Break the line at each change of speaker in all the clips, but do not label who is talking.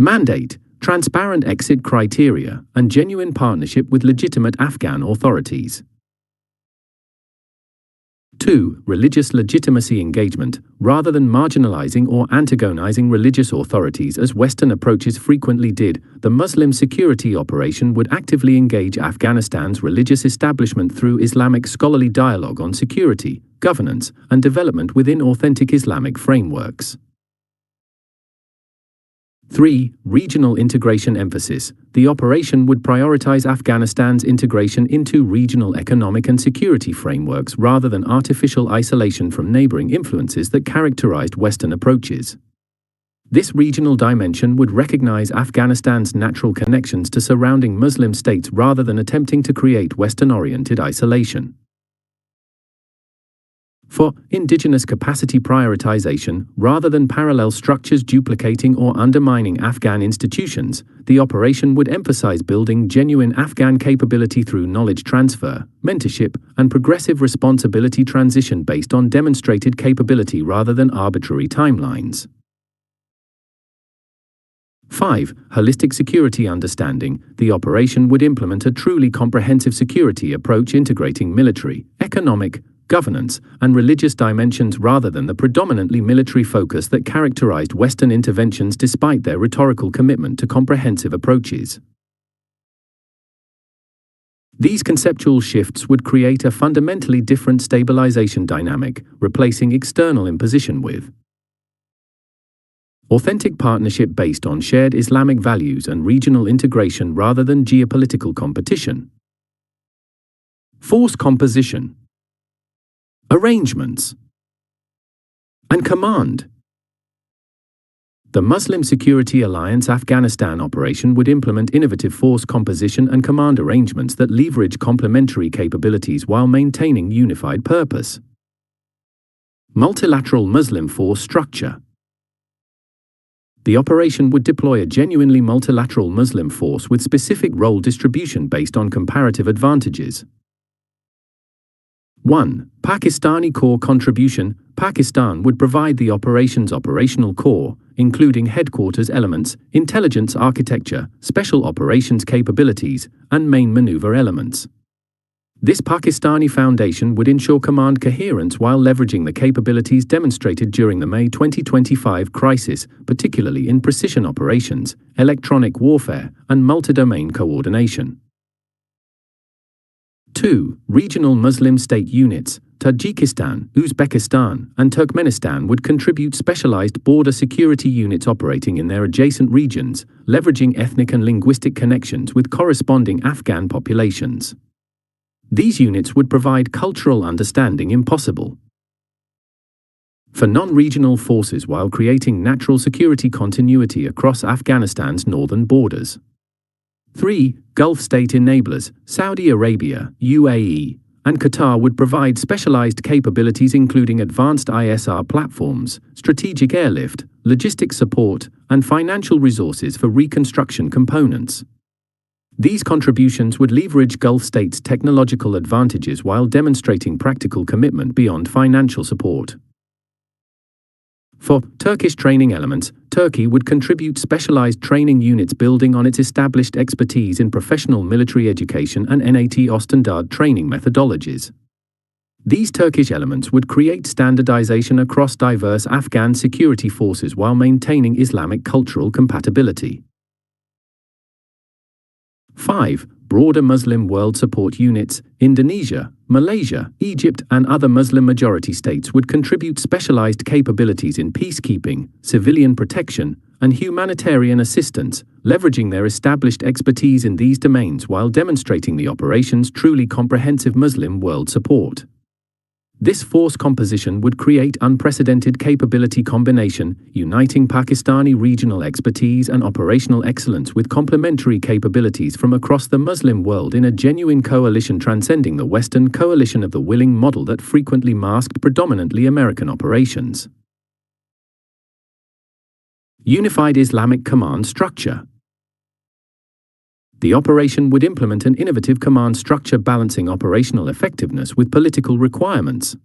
Mandate: transparent exit criteria and genuine partnership with legitimate Afghan authorities. 2. Religious legitimacy engagement. Rather than marginalizing or antagonizing religious authorities as Western approaches frequently did, the Muslim security operation would actively engage Afghanistan's religious establishment through Islamic scholarly dialogue on security, governance, and development within authentic Islamic frameworks. 3. Regional integration emphasis. The operation would prioritize Afghanistan's integration into regional economic and security frameworks rather than artificial isolation from neighboring influences that characterized Western approaches. This regional dimension would recognize Afghanistan's natural connections to surrounding Muslim states rather than attempting to create Western-oriented isolation. 4. Indigenous capacity prioritization. Rather than parallel structures duplicating or undermining Afghan institutions, the operation would emphasize building genuine Afghan capability through knowledge transfer, mentorship, and progressive responsibility transition based on demonstrated capability rather than arbitrary timelines. 5. Holistic security understanding. The operation would implement a truly comprehensive security approach integrating military, economic, governance, and religious dimensions rather than the predominantly military focus that characterized Western interventions despite their rhetorical commitment to comprehensive approaches. These conceptual shifts would create a fundamentally different stabilization dynamic, replacing external imposition with authentic partnership based on shared Islamic values and regional integration rather than geopolitical competition. Force composition, arrangements, and command. The Muslim Security Alliance Afghanistan operation would implement innovative force composition and command arrangements that leverage complementary capabilities while maintaining unified purpose. Multilateral Muslim force structure. The operation would deploy a genuinely multilateral Muslim force with specific role distribution based on comparative advantages. 1. Pakistani core contribution. Pakistan would provide the operation's operational core, including headquarters elements, intelligence architecture, special operations capabilities, and main maneuver elements. This Pakistani foundation would ensure command coherence while leveraging the capabilities demonstrated during the May 2025 crisis, particularly in precision operations, electronic warfare, and multi-domain coordination. 2. Regional Muslim state units. Tajikistan, Uzbekistan, and Turkmenistan would contribute specialized border security units operating in their adjacent regions, leveraging ethnic and linguistic connections with corresponding Afghan populations. These units would provide cultural understanding impossible for non-regional forces while creating natural security continuity across Afghanistan's northern borders. 3. Gulf state enablers. Saudi Arabia, UAE, and Qatar would provide specialized capabilities including advanced ISR platforms, strategic airlift, logistics support, and financial resources for reconstruction components. These contributions would leverage Gulf states' technological advantages while demonstrating practical commitment beyond financial support. For Turkish training elements, Turkey would contribute specialized training units building on its established expertise in professional military education and NATO standard training methodologies. These Turkish elements would create standardization across diverse Afghan security forces while maintaining Islamic cultural compatibility. 5. Broader Muslim world support units. Indonesia, Malaysia, Egypt, and other Muslim-majority states would contribute specialized capabilities in peacekeeping, civilian protection, and humanitarian assistance, leveraging their established expertise in these domains while demonstrating the operation's truly comprehensive Muslim world support. This force composition would create unprecedented capability combination, uniting Pakistani regional expertise and operational excellence with complementary capabilities from across the Muslim world in a genuine coalition transcending the Western coalition of the willing model that frequently masked predominantly American operations. Unified Islamic command structure. The operation would implement an innovative command structure balancing operational effectiveness with political requirements.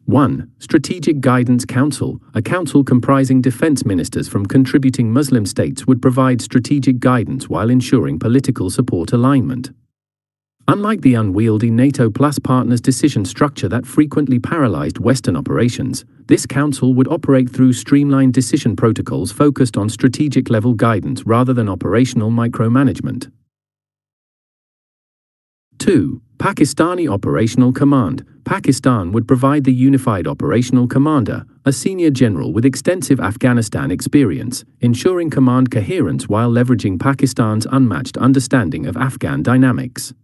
1. Strategic Guidance Council. A council comprising defense ministers from contributing Muslim states would provide strategic guidance while ensuring political support alignment. Unlike the unwieldy NATO plus partners decision structure that frequently paralyzed Western operations, this council would operate through streamlined decision protocols focused on strategic-level guidance rather than operational micromanagement. 2. Pakistani Operational Command. Pakistan would provide the Unified Operational Commander, a senior general with extensive Afghanistan experience, ensuring command coherence while leveraging Pakistan's unmatched understanding of Afghan dynamics.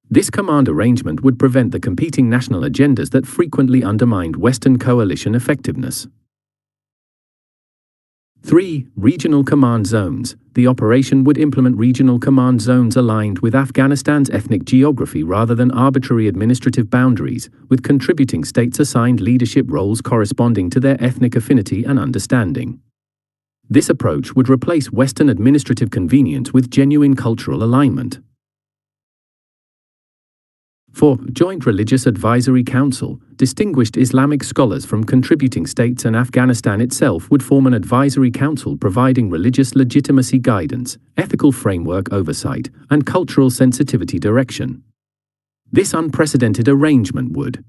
This command arrangement would prevent the competing national agendas that frequently undermined Western coalition effectiveness. 3. Regional Command Zones. The operation would implement regional command zones aligned with Afghanistan's ethnic geography rather than arbitrary administrative boundaries, with contributing states assigned leadership roles corresponding to their ethnic affinity and understanding. This approach would replace Western administrative convenience with genuine cultural alignment. 4. Joint Religious Advisory Council. Distinguished Islamic scholars from contributing states and Afghanistan itself would form an advisory council providing religious legitimacy guidance, ethical framework oversight, and cultural sensitivity direction. This unprecedented arrangement would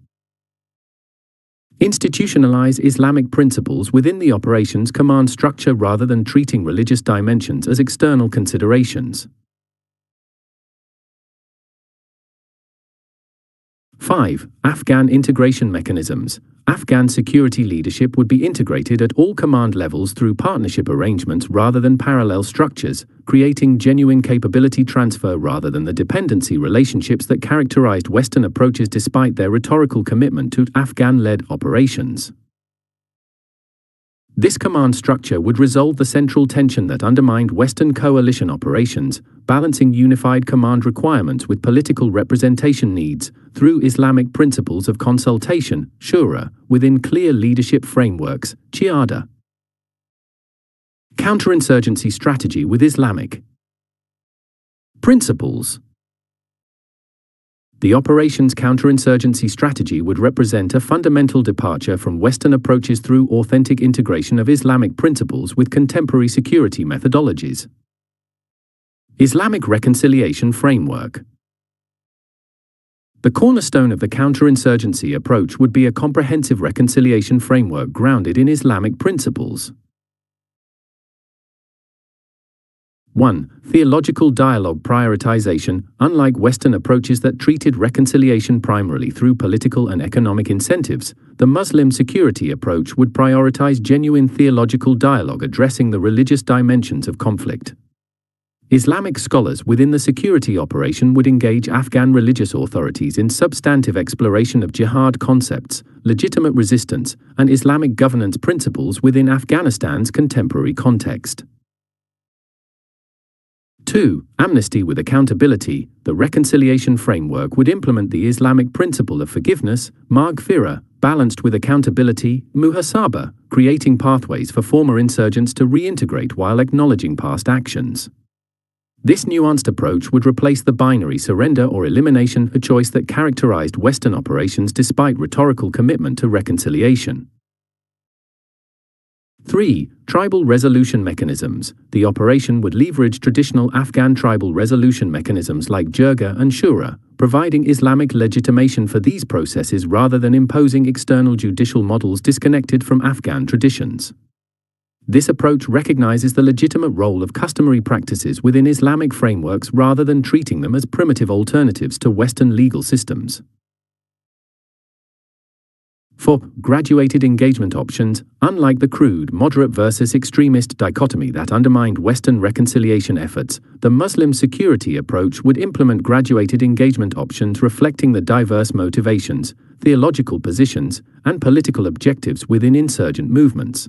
institutionalize Islamic principles within the operations command structure rather than treating religious dimensions as external considerations. 5. Afghan Integration Mechanisms. Afghan security leadership would be integrated at all command levels through partnership arrangements rather than parallel structures, creating genuine capability transfer rather than the dependency relationships that characterized Western approaches despite their rhetorical commitment to Afghan-led operations. This command structure would resolve the central tension that undermined Western coalition operations, balancing unified command requirements with political representation needs through Islamic principles of consultation, shura, within clear leadership frameworks, qiyada. Counterinsurgency strategy with Islamic principles. The operation's counterinsurgency strategy would represent a fundamental departure from Western approaches through authentic integration of Islamic principles with contemporary security methodologies. Islamic Reconciliation Framework. The cornerstone of the counterinsurgency approach would be a comprehensive reconciliation framework grounded in Islamic principles. 1. Theological dialogue prioritization. Unlike Western approaches that treated reconciliation primarily through political and economic incentives, the Muslim security approach would prioritize genuine theological dialogue addressing the religious dimensions of conflict. Islamic scholars within the security operation would engage Afghan religious authorities in substantive exploration of jihad concepts, legitimate resistance, and Islamic governance principles within Afghanistan's contemporary context. 2. Amnesty with accountability. The reconciliation framework would implement the Islamic principle of forgiveness, maghfirah, balanced with accountability, muhasaba, creating pathways for former insurgents to reintegrate while acknowledging past actions. This nuanced approach would replace the binary surrender or elimination, a choice that characterized Western operations despite rhetorical commitment to reconciliation. 3. Tribal resolution mechanisms. The operation would leverage traditional Afghan tribal resolution mechanisms like jirga and shura, providing Islamic legitimation for these processes rather than imposing external judicial models disconnected from Afghan traditions. This approach recognizes the legitimate role of customary practices within Islamic frameworks rather than treating them as primitive alternatives to Western legal systems. 4. Graduated engagement options. Unlike the crude moderate versus extremist dichotomy that undermined Western reconciliation efforts, the Muslim security approach would implement graduated engagement options reflecting the diverse motivations, theological positions, and political objectives within insurgent movements.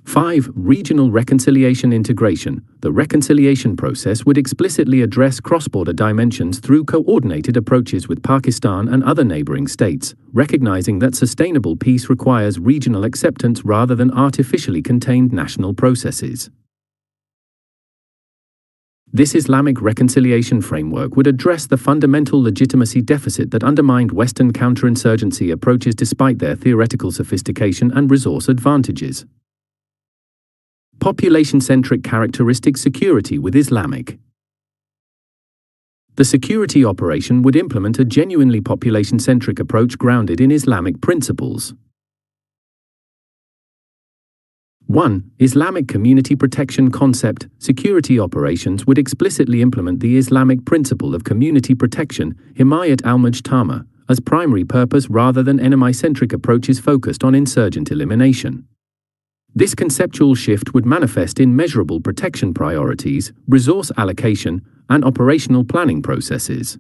5. Regional reconciliation integration. The reconciliation process would explicitly address cross-border dimensions through coordinated approaches with Pakistan and other neighboring states, recognizing that sustainable peace requires regional acceptance rather than artificially contained national processes. This Islamic reconciliation framework would address the fundamental legitimacy deficit that undermined Western counterinsurgency approaches despite their theoretical sophistication and resource advantages. Population-centric characteristic security with Islamic. The security operation would implement a genuinely population-centric approach grounded in Islamic principles. 1. Islamic community protection concept. Security operations would explicitly implement the Islamic principle of community protection, himayat al-mujtama, as primary purpose rather than enemy-centric approaches focused on insurgent elimination. This conceptual shift would manifest in measurable protection priorities, resource allocation, and operational planning processes.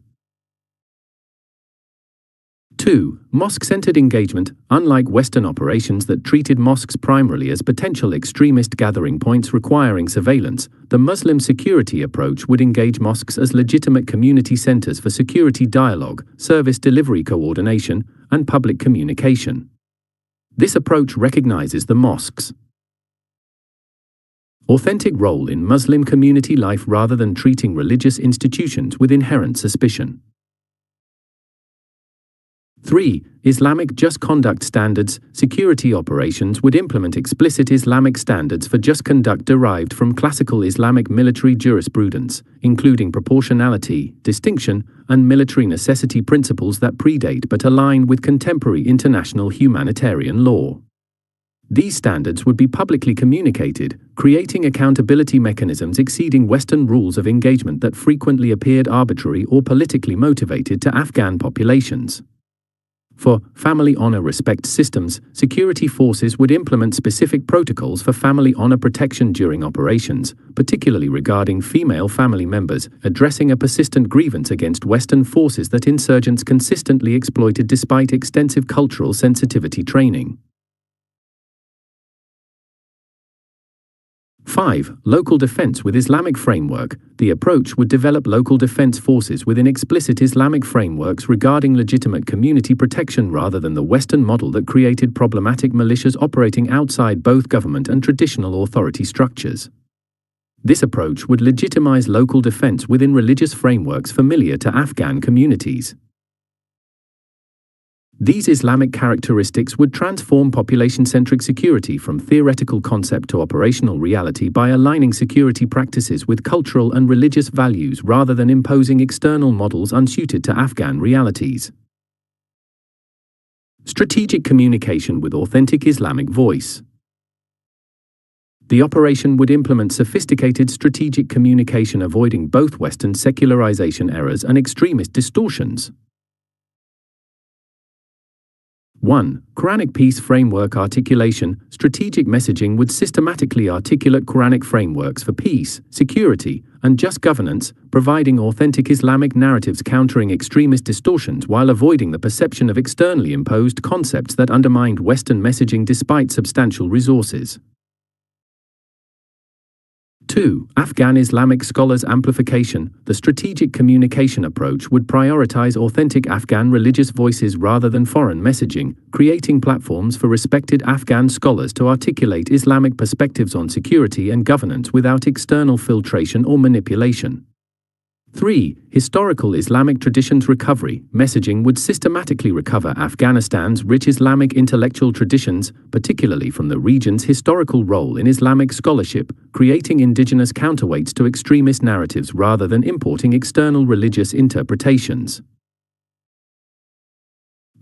2. Mosque-centered engagement. Unlike Western operations that treated mosques primarily as potential extremist gathering points requiring surveillance, the Muslim security approach would engage mosques as legitimate community centers for security dialogue, service delivery coordination, and public communication. This approach recognizes the mosque's authentic role in Muslim community life rather than treating religious institutions with inherent suspicion. 3. Islamic just conduct standards. Security operations would implement explicit Islamic standards for just conduct derived from classical Islamic military jurisprudence, including proportionality, distinction, and military necessity principles that predate but align with contemporary international humanitarian law. These standards would be publicly communicated, creating accountability mechanisms exceeding Western rules of engagement that frequently appeared arbitrary or politically motivated to Afghan populations. For family honor respect systems, security forces would implement specific protocols for family honor protection during operations, particularly regarding female family members, addressing a persistent grievance against Western forces that insurgents consistently exploited despite extensive cultural sensitivity training. 5. Local defense with Islamic framework. The approach would develop local defense forces within explicit Islamic frameworks regarding legitimate community protection rather than the Western model that created problematic militias operating outside both government and traditional authority structures. This approach would legitimize local defense within religious frameworks familiar to Afghan communities. These Islamic characteristics would transform population-centric security from theoretical concept to operational reality by aligning security practices with cultural and religious values rather than imposing external models unsuited to Afghan realities. Strategic communication with authentic Islamic voice. The operation would implement sophisticated strategic communication avoiding both Western secularization errors and extremist distortions. 1. Quranic peace framework articulation. Strategic messaging would systematically articulate Quranic frameworks for peace, security, and just governance, providing authentic Islamic narratives countering extremist distortions while avoiding the perception of externally imposed concepts that undermined Western messaging despite substantial resources. 2. Afghan Islamic scholars amplification. The strategic communication approach would prioritize authentic Afghan religious voices rather than foreign messaging, creating platforms for respected Afghan scholars to articulate Islamic perspectives on security and governance without external filtration or manipulation. 3. Historical Islamic traditions recovery. Messaging would systematically recover Afghanistan's rich Islamic intellectual traditions, particularly from the region's historical role in Islamic scholarship, creating indigenous counterweights to extremist narratives rather than importing external religious interpretations.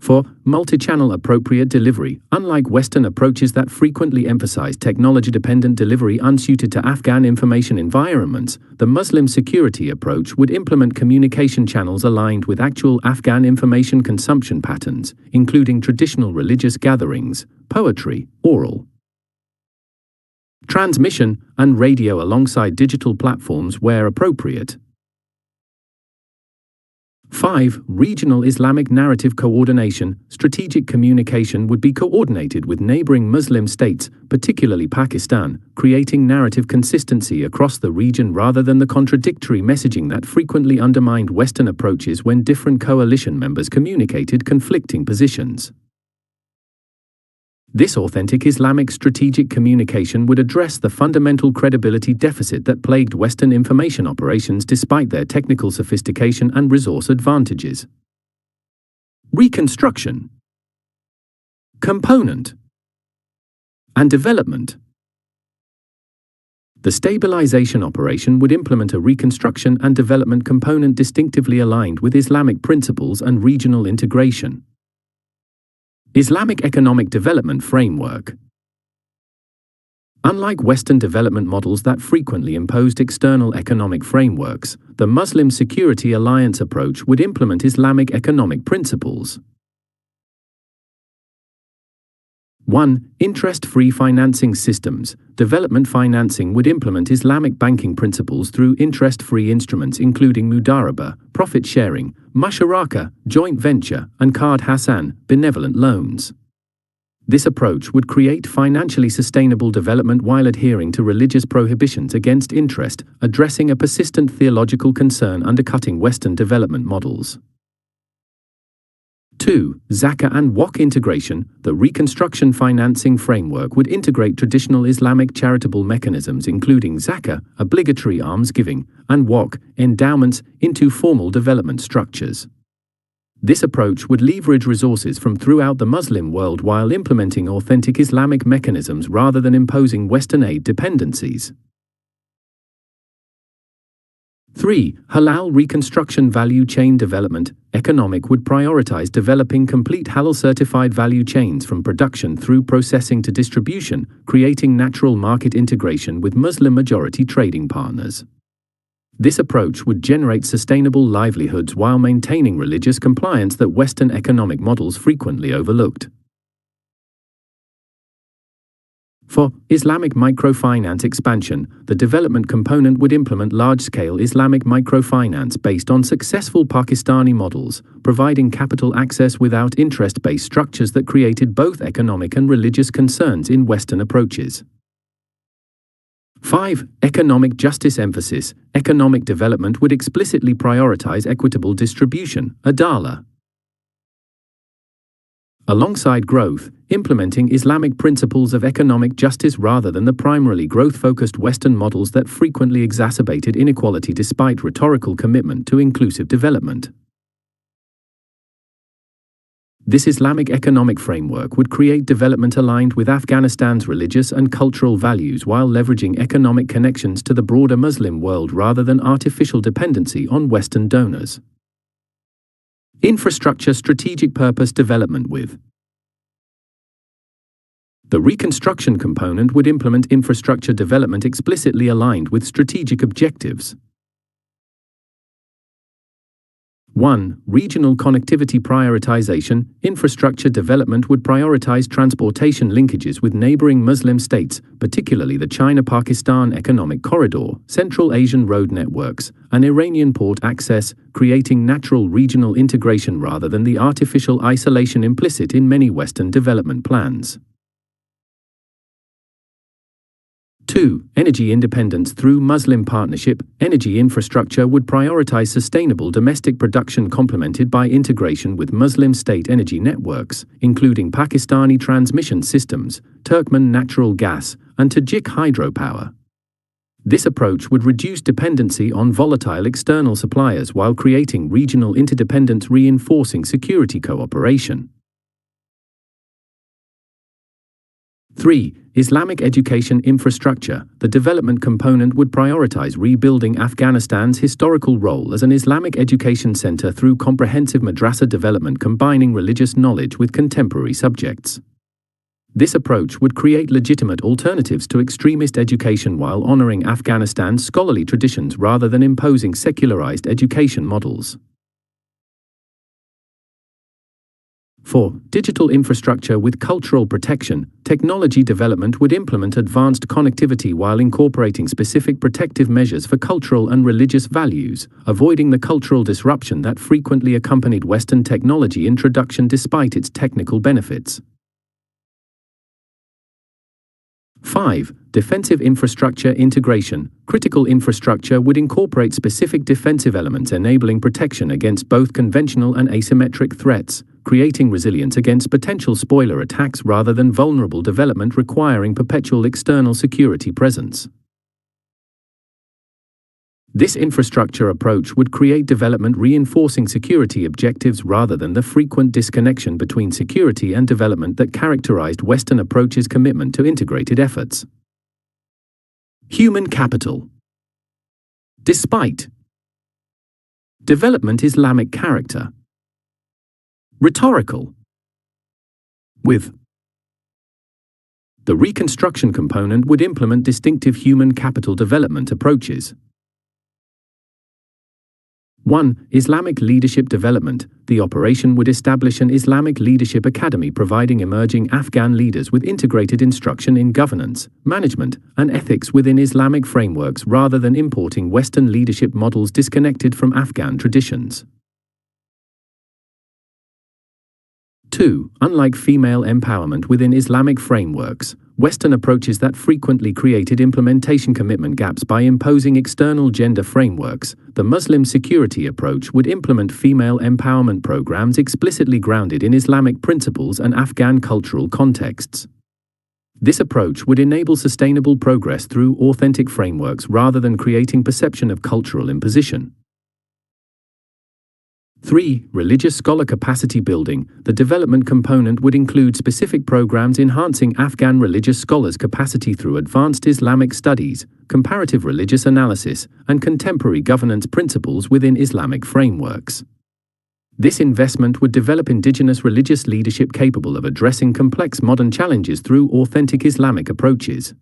4. Multi-channel appropriate delivery. Unlike Western approaches that frequently emphasize technology-dependent delivery unsuited to Afghan information environments, the Muslim security approach would implement communication channels aligned with actual Afghan information consumption patterns, including traditional religious gatherings, poetry, oral transmission, and radio alongside digital platforms where appropriate. 5. Regional Islamic narrative coordination. Strategic communication would be coordinated with neighboring Muslim states, particularly Pakistan, creating narrative consistency across the region rather than the contradictory messaging that frequently undermined Western approaches when different coalition members communicated conflicting positions. This authentic Islamic strategic communication would address the fundamental credibility deficit that plagued Western information operations despite their technical sophistication and resource advantages. Reconstruction, component, and development. The stabilization operation would implement a reconstruction and development component distinctively aligned with Islamic principles and regional integration. Islamic economic development framework. Unlike Western development models that frequently imposed external economic frameworks, the Muslim Security Alliance approach would implement Islamic economic principles. 1. Interest-free financing systems. Development financing would implement Islamic banking principles through interest-free instruments including mudaraba, profit sharing, musharaka, joint venture, and Qard Hasan, benevolent loans. This approach would create financially sustainable development while adhering to religious prohibitions against interest, addressing a persistent theological concern undercutting Western development models. 2. Zakah and Waqf integration. The reconstruction financing framework would integrate traditional Islamic charitable mechanisms including zakah, obligatory alms giving, and Waqf, endowments, into formal development structures. This approach would leverage resources from throughout the Muslim world while implementing authentic Islamic mechanisms rather than imposing Western aid dependencies. 3. Halal reconstruction value chain development. Economic would prioritize developing complete halal-certified value chains from production through processing to distribution, creating natural market integration with Muslim-majority trading partners. This approach would generate sustainable livelihoods while maintaining religious compliance that Western economic models frequently overlooked. 4. Islamic microfinance expansion. The development component would implement large-scale Islamic microfinance based on successful Pakistani models, providing capital access without interest-based structures that created both economic and religious concerns in Western approaches. 5. Economic justice emphasis. Economic development would explicitly prioritize equitable distribution, adala. Alongside growth, implementing Islamic principles of economic justice rather than the primarily growth-focused Western models that frequently exacerbated inequality despite rhetorical commitment to inclusive development. This Islamic economic framework would create development aligned with Afghanistan's religious and cultural values while leveraging economic connections to the broader Muslim world rather than artificial dependency on Western donors. Infrastructure strategic purpose development with. The reconstruction component would implement infrastructure development explicitly aligned with strategic objectives. 1. Regional connectivity prioritization. Infrastructure development would prioritize transportation linkages with neighboring Muslim states, particularly the China-Pakistan Economic Corridor, Central Asian road networks, and Iranian port access, creating natural regional integration rather than the artificial isolation implicit in many Western development plans. 2. Energy independence through Muslim partnership. Energy infrastructure would prioritize sustainable domestic production complemented by integration with Muslim state energy networks, including Pakistani transmission systems, Turkmen natural gas, and Tajik hydropower. This approach would reduce dependency on volatile external suppliers while creating regional interdependence, reinforcing security cooperation. 3. Islamic education infrastructure. The development component would prioritize rebuilding Afghanistan's historical role as an Islamic education center through comprehensive madrasa development combining religious knowledge with contemporary subjects. This approach would create legitimate alternatives to extremist education while honoring Afghanistan's scholarly traditions rather than imposing secularized education models. 4. Digital infrastructure with cultural protection. Technology development would implement advanced connectivity while incorporating specific protective measures for cultural and religious values, avoiding the cultural disruption that frequently accompanied Western technology introduction despite its technical benefits. 5. Defensive infrastructure integration. Critical infrastructure would incorporate specific defensive elements enabling protection against both conventional and asymmetric threats, creating resilience against potential spoiler attacks rather than vulnerable development requiring perpetual external security presence. This infrastructure approach would create development reinforcing security objectives rather than the frequent disconnection between security and development that characterized Western approaches' commitment to integrated efforts. Human capital. Despite development Islamic character. Rhetorical. With the reconstruction component would implement distinctive human capital development approaches. 1. Islamic leadership development. The operation would establish an Islamic leadership academy providing emerging Afghan leaders with integrated instruction in governance, management, and ethics within Islamic frameworks rather than importing Western leadership models disconnected from Afghan traditions. 2. Unlike female empowerment within Islamic frameworks, Western approaches that frequently created implementation commitment gaps by imposing external gender frameworks, the Muslim security approach would implement female empowerment programs explicitly grounded in Islamic principles and Afghan cultural contexts. This approach would enable sustainable progress through authentic frameworks rather than creating perception of cultural imposition. 3. Religious scholar capacity building. The development component would include specific programs enhancing Afghan religious scholars' capacity through advanced Islamic studies, comparative religious analysis, and contemporary governance principles within Islamic frameworks. This investment would develop indigenous religious leadership capable of addressing complex modern challenges through authentic Islamic approaches.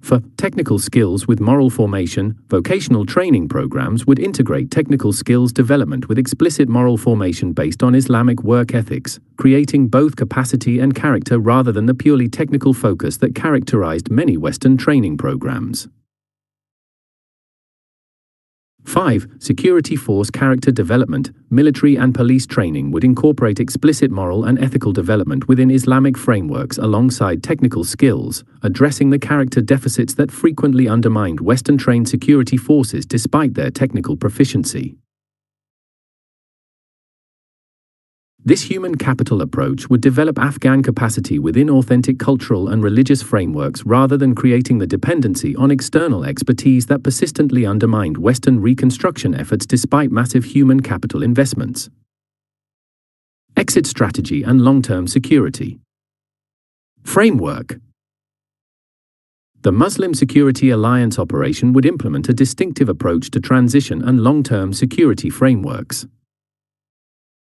For technical skills with moral formation, vocational training programs would integrate technical skills development with explicit moral formation based on Islamic work ethics, creating both capacity and character rather than the purely technical focus that characterized many Western training programs. 5. Security force character development. Military and police training would incorporate explicit moral and ethical development within Islamic frameworks alongside technical skills, addressing the character deficits that frequently undermined Western-trained security forces despite their technical proficiency. This human capital approach would develop Afghan capacity within authentic cultural and religious frameworks rather than creating the dependency on external expertise that persistently undermined Western reconstruction efforts despite massive human capital investments. Exit strategy and long-term security. Framework. The Muslim Security Alliance operation would implement a distinctive approach to transition and long-term security frameworks.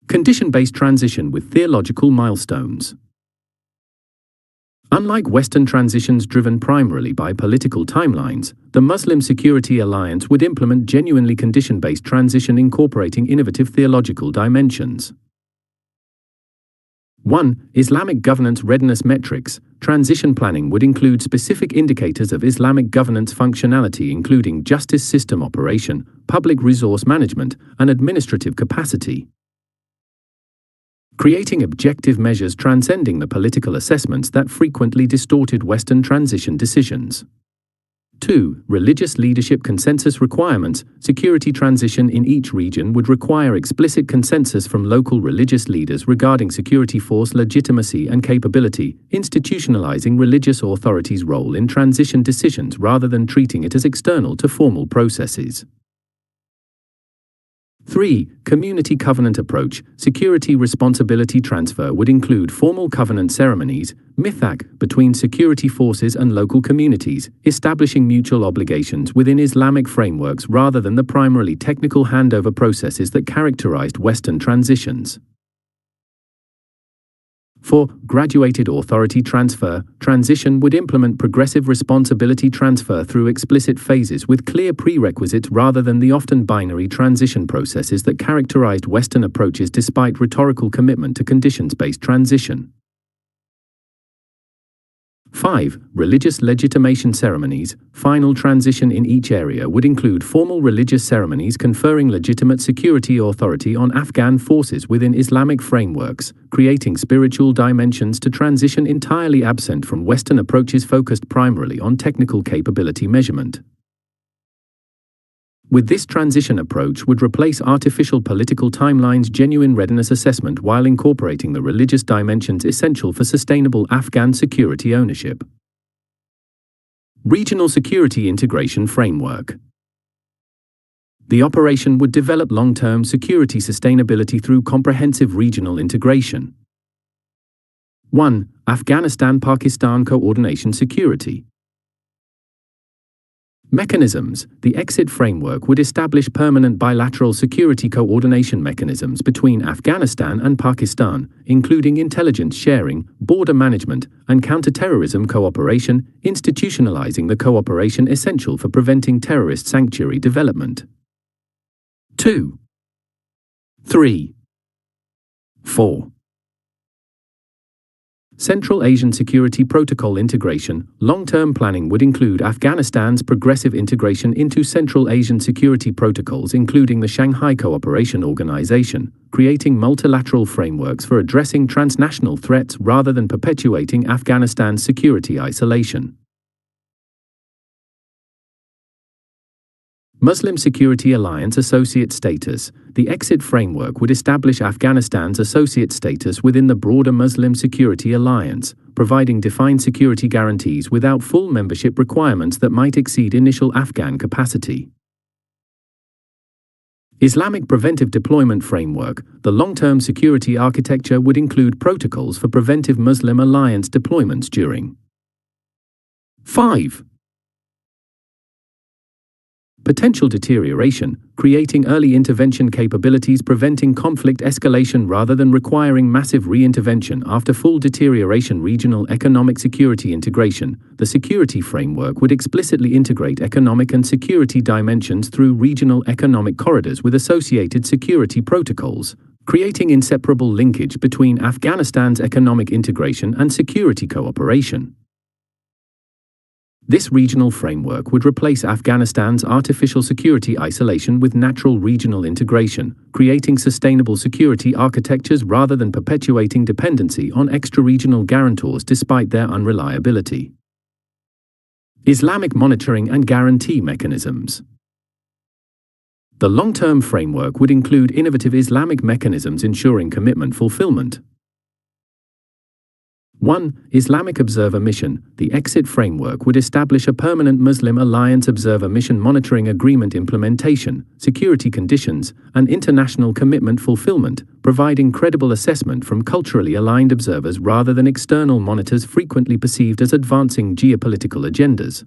Condition-based transition with theological milestones. Unlike Western transitions driven primarily by political timelines, the Muslim Security Alliance would implement genuinely condition-based transition incorporating innovative theological dimensions. 1. Islamic governance readiness metrics. Transition planning would include specific indicators of Islamic governance functionality including justice system operation, public resource management, and administrative capacity. Creating objective measures transcending the political assessments that frequently distorted Western transition decisions. 2. Religious leadership consensus requirements. Security transition in each region would require explicit consensus from local religious leaders regarding security force legitimacy and capability, institutionalizing religious authorities' role in transition decisions rather than treating it as external to formal processes. 3. Community covenant approach. Security responsibility transfer would include formal covenant ceremonies, mithaq, between security forces and local communities, establishing mutual obligations within Islamic frameworks rather than the primarily technical handover processes that characterized Western transitions. 4. Graduated authority transfer. Transition would implement progressive responsibility transfer through explicit phases with clear prerequisites rather than the often binary transition processes that characterized Western approaches despite rhetorical commitment to conditions-based transition. 5. Religious legitimation ceremonies. Final transition in each area would include formal religious ceremonies conferring legitimate security authority on Afghan forces within Islamic frameworks, creating spiritual dimensions to transition entirely absent from Western approaches focused primarily on technical capability measurement. With this transition approach would replace artificial political timelines' genuine readiness assessment while incorporating the religious dimensions essential for sustainable Afghan security ownership. Regional Security Integration Framework. The operation would develop long-term security sustainability through comprehensive regional integration. 1. Afghanistan-Pakistan Coordination Security Mechanisms. The exit framework would establish permanent bilateral security coordination mechanisms between Afghanistan and Pakistan, including intelligence sharing, border management, and counterterrorism cooperation, institutionalizing the cooperation essential for preventing terrorist sanctuary development. 2. 3. 4. Central Asian Security Protocol integration. Long-term planning would include Afghanistan's progressive integration into Central Asian security protocols, including the Shanghai Cooperation Organization, creating multilateral frameworks for addressing transnational threats rather than perpetuating Afghanistan's security isolation. Muslim Security Alliance Associate Status. The exit framework would establish Afghanistan's associate status within the broader Muslim Security Alliance, providing defined security guarantees without full membership requirements that might exceed initial Afghan capacity. Islamic Preventive Deployment Framework. The long-term security architecture would include protocols for preventive Muslim alliance deployments during 5. Potential deterioration, creating early intervention capabilities preventing conflict escalation rather than requiring massive re-intervention after full deterioration. Regional economic security integration. The security framework would explicitly integrate economic and security dimensions through regional economic corridors with associated security protocols, creating inseparable linkage between Afghanistan's economic integration and security cooperation. This regional framework would replace Afghanistan's artificial security isolation with natural regional integration, creating sustainable security architectures rather than perpetuating dependency on extra-regional guarantors despite their unreliability. Islamic monitoring and guarantee mechanisms. The long-term framework would include innovative Islamic mechanisms ensuring commitment fulfillment. 1. Islamic Observer Mission. The exit framework would establish a permanent Muslim Alliance Observer Mission monitoring agreement implementation, security conditions, and international commitment fulfillment, providing credible assessment from culturally aligned observers rather than external monitors frequently perceived as advancing geopolitical agendas.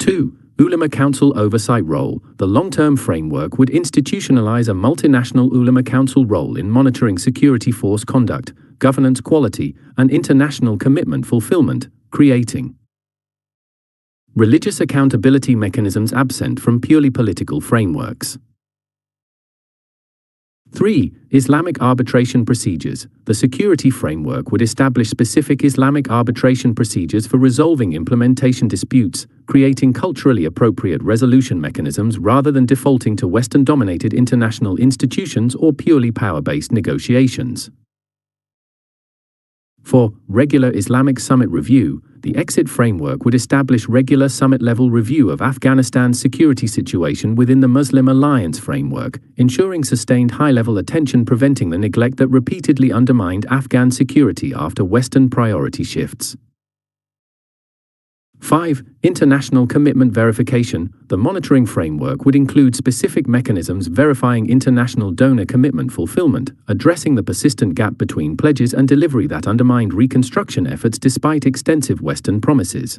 2. Ulama Council Oversight Role. The long-term framework would institutionalize a multinational Ulama Council role in monitoring security force conduct, governance quality, and international commitment fulfillment, creating religious accountability mechanisms absent from purely political frameworks. 3. Islamic arbitration procedures. The security framework would establish specific Islamic arbitration procedures for resolving implementation disputes, creating culturally appropriate resolution mechanisms rather than defaulting to Western-dominated international institutions or purely power-based negotiations. 4. Regular Islamic Summit Review. The exit framework would establish regular summit-level review of Afghanistan's security situation within the Muslim Alliance framework, ensuring sustained high-level attention preventing the neglect that repeatedly undermined Afghan security after Western priority shifts. 5. International Commitment Verification. The monitoring framework would include specific mechanisms verifying international donor commitment fulfillment, addressing the persistent gap between pledges and delivery that undermined reconstruction efforts despite extensive Western promises.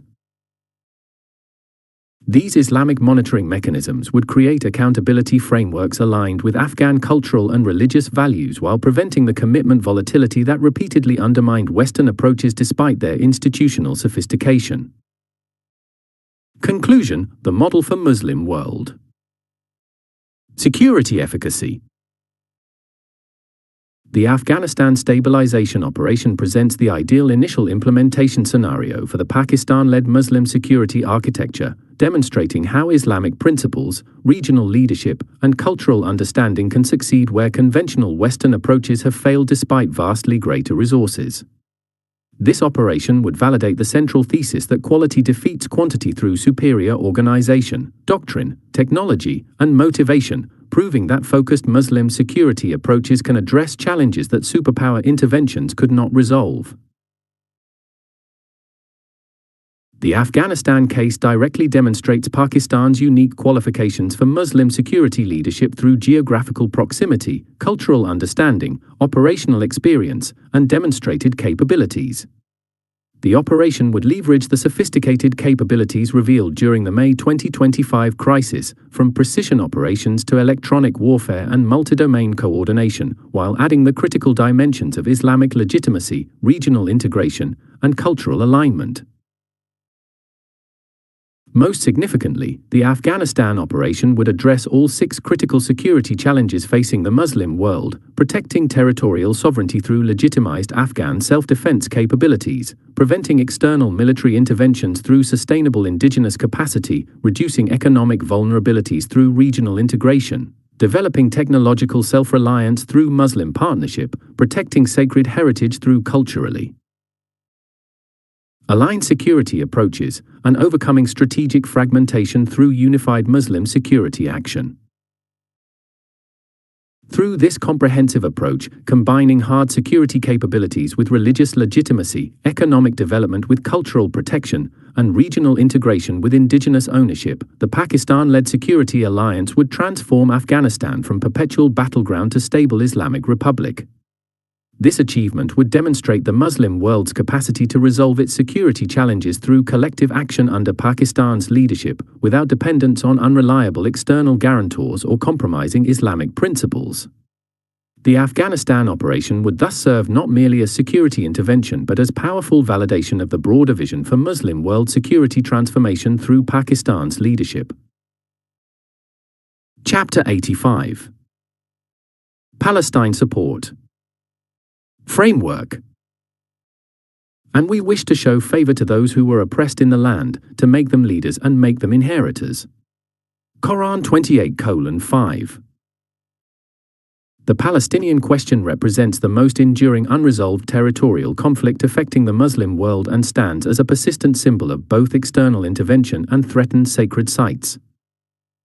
These Islamic monitoring mechanisms would create accountability frameworks aligned with Afghan cultural and religious values while preventing the commitment volatility that repeatedly undermined Western approaches despite their institutional sophistication. Conclusion: the model for Muslim world. Security efficacy. The Afghanistan stabilization operation presents the ideal initial implementation scenario for the Pakistan-led Muslim security architecture, demonstrating how Islamic principles, regional leadership, and cultural understanding can succeed where conventional Western approaches have failed despite vastly greater resources. This operation would validate the central thesis that quality defeats quantity through superior organization, doctrine, technology, and motivation, proving that focused Muslim security approaches can address challenges that superpower interventions could not resolve. The Afghanistan case directly demonstrates Pakistan's unique qualifications for Muslim security leadership through geographical proximity, cultural understanding, operational experience, and demonstrated capabilities. The operation would leverage the sophisticated capabilities revealed during the May 2025 crisis, from precision operations to electronic warfare and multi-domain coordination, while adding the critical dimensions of Islamic legitimacy, regional integration, and cultural alignment. Most significantly, the Afghanistan operation would address all 6 critical security challenges facing the Muslim world, protecting territorial sovereignty through legitimized Afghan self-defense capabilities, preventing external military interventions through sustainable indigenous capacity, reducing economic vulnerabilities through regional integration, developing technological self-reliance through Muslim partnership, protecting sacred heritage through culturally aligned security approaches, and overcoming strategic fragmentation through unified Muslim security action. Through this comprehensive approach, combining hard security capabilities with religious legitimacy, economic development with cultural protection, and regional integration with indigenous ownership, the Pakistan-led security alliance would transform Afghanistan from perpetual battleground to stable Islamic republic. This achievement would demonstrate the Muslim world's capacity to resolve its security challenges through collective action under Pakistan's leadership, without dependence on unreliable external guarantors or compromising Islamic principles. The Afghanistan operation would thus serve not merely as security intervention but as powerful validation of the broader vision for Muslim world security transformation through Pakistan's leadership. Chapter 85. Palestine Support Framework. And we wish to show favor to those who were oppressed in the land, to make them leaders and make them inheritors. Quran 28:5. The Palestinian question represents the most enduring unresolved territorial conflict affecting the Muslim world and stands as a persistent symbol of both external intervention and threatened sacred sites.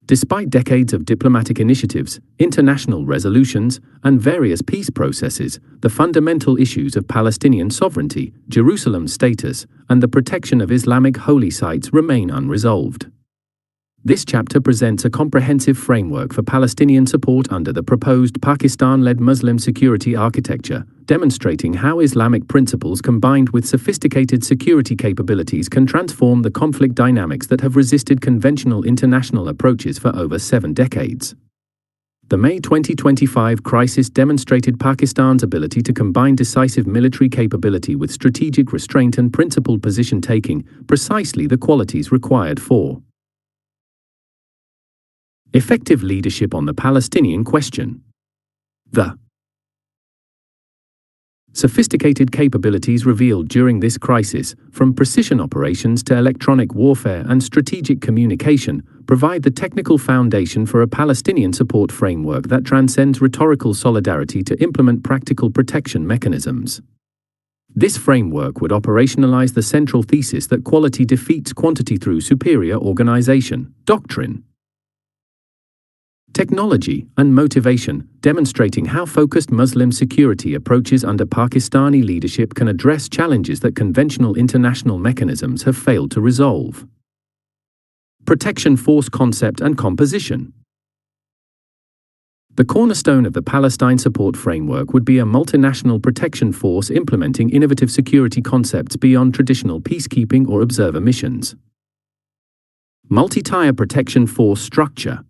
Despite decades of diplomatic initiatives, international resolutions, and various peace processes, the fundamental issues of Palestinian sovereignty, Jerusalem's status, and the protection of Islamic holy sites remain unresolved. This chapter presents a comprehensive framework for Palestinian support under the proposed Pakistan-led Muslim security architecture, demonstrating how Islamic principles combined with sophisticated security capabilities can transform the conflict dynamics that have resisted conventional international approaches for over 7 decades. The May 2025 crisis demonstrated Pakistan's ability to combine decisive military capability with strategic restraint and principled position-taking, precisely the qualities required for effective leadership on the Palestinian question. The sophisticated capabilities revealed during this crisis, from precision operations to electronic warfare and strategic communication, provide the technical foundation for a Palestinian support framework that transcends rhetorical solidarity to implement practical protection mechanisms. This framework would operationalize the central thesis that quality defeats quantity through superior organization, doctrine, technology, and motivation, demonstrating how focused Muslim security approaches under Pakistani leadership can address challenges that conventional international mechanisms have failed to resolve. Protection force concept and composition. The cornerstone of the Palestine support framework would be a multinational protection force implementing innovative security concepts beyond traditional peacekeeping or observer missions. Multi-tier protection force structure.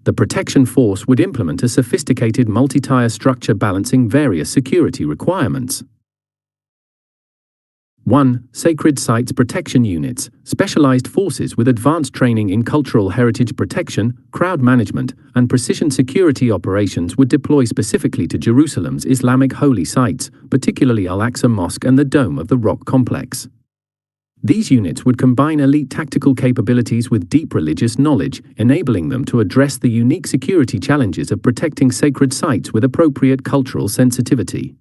The protection force would implement a sophisticated multi-tier structure balancing various security requirements. 1. Sacred Sites Protection Units, specialized forces with advanced training in cultural heritage protection, crowd management, and precision security operations would deploy specifically to Jerusalem's Islamic holy sites, particularly Al-Aqsa Mosque and the Dome of the Rock complex. These units would combine elite tactical capabilities with deep religious knowledge, enabling them to address the unique security challenges of protecting sacred sites with appropriate cultural sensitivity.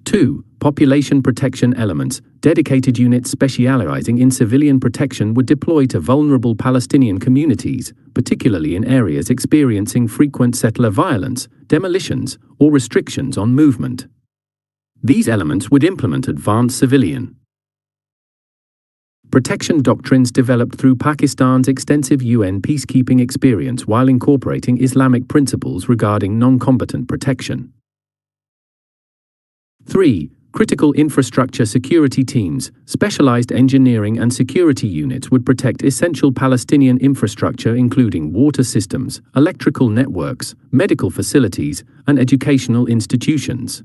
2. Population protection elements, dedicated units specializing in civilian protection would deploy to vulnerable Palestinian communities, particularly in areas experiencing frequent settler violence, demolitions, or restrictions on movement. These elements would implement advanced civilian protection doctrines developed through Pakistan's extensive UN peacekeeping experience while incorporating Islamic principles regarding non-combatant protection. 3. Critical infrastructure security teams, specialized engineering and security units would protect essential Palestinian infrastructure including water systems, electrical networks, medical facilities, and educational institutions.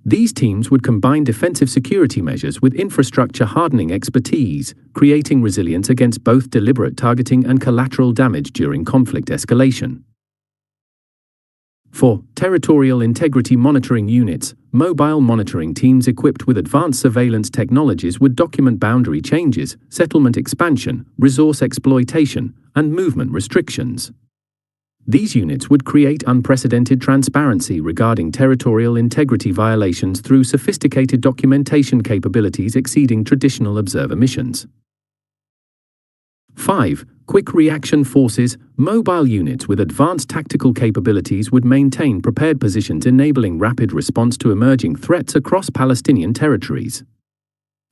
These teams would combine defensive security measures with infrastructure hardening expertise, creating resilience against both deliberate targeting and collateral damage during conflict escalation. 4. Territorial integrity monitoring units, mobile monitoring teams equipped with advanced surveillance technologies would document boundary changes, settlement expansion, resource exploitation, and movement restrictions. These units would create unprecedented transparency regarding territorial integrity violations through sophisticated documentation capabilities exceeding traditional observer missions. 5. Quick reaction forces, mobile units with advanced tactical capabilities would maintain prepared positions enabling rapid response to emerging threats across Palestinian territories.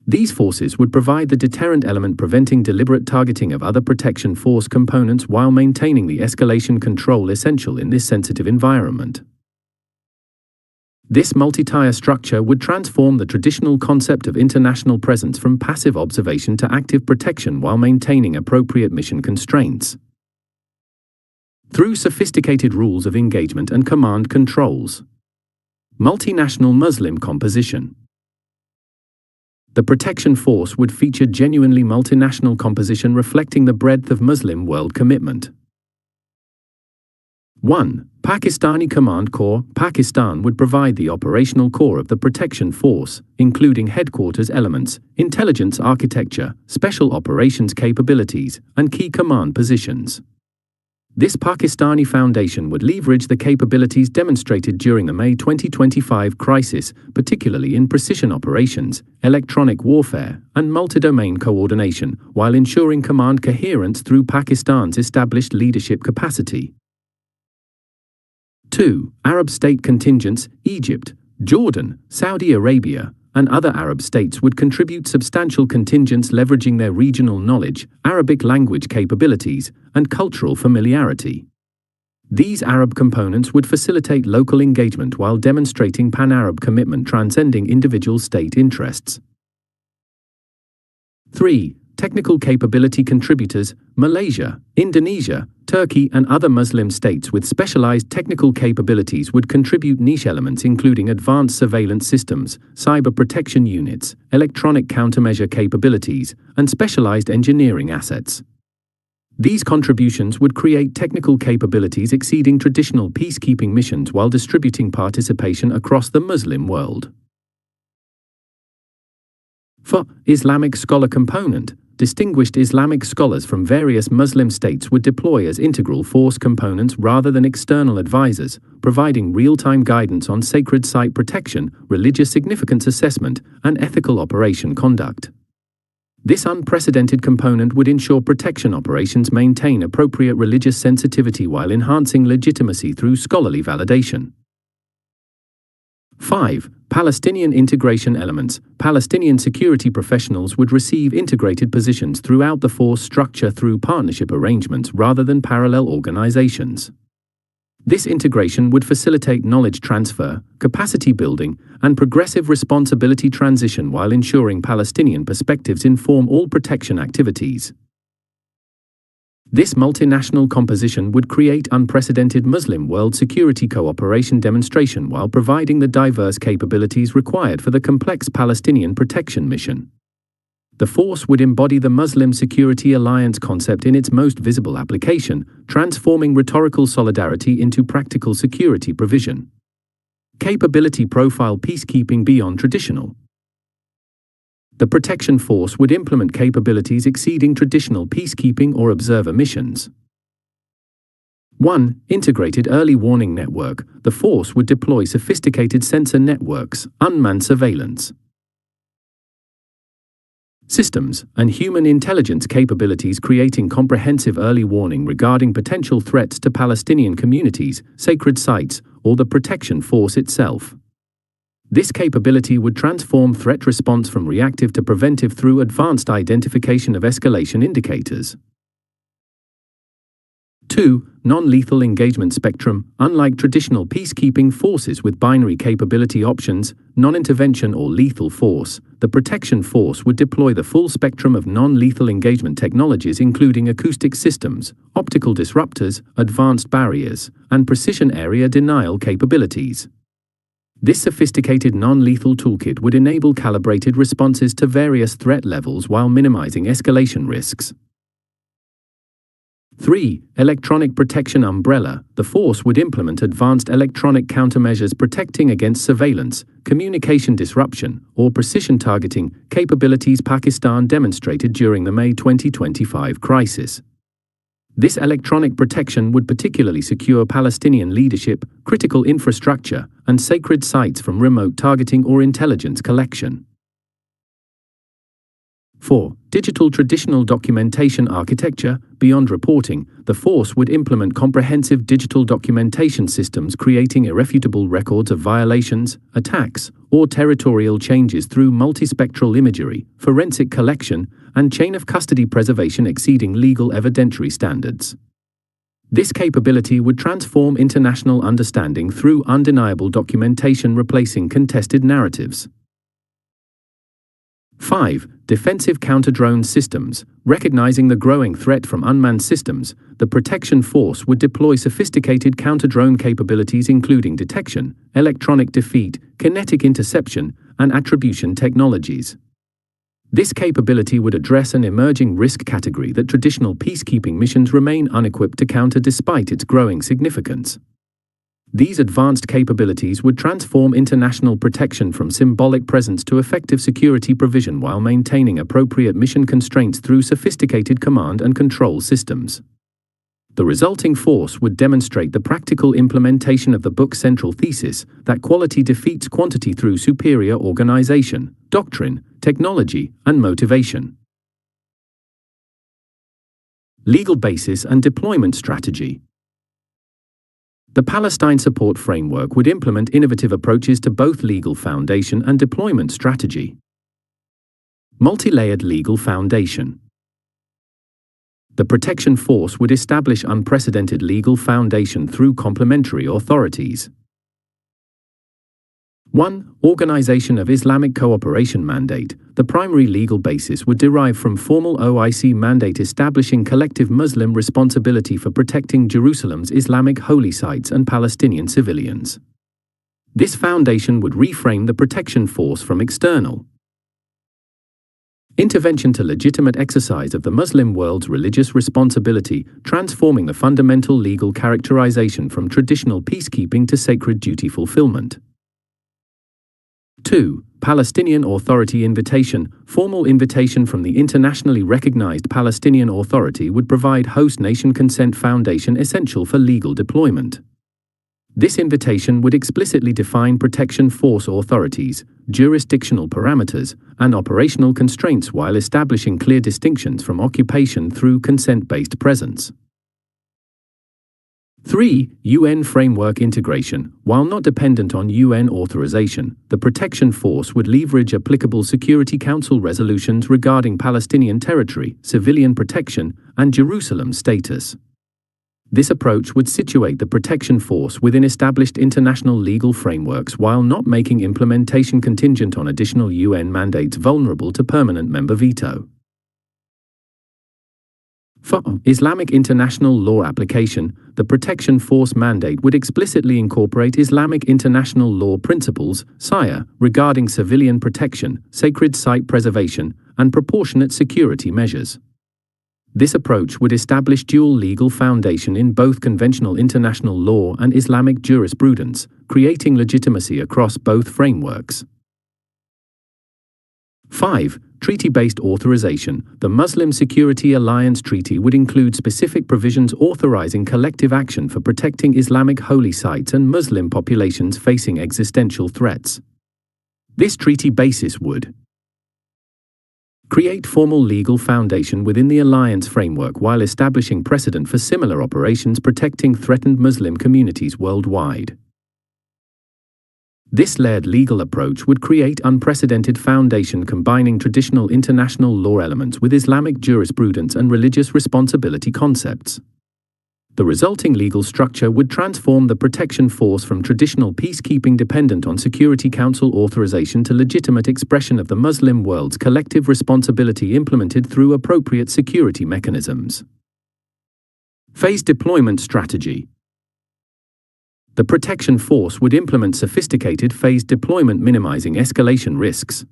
These forces would provide the deterrent element preventing deliberate targeting of other protection force components while maintaining the escalation control essential in this sensitive environment. This multi-tier structure would transform the traditional concept of international presence from passive observation to active protection while maintaining appropriate mission constraints. Through sophisticated rules of engagement and command controls. Multinational Muslim composition. The protection force would feature genuinely multinational composition reflecting the breadth of Muslim world commitment. 1. Pakistani Command Corps. Pakistan would provide the operational core of the protection force, including headquarters elements, intelligence architecture, special operations capabilities, and key command positions. This Pakistani foundation would leverage the capabilities demonstrated during the May 2025 crisis, particularly in precision operations, electronic warfare, and multi-domain coordination, while ensuring command coherence through Pakistan's established leadership capacity. 2. Arab state contingents. Egypt, Jordan, Saudi Arabia, and other Arab states would contribute substantial contingents leveraging their regional knowledge, Arabic language capabilities, and cultural familiarity. These Arab components would facilitate local engagement while demonstrating pan-Arab commitment transcending individual state interests. 3. Technical capability contributors. Malaysia, Indonesia, Turkey, and other Muslim states with specialized technical capabilities would contribute niche elements including advanced surveillance systems, cyber protection units, electronic countermeasure capabilities, and specialized engineering assets. These contributions would create technical capabilities exceeding traditional peacekeeping missions while distributing participation across the Muslim world. 4. Islamic scholar component. Distinguished Islamic scholars from various Muslim states would deploy as integral force components rather than external advisors, providing real-time guidance on sacred site protection, religious significance assessment, and ethical operation conduct. This unprecedented component would ensure protection operations maintain appropriate religious sensitivity while enhancing legitimacy through scholarly validation. 5. Palestinian integration elements. Palestinian security professionals would receive integrated positions throughout the force structure through partnership arrangements rather than parallel organizations. This integration would facilitate knowledge transfer, capacity building, and progressive responsibility transition while ensuring Palestinian perspectives inform all protection activities. This multinational composition would create unprecedented Muslim world security cooperation demonstration while providing the diverse capabilities required for the complex Palestinian protection mission. The force would embody the Muslim Security Alliance concept in its most visible application, transforming rhetorical solidarity into practical security provision. Capability profile: peacekeeping beyond traditional. The protection force would implement capabilities exceeding traditional peacekeeping or observer missions. 1. Integrated early warning network. The force would deploy sophisticated sensor networks, unmanned surveillance systems, and human intelligence capabilities, creating comprehensive early warning regarding potential threats to Palestinian communities, sacred sites, or the protection force itself. This capability would transform threat response from reactive to preventive through advanced identification of escalation indicators. 2. Non-lethal engagement spectrum. Unlike traditional peacekeeping forces with binary capability options, non-intervention or lethal force, the protection force would deploy the full spectrum of non-lethal engagement technologies, including acoustic systems, optical disruptors, advanced barriers, and precision area denial capabilities. This sophisticated non-lethal toolkit would enable calibrated responses to various threat levels while minimizing escalation risks. 3. Electronic protection umbrella. The force would implement advanced electronic countermeasures protecting against surveillance, communication disruption, or precision targeting capabilities Pakistan demonstrated during the May 2025 crisis. This electronic protection would particularly secure Palestinian leadership, critical infrastructure, and sacred sites from remote targeting or intelligence collection. 4. Digital traditional documentation architecture. Beyond reporting, the force would implement comprehensive digital documentation systems, creating irrefutable records of violations, attacks, or territorial changes through multispectral imagery, forensic collection, and chain of custody preservation exceeding legal evidentiary standards. This capability would transform international understanding through undeniable documentation, replacing contested narratives. 5. Defensive counter-drone systems. Recognizing the growing threat from unmanned systems, the protection force would deploy sophisticated counter-drone capabilities including detection, electronic defeat, kinetic interception, and attribution technologies. This capability would address an emerging risk category that traditional peacekeeping missions remain unequipped to counter despite its growing significance. These advanced capabilities would transform international protection from symbolic presence to effective security provision while maintaining appropriate mission constraints through sophisticated command and control systems. The resulting force would demonstrate the practical implementation of the book's central thesis that quality defeats quantity through superior organization, doctrine, technology, and motivation. Legal basis and deployment strategy. The Palestine Support Framework would implement innovative approaches to both legal foundation and deployment strategy. Multi-layered legal foundation. The protection force would establish unprecedented legal foundation through complementary authorities. 1. Organization of Islamic Cooperation Mandate. The primary legal basis would derive from formal OIC mandate establishing collective Muslim responsibility for protecting Jerusalem's Islamic holy sites and Palestinian civilians. This foundation would reframe the protection force from external intervention to legitimate exercise of the Muslim world's religious responsibility, transforming the fundamental legal characterization from traditional peacekeeping to sacred duty fulfillment. 2. Palestinian Authority invitation. Formal invitation from the internationally recognized Palestinian Authority would provide host nation consent foundation essential for legal deployment. This invitation would explicitly define protection force authorities, jurisdictional parameters, and operational constraints while establishing clear distinctions from occupation through consent-based presence. 3. UN framework integration. While not dependent on UN authorization, the protection force would leverage applicable Security Council resolutions regarding Palestinian territory, civilian protection, and Jerusalem status. This approach would situate the protection force within established international legal frameworks while not making implementation contingent on additional UN mandates vulnerable to permanent member veto. For Islamic international law application, the protection force mandate would explicitly incorporate Islamic international law principles, regarding civilian protection, sacred site preservation, and proportionate security measures. This approach would establish dual legal foundation in both conventional international law and Islamic jurisprudence, creating legitimacy across both frameworks. 5. Treaty-based authorization. The Muslim Security Alliance Treaty would include specific provisions authorizing collective action for protecting Islamic holy sites and Muslim populations facing existential threats. This treaty basis would create formal legal foundation within the alliance framework while establishing precedent for similar operations protecting threatened Muslim communities worldwide. This layered legal approach would create unprecedented foundation combining traditional international law elements with Islamic jurisprudence and religious responsibility concepts. The resulting legal structure would transform the protection force from traditional peacekeeping dependent on Security Council authorization to legitimate expression of the Muslim world's collective responsibility implemented through appropriate security mechanisms. Phased deployment strategy. The protection force would implement sophisticated phased deployment minimizing escalation risks.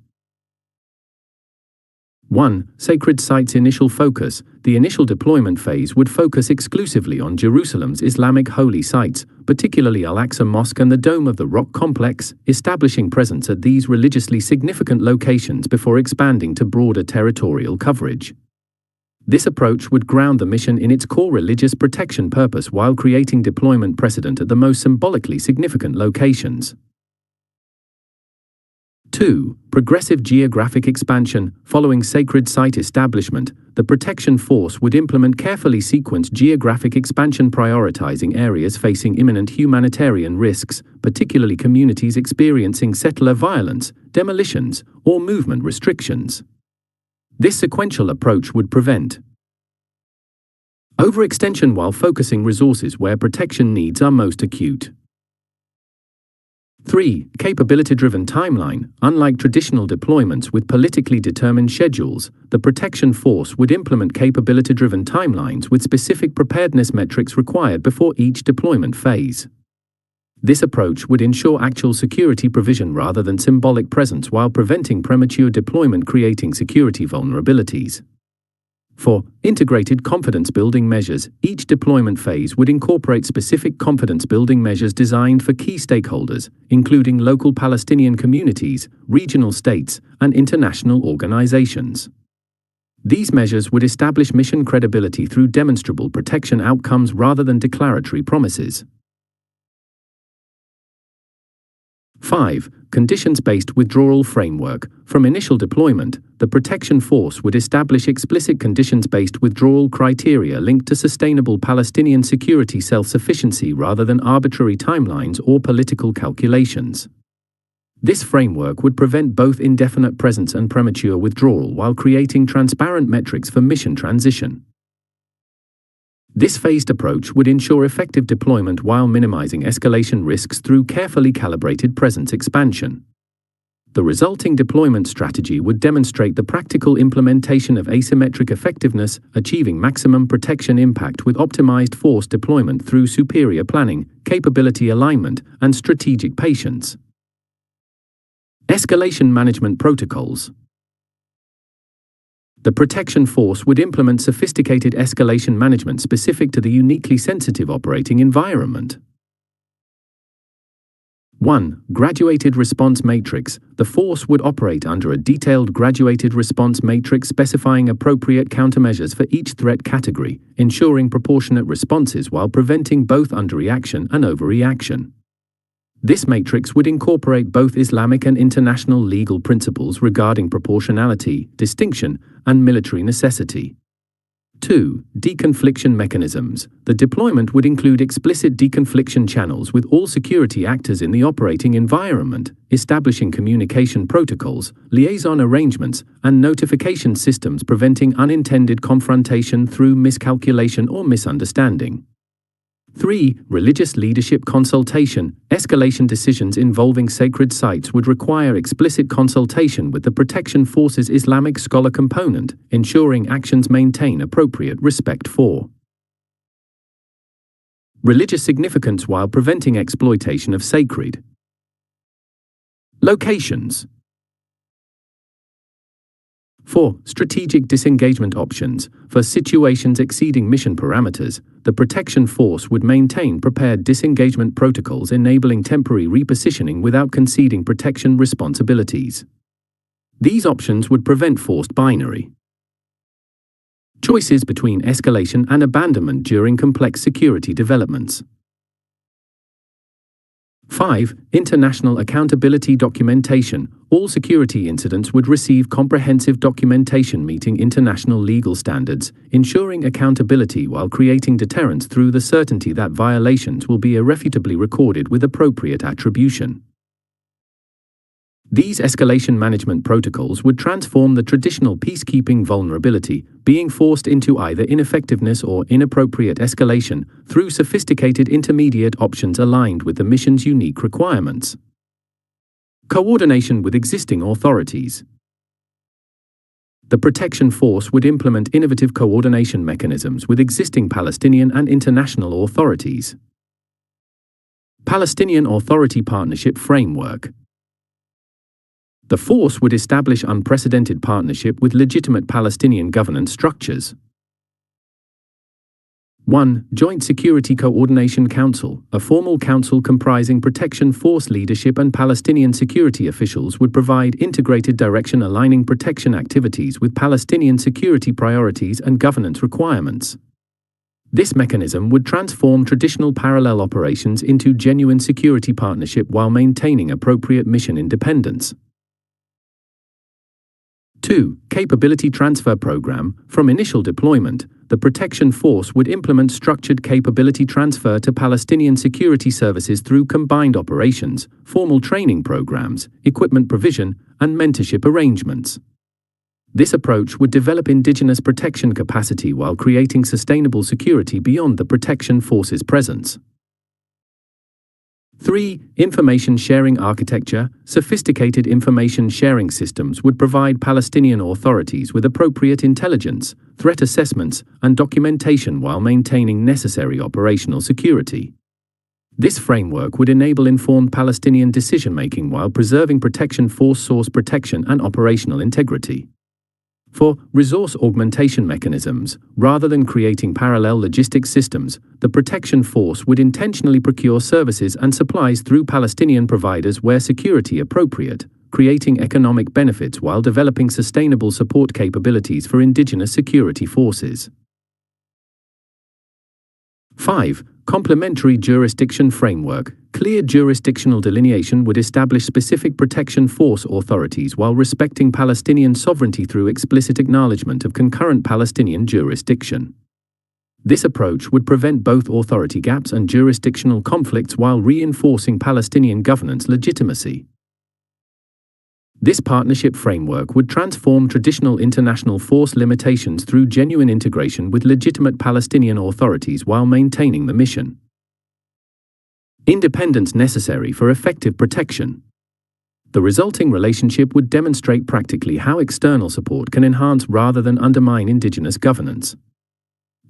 1. Sacred sites initial focus. The initial deployment phase would focus exclusively on Jerusalem's Islamic holy sites, particularly Al-Aqsa Mosque and the Dome of the Rock complex, establishing presence at these religiously significant locations before expanding to broader territorial coverage. This approach would ground the mission in its core religious protection purpose while creating deployment precedent at the most symbolically significant locations. 2. Progressive geographic expansion. Following sacred site establishment, the protection force would implement carefully sequenced geographic expansion prioritizing areas facing imminent humanitarian risks, particularly communities experiencing settler violence, demolitions, or movement restrictions. This sequential approach would prevent overextension while focusing resources where protection needs are most acute. 3. Capability-driven timeline. Unlike traditional deployments with politically determined schedules, the protection force would implement capability-driven timelines with specific preparedness metrics required before each deployment phase. This approach would ensure actual security provision rather than symbolic presence while preventing premature deployment creating security vulnerabilities. 4. Integrated confidence-building measures. Each deployment phase would incorporate specific confidence-building measures designed for key stakeholders, including local Palestinian communities, regional states, and international organizations. These measures would establish mission credibility through demonstrable protection outcomes rather than declaratory promises. 5. Conditions-based withdrawal framework. From initial deployment, the protection force would establish explicit conditions-based withdrawal criteria linked to sustainable Palestinian security self-sufficiency rather than arbitrary timelines or political calculations. This framework would prevent both indefinite presence and premature withdrawal while creating transparent metrics for mission transition. This phased approach would ensure effective deployment while minimizing escalation risks through carefully calibrated presence expansion. The resulting deployment strategy would demonstrate the practical implementation of asymmetric effectiveness, achieving maximum protection impact with optimized force deployment through superior planning, capability alignment, and strategic patience. Escalation management protocols. The protection force would implement sophisticated escalation management specific to the uniquely sensitive operating environment. 1. Graduated response matrix. The force would operate under a detailed graduated response matrix specifying appropriate countermeasures for each threat category, ensuring proportionate responses while preventing both underreaction and overreaction. This matrix would incorporate both Islamic and international legal principles regarding proportionality, distinction, and military necessity. 2. Deconfliction mechanisms. The deployment would include explicit deconfliction channels with all security actors in the operating environment, establishing communication protocols, liaison arrangements, and notification systems preventing unintended confrontation through miscalculation or misunderstanding. 3. Religious leadership consultation. Escalation decisions involving sacred sites would require explicit consultation with the protection force's Islamic scholar component, ensuring actions maintain appropriate respect for religious significance while preventing exploitation of sacred locations. 4. Strategic disengagement options. For situations exceeding mission parameters, the protection force would maintain prepared disengagement protocols enabling temporary repositioning without conceding protection responsibilities. These options would prevent forced binary choices between escalation and abandonment during complex security developments. 5. International accountability documentation. All security incidents would receive comprehensive documentation meeting international legal standards, ensuring accountability while creating deterrence through the certainty that violations will be irrefutably recorded with appropriate attribution. These escalation management protocols would transform the traditional peacekeeping vulnerability, being forced into either ineffectiveness or inappropriate escalation, through sophisticated intermediate options aligned with the mission's unique requirements. Coordination with existing authorities. The protection force would implement innovative coordination mechanisms with existing Palestinian and international authorities. Palestinian Authority Partnership Framework. The force would establish unprecedented partnership with legitimate Palestinian governance structures. 1. Joint Security Coordination Council. A formal council comprising protection force leadership and Palestinian security officials would provide integrated direction aligning protection activities with Palestinian security priorities and governance requirements. This mechanism would transform traditional parallel operations into genuine security partnership while maintaining appropriate mission independence. 2. Capability Transfer Program. From initial deployment, the protection force would implement structured capability transfer to Palestinian security services through combined operations, formal training programs, equipment provision, and mentorship arrangements. This approach would develop indigenous protection capacity while creating sustainable security beyond the protection force's presence. 3. Information sharing architecture. Sophisticated information sharing systems would provide Palestinian authorities with appropriate intelligence, threat assessments, and documentation while maintaining necessary operational security. This framework would enable informed Palestinian decision-making while preserving protection force source protection and operational integrity. 4. Resource augmentation mechanisms. Rather than creating parallel logistics systems, the protection force would intentionally procure services and supplies through Palestinian providers where security appropriate, creating economic benefits while developing sustainable support capabilities for indigenous security forces. 5. Complementary jurisdiction framework. Clear jurisdictional delineation would establish specific protection force authorities while respecting Palestinian sovereignty through explicit acknowledgement of concurrent Palestinian jurisdiction. This approach would prevent both authority gaps and jurisdictional conflicts while reinforcing Palestinian governance legitimacy. This partnership framework would transform traditional international force limitations through genuine integration with legitimate Palestinian authorities while maintaining the mission independence necessary for effective protection. The resulting relationship would demonstrate practically how external support can enhance rather than undermine indigenous governance.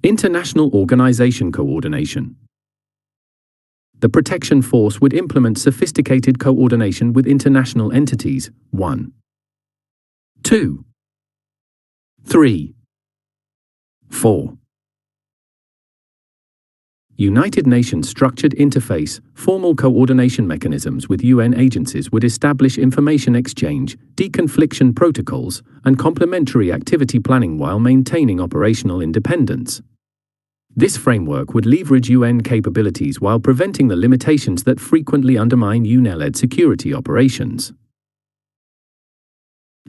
International organization coordination. The protection force would implement sophisticated coordination with international entities. 1. 2. 3. 4. United Nations structured interface. Formal coordination mechanisms with UN agencies would establish information exchange, deconfliction protocols, and complementary activity planning while maintaining operational independence. This framework would leverage UN capabilities while preventing the limitations that frequently undermine UN-led security operations.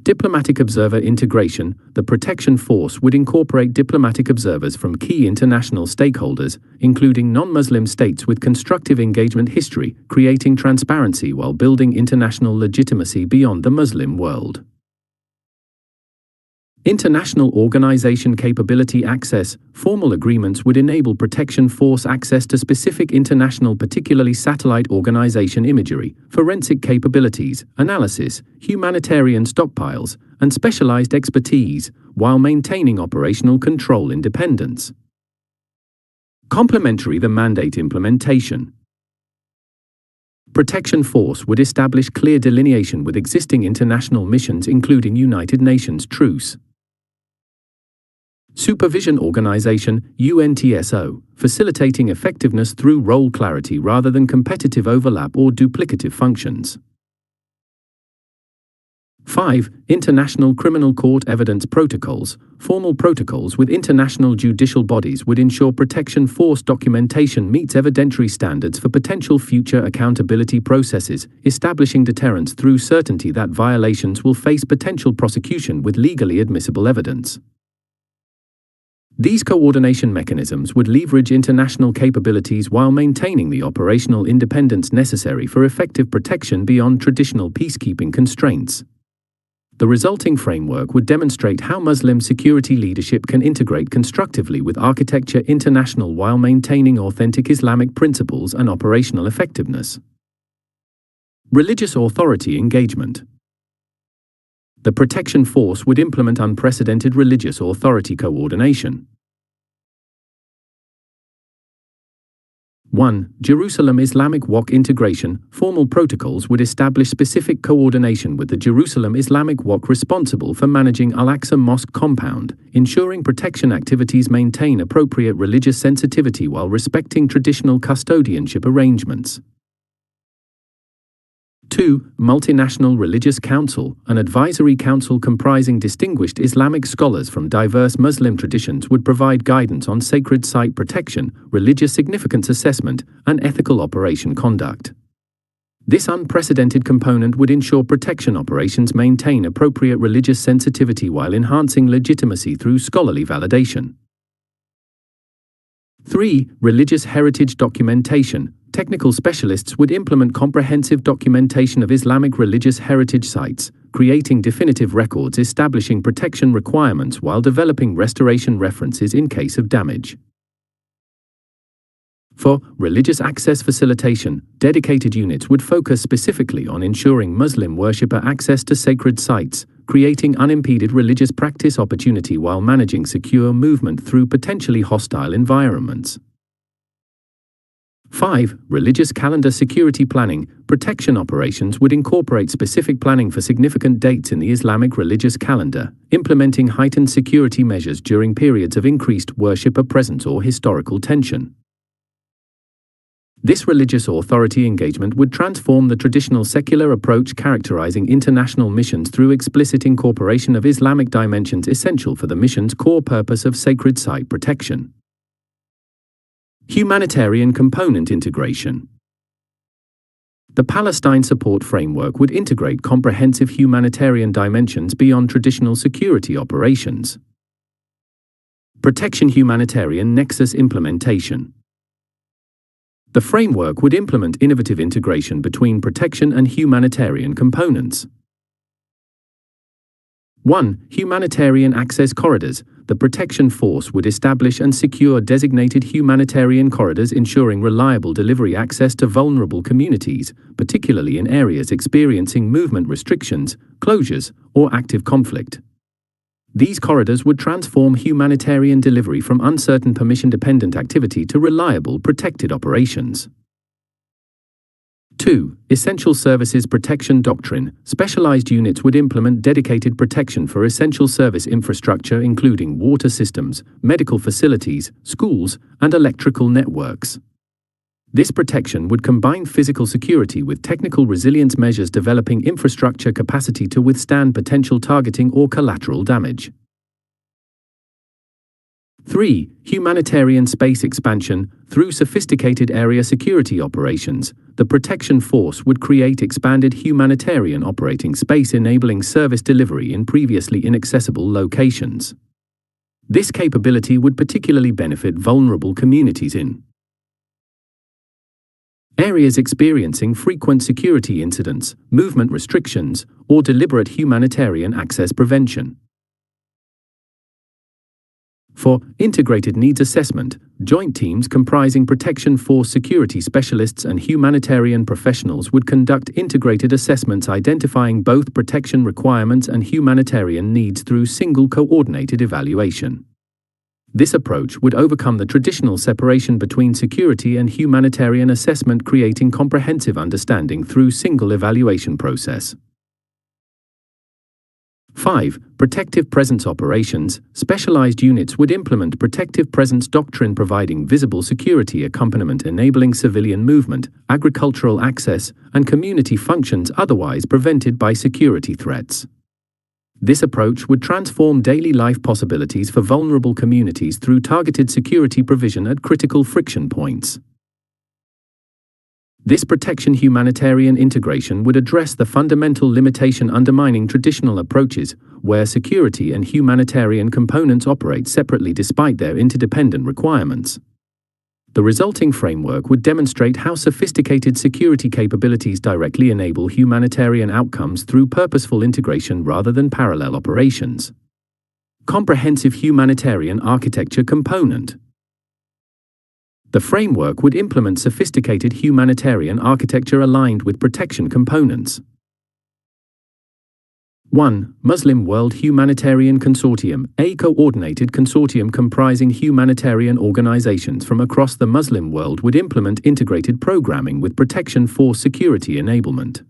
Diplomatic observer integration. The protection force would incorporate diplomatic observers from key international stakeholders, including non-Muslim states with constructive engagement history, creating transparency while building international legitimacy beyond the Muslim world. International organization capability access. Formal agreements would enable protection force access to specific international, particularly satellite organization imagery, forensic capabilities, analysis, humanitarian stockpiles, and specialized expertise, while maintaining operational control independence. Complementary the mandate implementation. Protection Force would establish clear delineation with existing international missions, including United Nations truce. Supervision Organization, UNTSO, facilitating effectiveness through role clarity rather than competitive overlap or duplicative functions. 5. International Criminal Court Evidence Protocols. Formal protocols with international judicial bodies would ensure Protection Force documentation meets evidentiary standards for potential future accountability processes, establishing deterrence through certainty that violations will face potential prosecution with legally admissible evidence. These coordination mechanisms would leverage international capabilities while maintaining the operational independence necessary for effective protection beyond traditional peacekeeping constraints. The resulting framework would demonstrate how Muslim security leadership can integrate constructively with architecture international while maintaining authentic Islamic principles and operational effectiveness. Religious authority engagement. The Protection Force would implement unprecedented religious authority coordination. 1. Jerusalem Islamic Waqf integration. Formal protocols would establish specific coordination with the Jerusalem Islamic Waqf responsible for managing Al-Aqsa Mosque compound, ensuring protection activities maintain appropriate religious sensitivity while respecting traditional custodianship arrangements. 2. Multinational Religious Council, an advisory council comprising distinguished Islamic scholars from diverse Muslim traditions, would provide guidance on sacred site protection, religious significance assessment, and ethical operation conduct. This unprecedented component would ensure protection operations maintain appropriate religious sensitivity while enhancing legitimacy through scholarly validation. 3. Religious heritage documentation. Technical specialists would implement comprehensive documentation of Islamic religious heritage sites, creating definitive records establishing protection requirements while developing restoration references in case of damage. 4. Religious access facilitation. Dedicated units would focus specifically on ensuring Muslim worshipper access to sacred sites, creating unimpeded religious practice opportunity while managing secure movement through potentially hostile environments. 5. Religious calendar security planning. Protection operations would incorporate specific planning for significant dates in the Islamic religious calendar, implementing heightened security measures during periods of increased worshipper presence or historical tension. This religious authority engagement would transform the traditional secular approach characterizing international missions through explicit incorporation of Islamic dimensions essential for the mission's core purpose of sacred site protection. Humanitarian component integration. The Palestine Support Framework would integrate comprehensive humanitarian dimensions beyond traditional security operations. Protection humanitarian nexus implementation. The framework would implement innovative integration between protection and humanitarian components. 1. Humanitarian access corridors. The Protection Force would establish and secure designated humanitarian corridors ensuring reliable delivery access to vulnerable communities, particularly in areas experiencing movement restrictions, closures, or active conflict. These corridors would transform humanitarian delivery from uncertain permission-dependent activity to reliable protected operations. 2. Essential Services Protection Doctrine. Specialized units would implement dedicated protection for essential service infrastructure including water systems, medical facilities, schools, and electrical networks. This protection would combine physical security with technical resilience measures, developing infrastructure capacity to withstand potential targeting or collateral damage. 3. Humanitarian space expansion. Through sophisticated area security operations, the Protection Force would create expanded humanitarian operating space enabling service delivery in previously inaccessible locations. This capability would particularly benefit vulnerable communities in areas experiencing frequent security incidents, movement restrictions, or deliberate humanitarian access prevention. For integrated needs assessment, joint teams comprising protection force security specialists and humanitarian professionals would conduct integrated assessments identifying both protection requirements and humanitarian needs through single coordinated evaluation. This approach would overcome the traditional separation between security and humanitarian assessment, creating comprehensive understanding through single evaluation process. 5. Protective presence operations. Specialized units would implement protective presence doctrine, providing visible security accompaniment enabling civilian movement, agricultural access, and community functions otherwise prevented by security threats. This approach would transform daily life possibilities for vulnerable communities through targeted security provision at critical friction points. This protection humanitarian integration would address the fundamental limitation undermining traditional approaches, where security and humanitarian components operate separately despite their interdependent requirements. The resulting framework would demonstrate how sophisticated security capabilities directly enable humanitarian outcomes through purposeful integration rather than parallel operations. Comprehensive humanitarian architecture component. The framework would implement sophisticated humanitarian architecture aligned with protection components. 1. Muslim World Humanitarian Consortium, a coordinated consortium comprising humanitarian organizations from across the Muslim world, would implement integrated programming with protection force security enablement.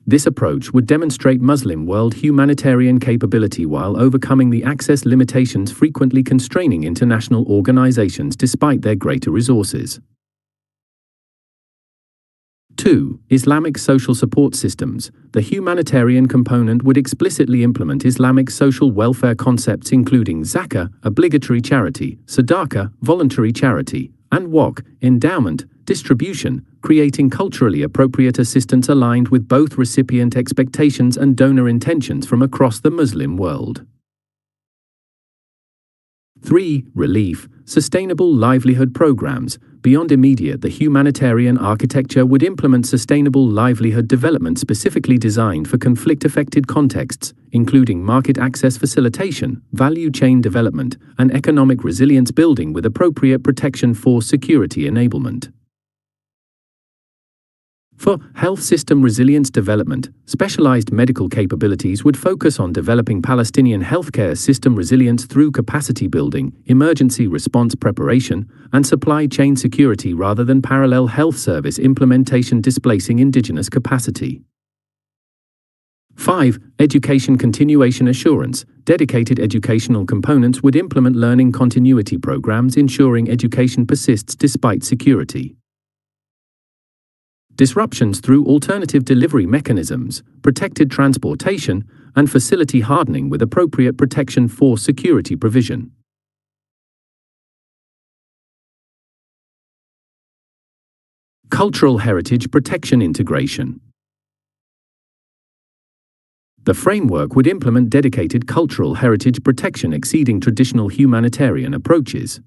This approach would demonstrate Muslim world humanitarian capability while overcoming the access limitations frequently constraining international organizations despite their greater resources. 2. Islamic social support systems. The humanitarian component would explicitly implement Islamic social welfare concepts including zakah, obligatory charity, sadaqah, voluntary charity, and waqf, endowment, distribution, creating culturally appropriate assistance aligned with both recipient expectations and donor intentions from across the Muslim world. 3. Relief, sustainable livelihood programs. Beyond immediate, the humanitarian architecture would implement sustainable livelihood development specifically designed for conflict-affected contexts, including market access facilitation, value chain development, and economic resilience building with appropriate protection force security enablement. For health system resilience development, specialized medical capabilities would focus on developing Palestinian healthcare system resilience through capacity building, emergency response preparation, and supply chain security rather than parallel health service implementation displacing indigenous capacity. 5. Education continuation assurance. Dedicated educational components would implement learning continuity programs ensuring education persists despite security disruptions through alternative delivery mechanisms, protected transportation, and facility hardening with appropriate protection for security provision. Cultural heritage protection integration. The framework would implement dedicated cultural heritage protection exceeding traditional humanitarian approaches.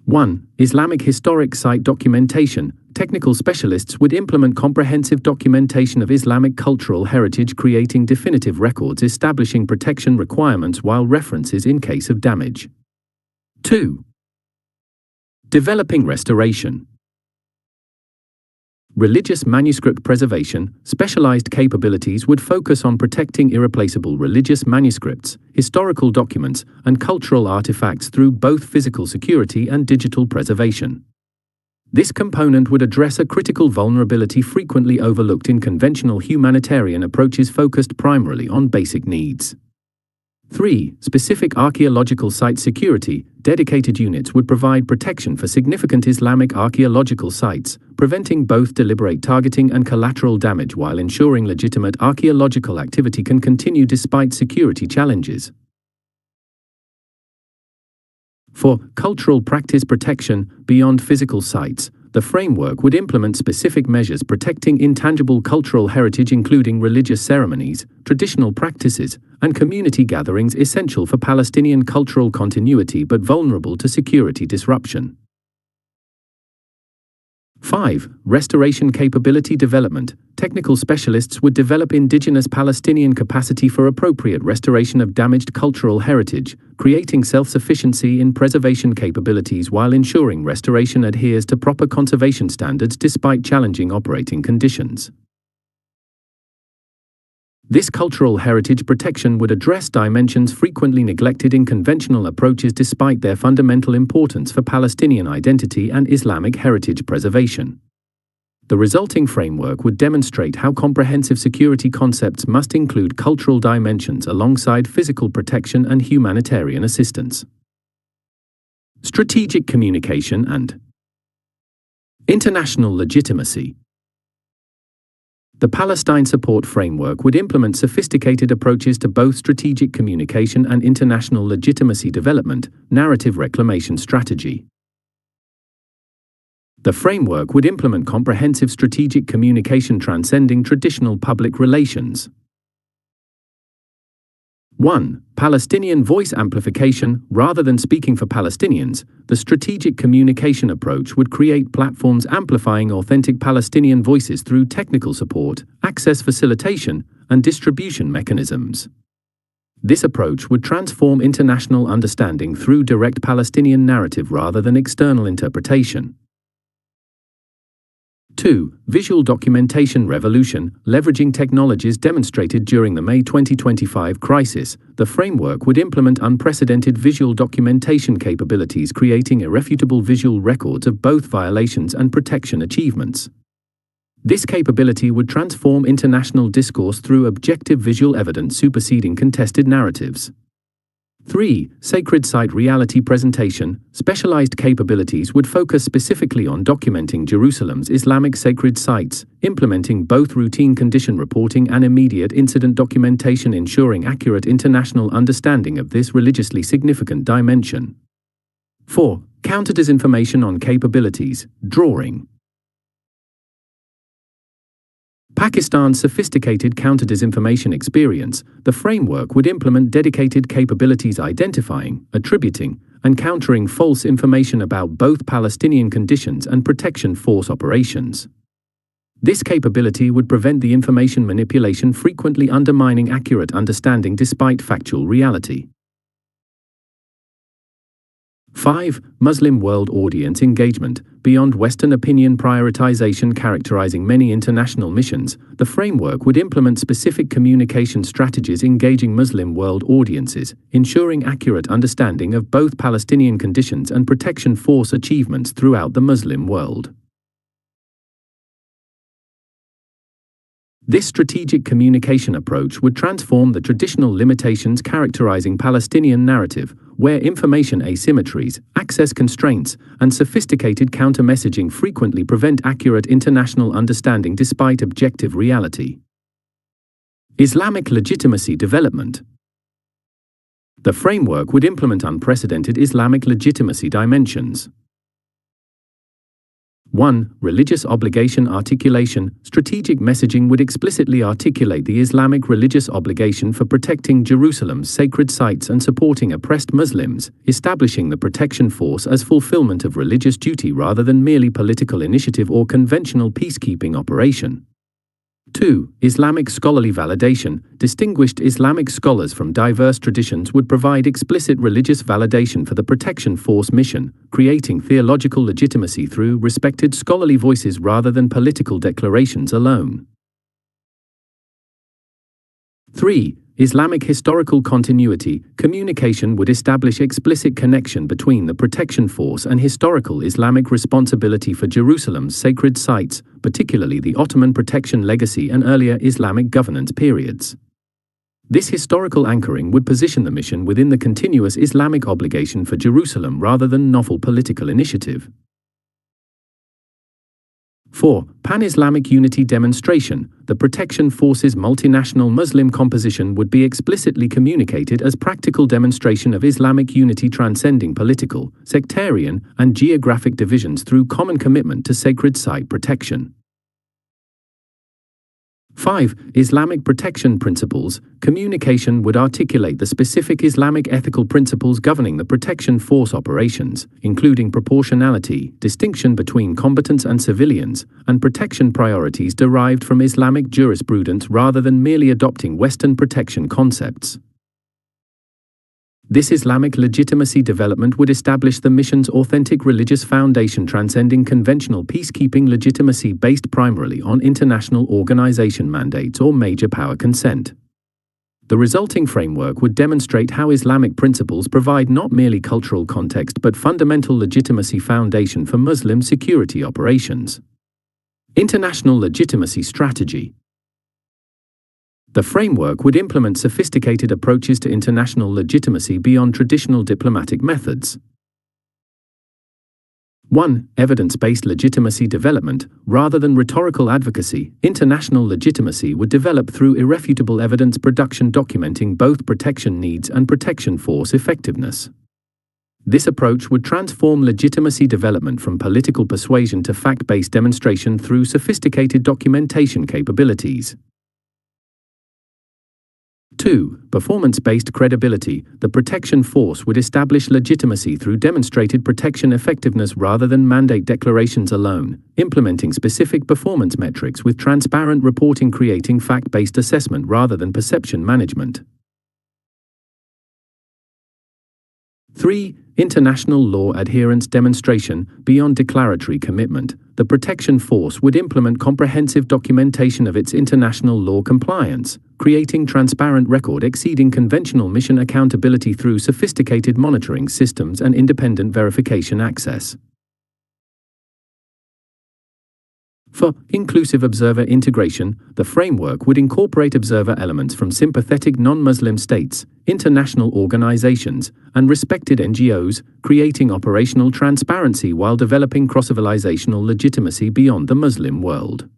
1. Islamic historic site documentation. Technical specialists would implement comprehensive documentation of Islamic cultural heritage, creating definitive records establishing protection requirements while references in case of damage. 2. Developing restoration. Religious manuscript preservation. Specialized capabilities would focus on protecting irreplaceable religious manuscripts, historical documents, and cultural artifacts through both physical security and digital preservation. This component would address a critical vulnerability frequently overlooked in conventional humanitarian approaches focused primarily on basic needs. 3. Specific archaeological site security. Dedicated units would provide protection for significant Islamic archaeological sites, preventing both deliberate targeting and collateral damage while ensuring legitimate archaeological activity can continue despite security challenges. For cultural practice protection beyond physical sites, the framework would implement specific measures protecting intangible cultural heritage including religious ceremonies, traditional practices, and community gatherings essential for Palestinian cultural continuity but vulnerable to security disruption. 5. Restoration capability development. Technical specialists would develop indigenous Palestinian capacity for appropriate restoration of damaged cultural heritage, creating self-sufficiency in preservation capabilities while ensuring restoration adheres to proper conservation standards despite challenging operating conditions. This cultural heritage protection would address dimensions frequently neglected in conventional approaches despite their fundamental importance for Palestinian identity and Islamic heritage preservation. The resulting framework would demonstrate how comprehensive security concepts must include cultural dimensions alongside physical protection and humanitarian assistance. Strategic communication and international legitimacy. The Palestine Support Framework would implement sophisticated approaches to both strategic communication and international legitimacy development, narrative reclamation strategy. The framework would implement comprehensive strategic communication transcending traditional public relations. 1. Palestinian voice amplification. Rather than speaking for Palestinians, the strategic communication approach would create platforms amplifying authentic Palestinian voices through technical support, access facilitation, and distribution mechanisms. This approach would transform international understanding through direct Palestinian narrative rather than external interpretation. 2. Visual documentation revolution. Leveraging technologies demonstrated during the May 2025 crisis, the framework would implement unprecedented visual documentation capabilities, creating irrefutable visual records of both violations and protection achievements. This capability would transform international discourse through objective visual evidence superseding contested narratives. 3. Sacred site reality presentation. Specialized capabilities would focus specifically on documenting Jerusalem's Islamic sacred sites, implementing both routine condition reporting and immediate incident documentation, ensuring accurate international understanding of this religiously significant dimension. 4. Counter-disinformation on capabilities, drawing. Pakistan's sophisticated counter-disinformation experience, the framework would implement dedicated capabilities identifying, attributing, and countering false information about both Palestinian conditions and protection force operations. This capability would prevent the information manipulation frequently undermining accurate understanding despite factual reality. 5. Muslim world audience engagement. Beyond Western opinion prioritization characterizing many international missions, the framework would implement specific communication strategies engaging Muslim world audiences, ensuring accurate understanding of both Palestinian conditions and protection force achievements throughout the Muslim world. This strategic communication approach would transform the traditional limitations characterizing Palestinian narrative, where information asymmetries, access constraints, and sophisticated counter-messaging frequently prevent accurate international understanding despite objective reality. Islamic legitimacy development. The framework would implement unprecedented Islamic legitimacy dimensions. 1. Religious obligation articulation. Strategic messaging would explicitly articulate the Islamic religious obligation for protecting Jerusalem's sacred sites and supporting oppressed Muslims, establishing the protection force as fulfillment of religious duty rather than merely political initiative or conventional peacekeeping operation. 2. Islamic scholarly validation. Distinguished Islamic scholars from diverse traditions would provide explicit religious validation for the protection force mission, creating theological legitimacy through respected scholarly voices rather than political declarations alone. 3. Islamic historical continuity. Communication would establish explicit connection between the protection force and historical Islamic responsibility for Jerusalem's sacred sites, particularly the Ottoman protection legacy and earlier Islamic governance periods. This historical anchoring would position the mission within the continuous Islamic obligation for Jerusalem rather than novel political initiative. 4. Pan-Islamic unity demonstration. The protection force's multinational Muslim composition would be explicitly communicated as practical demonstration of Islamic unity transcending political, sectarian, and geographic divisions through common commitment to sacred site protection. 5. Islamic protection principles. Communication would articulate the specific Islamic ethical principles governing the protection force operations, including proportionality, distinction between combatants and civilians, and protection priorities derived from Islamic jurisprudence rather than merely adopting Western protection concepts. This Islamic legitimacy development would establish the mission's authentic religious foundation transcending conventional peacekeeping legitimacy based primarily on international organization mandates or major power consent. The resulting framework would demonstrate how Islamic principles provide not merely cultural context but fundamental legitimacy foundation for Muslim security operations. International legitimacy strategy. The framework would implement sophisticated approaches to international legitimacy beyond traditional diplomatic methods. 1. Evidence-based legitimacy development. Rather than rhetorical advocacy, international legitimacy would develop through irrefutable evidence production documenting both protection needs and protection force effectiveness. This approach would transform legitimacy development from political persuasion to fact-based demonstration through sophisticated documentation capabilities. 2. Performance-based credibility. The protection force would establish legitimacy through demonstrated protection effectiveness rather than mandate declarations alone, implementing specific performance metrics with transparent reporting, creating fact-based assessment rather than perception management. 3. International law adherence demonstration. Beyond declaratory commitment, the protection force would implement comprehensive documentation of its international law compliance, creating transparent record exceeding conventional mission accountability through sophisticated monitoring systems and independent verification access. 4. Inclusive observer integration. The framework would incorporate observer elements from sympathetic non-Muslim states, international organizations, and respected NGOs, creating operational transparency while developing cross-civilizational legitimacy beyond the Muslim world.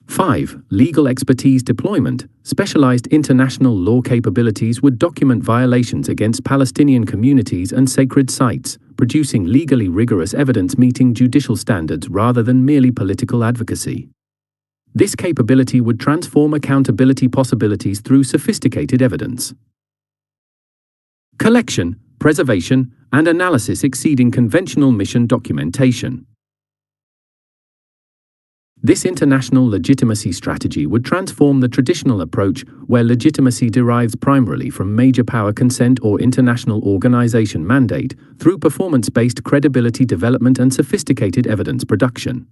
5. Legal expertise deployment. Specialized international law capabilities would document violations against Palestinian communities and sacred sites, producing legally rigorous evidence meeting judicial standards rather than merely political advocacy. This capability would transform accountability possibilities through sophisticated evidence collection, preservation, and analysis exceeding conventional mission documentation. This international legitimacy strategy would transform the traditional approach, where legitimacy derives primarily from major power consent or international organization mandate, through performance-based credibility development and sophisticated evidence production.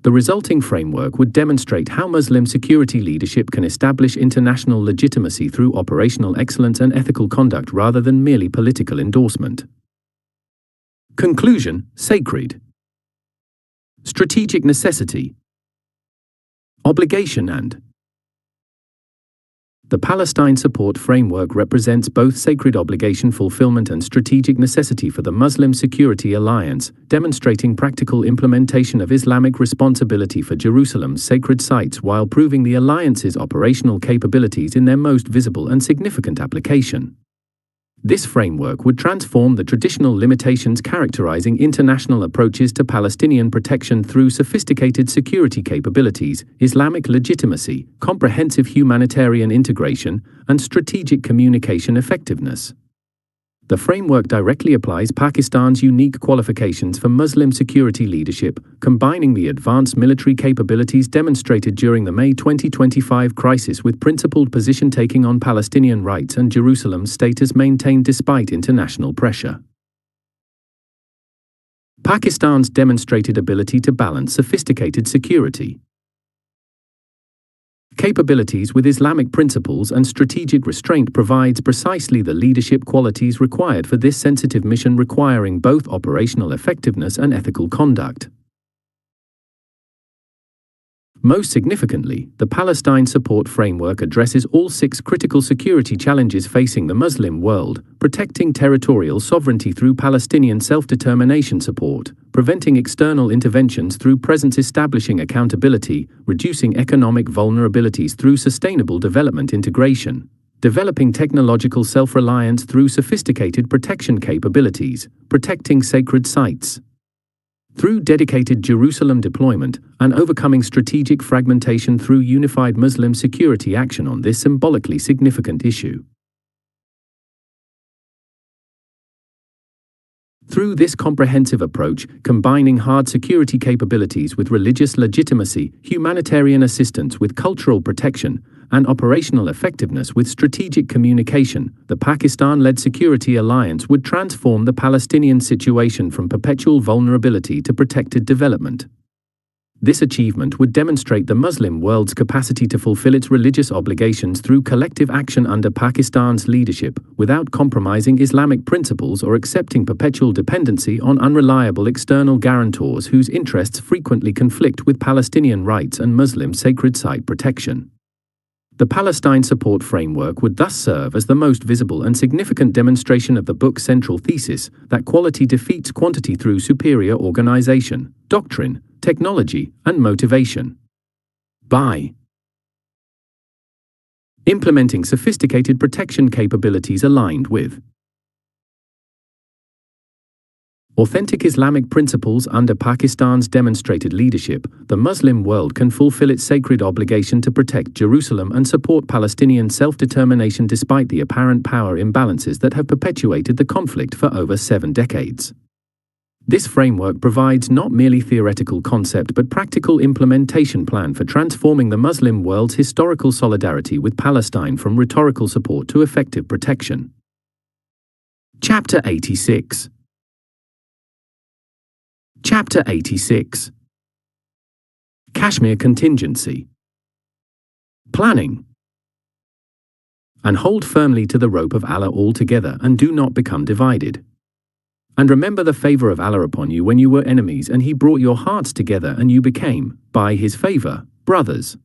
The resulting framework would demonstrate how Muslim security leadership can establish international legitimacy through operational excellence and ethical conduct rather than merely political endorsement. Conclusion: sacred, strategic necessity, obligation, and the Palestine Support Framework represents both sacred obligation fulfillment and strategic necessity for the Muslim Security Alliance, demonstrating practical implementation of Islamic responsibility for Jerusalem's sacred sites while proving the alliance's operational capabilities in their most visible and significant application. This framework would transform the traditional limitations characterizing international approaches to Palestinian protection through sophisticated security capabilities, Islamic legitimacy, comprehensive humanitarian integration, and strategic communication effectiveness. The framework directly applies Pakistan's unique qualifications for Muslim security leadership, combining the advanced military capabilities demonstrated during the May 2025 crisis with principled position-taking on Palestinian rights and Jerusalem's status maintained despite international pressure. Pakistan's demonstrated ability to balance sophisticated security capabilities with Islamic principles and strategic restraint provides precisely the leadership qualities required for this sensitive mission, requiring both operational effectiveness and ethical conduct. Most significantly, the Palestine Support Framework addresses all 6 critical security challenges facing the Muslim world: protecting territorial sovereignty through Palestinian self-determination support, preventing external interventions through presence, establishing accountability, reducing economic vulnerabilities through sustainable development integration, developing technological self-reliance through sophisticated protection capabilities, protecting sacred sites. through dedicated Jerusalem deployment and overcoming strategic fragmentation through unified Muslim security action on this symbolically significant issue. Through this comprehensive approach, combining hard security capabilities with religious legitimacy, humanitarian assistance with cultural protection, and operational effectiveness with strategic communication, the Pakistan-led security alliance would transform the Palestinian situation from perpetual vulnerability to protected development. This achievement would demonstrate the Muslim world's capacity to fulfill its religious obligations through collective action under Pakistan's leadership, without compromising Islamic principles or accepting perpetual dependency on unreliable external guarantors whose interests frequently conflict with Palestinian rights and Muslim sacred site protection. The Palestine Support Framework would thus serve as the most visible and significant demonstration of the book's central thesis that quality defeats quantity through superior organization, doctrine, technology, and motivation. By implementing sophisticated protection capabilities aligned with authentic Islamic principles under Pakistan's demonstrated leadership, the Muslim world can fulfill its sacred obligation to protect Jerusalem and support Palestinian self-determination despite the apparent power imbalances that have perpetuated the conflict for over 7 decades. This framework provides not merely theoretical concept but practical implementation plan for transforming the Muslim world's historical solidarity with Palestine from rhetorical support to effective protection. Chapter 86. Chapter 86. Kashmir Contingency. Planning. And hold firmly to the rope of Allah altogether and do not become divided. And remember the favor of Allah upon you when you were enemies, and He brought your hearts together and you became, by His favor, brothers.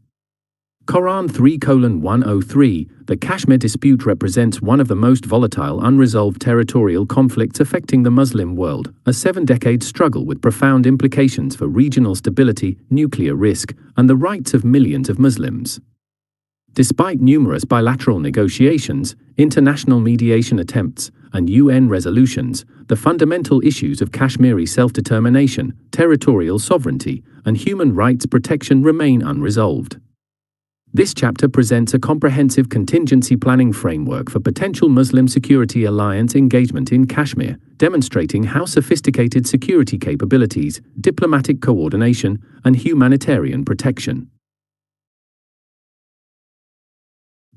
Quran 3:103. The Kashmir dispute represents one of the most volatile unresolved territorial conflicts affecting the Muslim world, a 7-decade struggle with profound implications for regional stability, nuclear risk, and the rights of millions of Muslims. Despite numerous bilateral negotiations, international mediation attempts, and UN resolutions, the fundamental issues of Kashmiri self-determination, territorial sovereignty, and human rights protection remain unresolved. This chapter presents a comprehensive contingency planning framework for potential Muslim security alliance engagement in Kashmir, demonstrating how sophisticated security capabilities, diplomatic coordination, and humanitarian protection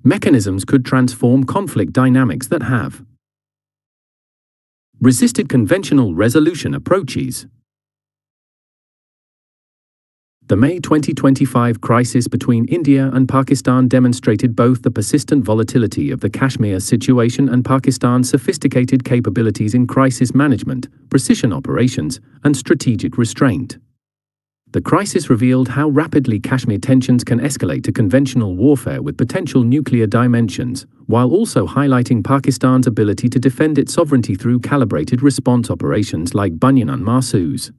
mechanisms could transform conflict dynamics that have resisted conventional resolution approaches. The May 2025 crisis between India and Pakistan demonstrated both the persistent volatility of the Kashmir situation and Pakistan's sophisticated capabilities in crisis management, precision operations, and strategic restraint. The crisis revealed how rapidly Kashmir tensions can escalate to conventional warfare with potential nuclear dimensions, while also highlighting Pakistan's ability to defend its sovereignty through calibrated response operations like Bunyan and Mahsuz.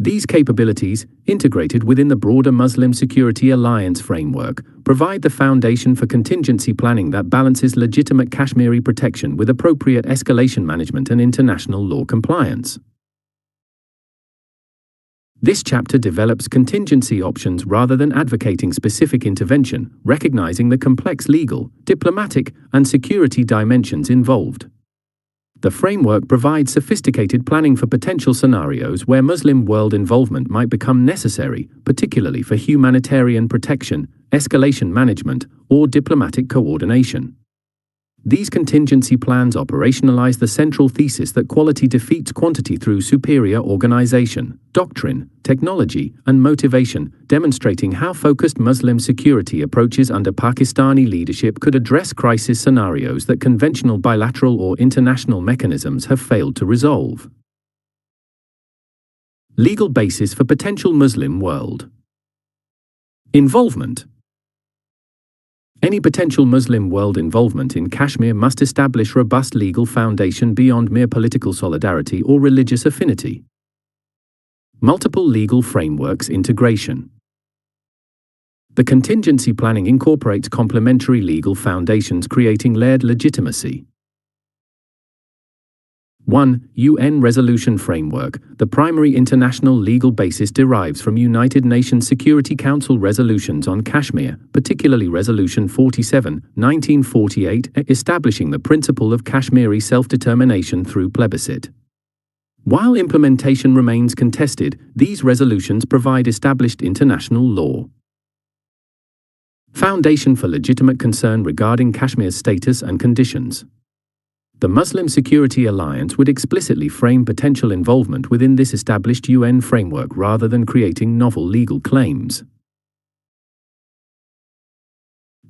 These capabilities, integrated within the broader Muslim Security Alliance framework, provide the foundation for contingency planning that balances legitimate Kashmiri protection with appropriate escalation management and international law compliance. This chapter develops contingency options rather than advocating specific intervention, recognizing the complex legal, diplomatic, and security dimensions involved. The framework provides sophisticated planning for potential scenarios where Muslim world involvement might become necessary, particularly for humanitarian protection, escalation management, or diplomatic coordination. These contingency plans operationalize the central thesis that quality defeats quantity through superior organization, doctrine, technology, and motivation, demonstrating how focused Muslim security approaches under Pakistani leadership could address crisis scenarios that conventional bilateral or international mechanisms have failed to resolve. Legal basis for potential Muslim world involvement. Any potential Muslim world involvement in Kashmir must establish robust legal foundation beyond mere political solidarity or religious affinity. Multiple legal frameworks integration. The contingency planning incorporates complementary legal foundations, creating layered legitimacy. 1. UN Resolution Framework. The primary international legal basis derives from United Nations Security Council resolutions on Kashmir, particularly Resolution 47, 1948, establishing the principle of Kashmiri self-determination through plebiscite. While implementation remains contested, these resolutions provide established international law. Foundation for legitimate concern regarding Kashmir's status and conditions. The Muslim Security Alliance would explicitly frame potential involvement within this established UN framework rather than creating novel legal claims.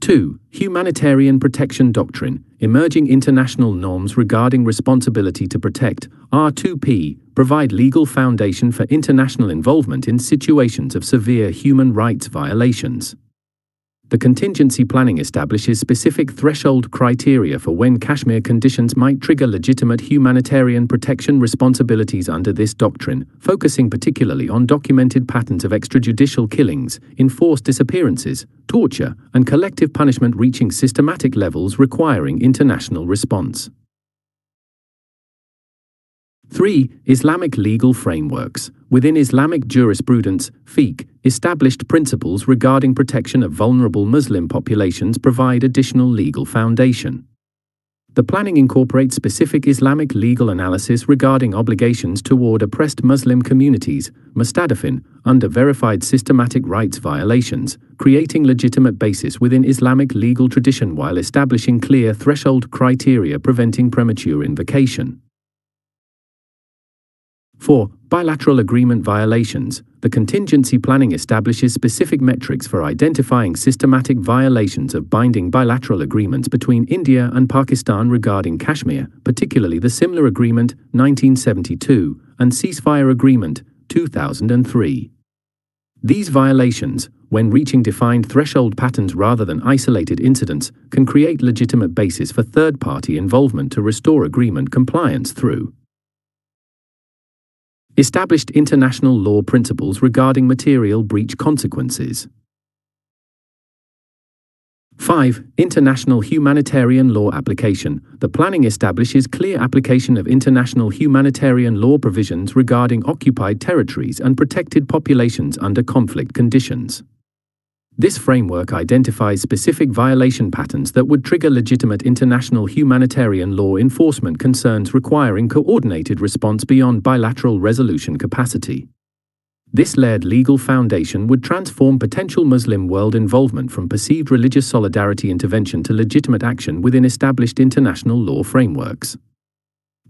2. Humanitarian Protection Doctrine. Emerging international norms regarding responsibility to protect, R2P, provide legal foundation for international involvement in situations of severe human rights violations. The contingency planning establishes specific threshold criteria for when Kashmir conditions might trigger legitimate humanitarian protection responsibilities under this doctrine, focusing particularly on documented patterns of extrajudicial killings, enforced disappearances, torture, and collective punishment reaching systematic levels requiring international response. 3. Islamic legal frameworks. Within Islamic jurisprudence, fiqh, established principles regarding protection of vulnerable Muslim populations provide additional legal foundation. The planning incorporates specific Islamic legal analysis regarding obligations toward oppressed Muslim communities, mustadafin, under verified systematic rights violations, creating legitimate basis within Islamic legal tradition while establishing clear threshold criteria preventing premature invocation. 4. Bilateral agreement violations. The contingency planning establishes specific metrics for identifying systematic violations of binding bilateral agreements between India and Pakistan regarding Kashmir, particularly the Simla Agreement, 1972, and Ceasefire Agreement, 2003. These violations, when reaching defined threshold patterns rather than isolated incidents, can create legitimate basis for third-party involvement to restore agreement compliance through established international law principles regarding material breach consequences. 5. International humanitarian law application. The planning establishes clear application of international humanitarian law provisions regarding occupied territories and protected populations under conflict conditions. This framework identifies specific violation patterns that would trigger legitimate international humanitarian law enforcement concerns requiring coordinated response beyond bilateral resolution capacity. This layered legal foundation would transform potential Muslim world involvement from perceived religious solidarity intervention to legitimate action within established international law frameworks.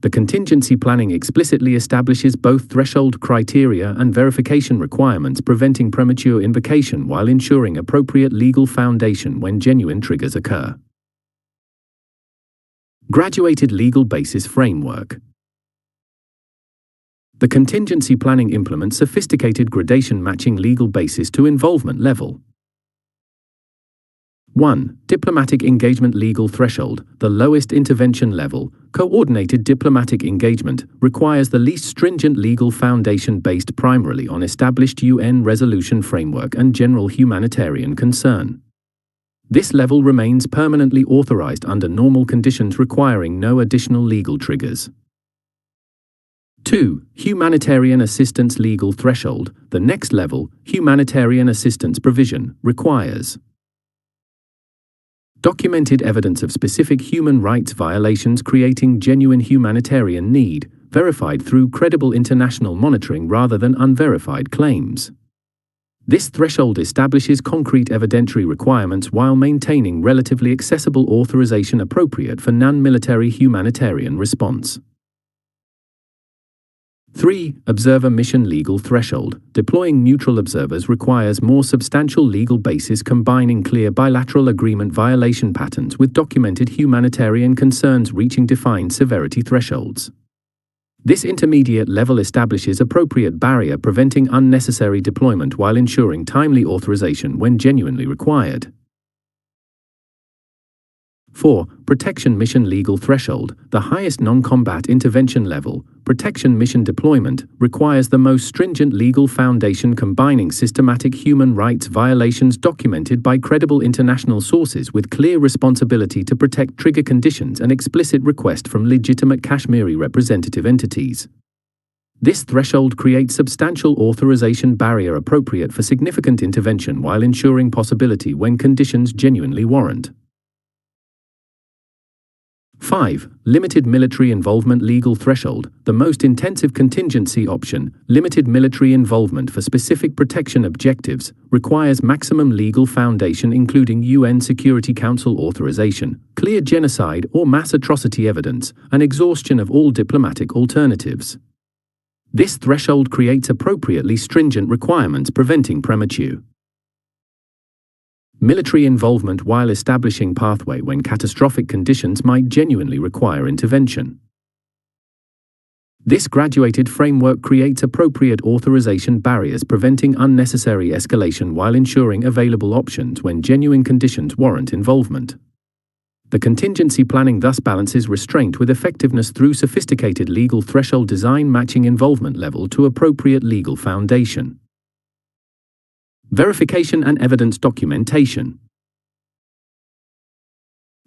The contingency planning explicitly establishes both threshold criteria and verification requirements, preventing premature invocation while ensuring appropriate legal foundation when genuine triggers occur. Graduated legal basis framework. The contingency planning implements sophisticated gradation matching legal basis to involvement level. 1. Diplomatic engagement legal threshold. The lowest intervention level, coordinated diplomatic engagement, requires the least stringent legal foundation based primarily on established UN resolution framework and general humanitarian concern. This level remains permanently authorized under normal conditions requiring no additional legal triggers. 2. Humanitarian assistance legal threshold. The next level, humanitarian assistance provision, requires documented evidence of specific human rights violations creating genuine humanitarian need, verified through credible international monitoring rather than unverified claims. This threshold establishes concrete evidentiary requirements while maintaining relatively accessible authorization appropriate for non-military humanitarian response. 3. Observer mission legal threshold. Deploying neutral observers requires more substantial legal basis combining clear bilateral agreement violation patterns with documented humanitarian concerns reaching defined severity thresholds. This intermediate level establishes appropriate barrier preventing unnecessary deployment while ensuring timely authorization when genuinely required. 4. Protection mission legal threshold, the highest non-combat intervention level. Protection mission deployment requires the most stringent legal foundation combining systematic human rights violations documented by credible international sources with clear responsibility to protect trigger conditions and explicit request from legitimate Kashmiri representative entities. This threshold creates substantial authorization barrier appropriate for significant intervention while ensuring possibility when conditions genuinely warrant. 5. Limited military involvement legal threshold, the most intensive contingency option. Limited military involvement for specific protection objectives requires maximum legal foundation including UN Security Council authorization, clear genocide or mass atrocity evidence, and exhaustion of all diplomatic alternatives. This threshold creates appropriately stringent requirements preventing premature military involvement while establishing pathway when catastrophic conditions might genuinely require intervention. This graduated framework creates appropriate authorization barriers preventing unnecessary escalation while ensuring available options when genuine conditions warrant involvement. The contingency planning thus balances restraint with effectiveness through sophisticated legal threshold design matching involvement level to appropriate legal foundation. Verification and evidence documentation.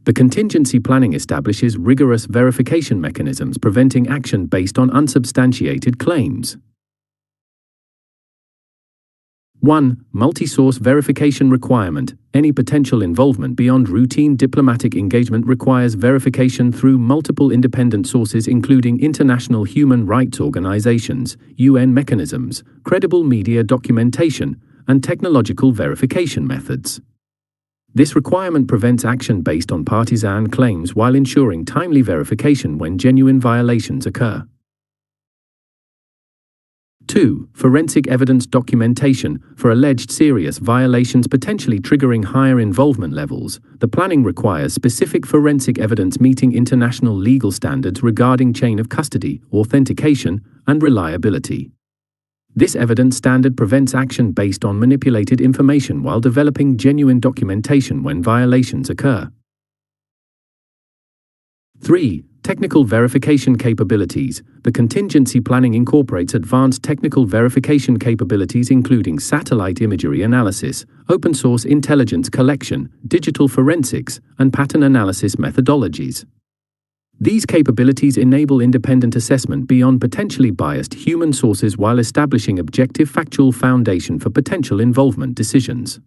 The contingency planning establishes rigorous verification mechanisms preventing action based on unsubstantiated claims. 1. Multi-source verification requirement. Any potential involvement beyond routine diplomatic engagement requires verification through multiple independent sources including international human rights organizations, UN mechanisms, credible media documentation, and technological verification methods. This requirement prevents action based on partisan claims while ensuring timely verification when genuine violations occur. 2. Forensic evidence documentation. For alleged serious violations potentially triggering higher involvement levels, the planning requires specific forensic evidence meeting international legal standards regarding chain of custody, authentication, and reliability. This evidence standard prevents action based on manipulated information while developing genuine documentation when violations occur. 3. Technical verification capabilities. The contingency planning incorporates advanced technical verification capabilities including satellite imagery analysis, open-source intelligence collection, digital forensics, and pattern analysis methodologies. These capabilities enable independent assessment beyond potentially biased human sources while establishing objective factual foundation for potential involvement decisions.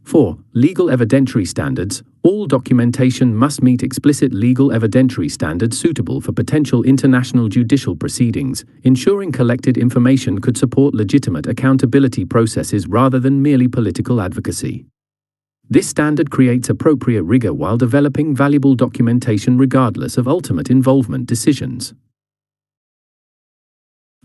4. Legal evidentiary standards. All documentation must meet explicit legal evidentiary standards suitable for potential international judicial proceedings, ensuring collected information could support legitimate accountability processes rather than merely political advocacy. This standard creates appropriate rigor while developing valuable documentation regardless of ultimate involvement decisions.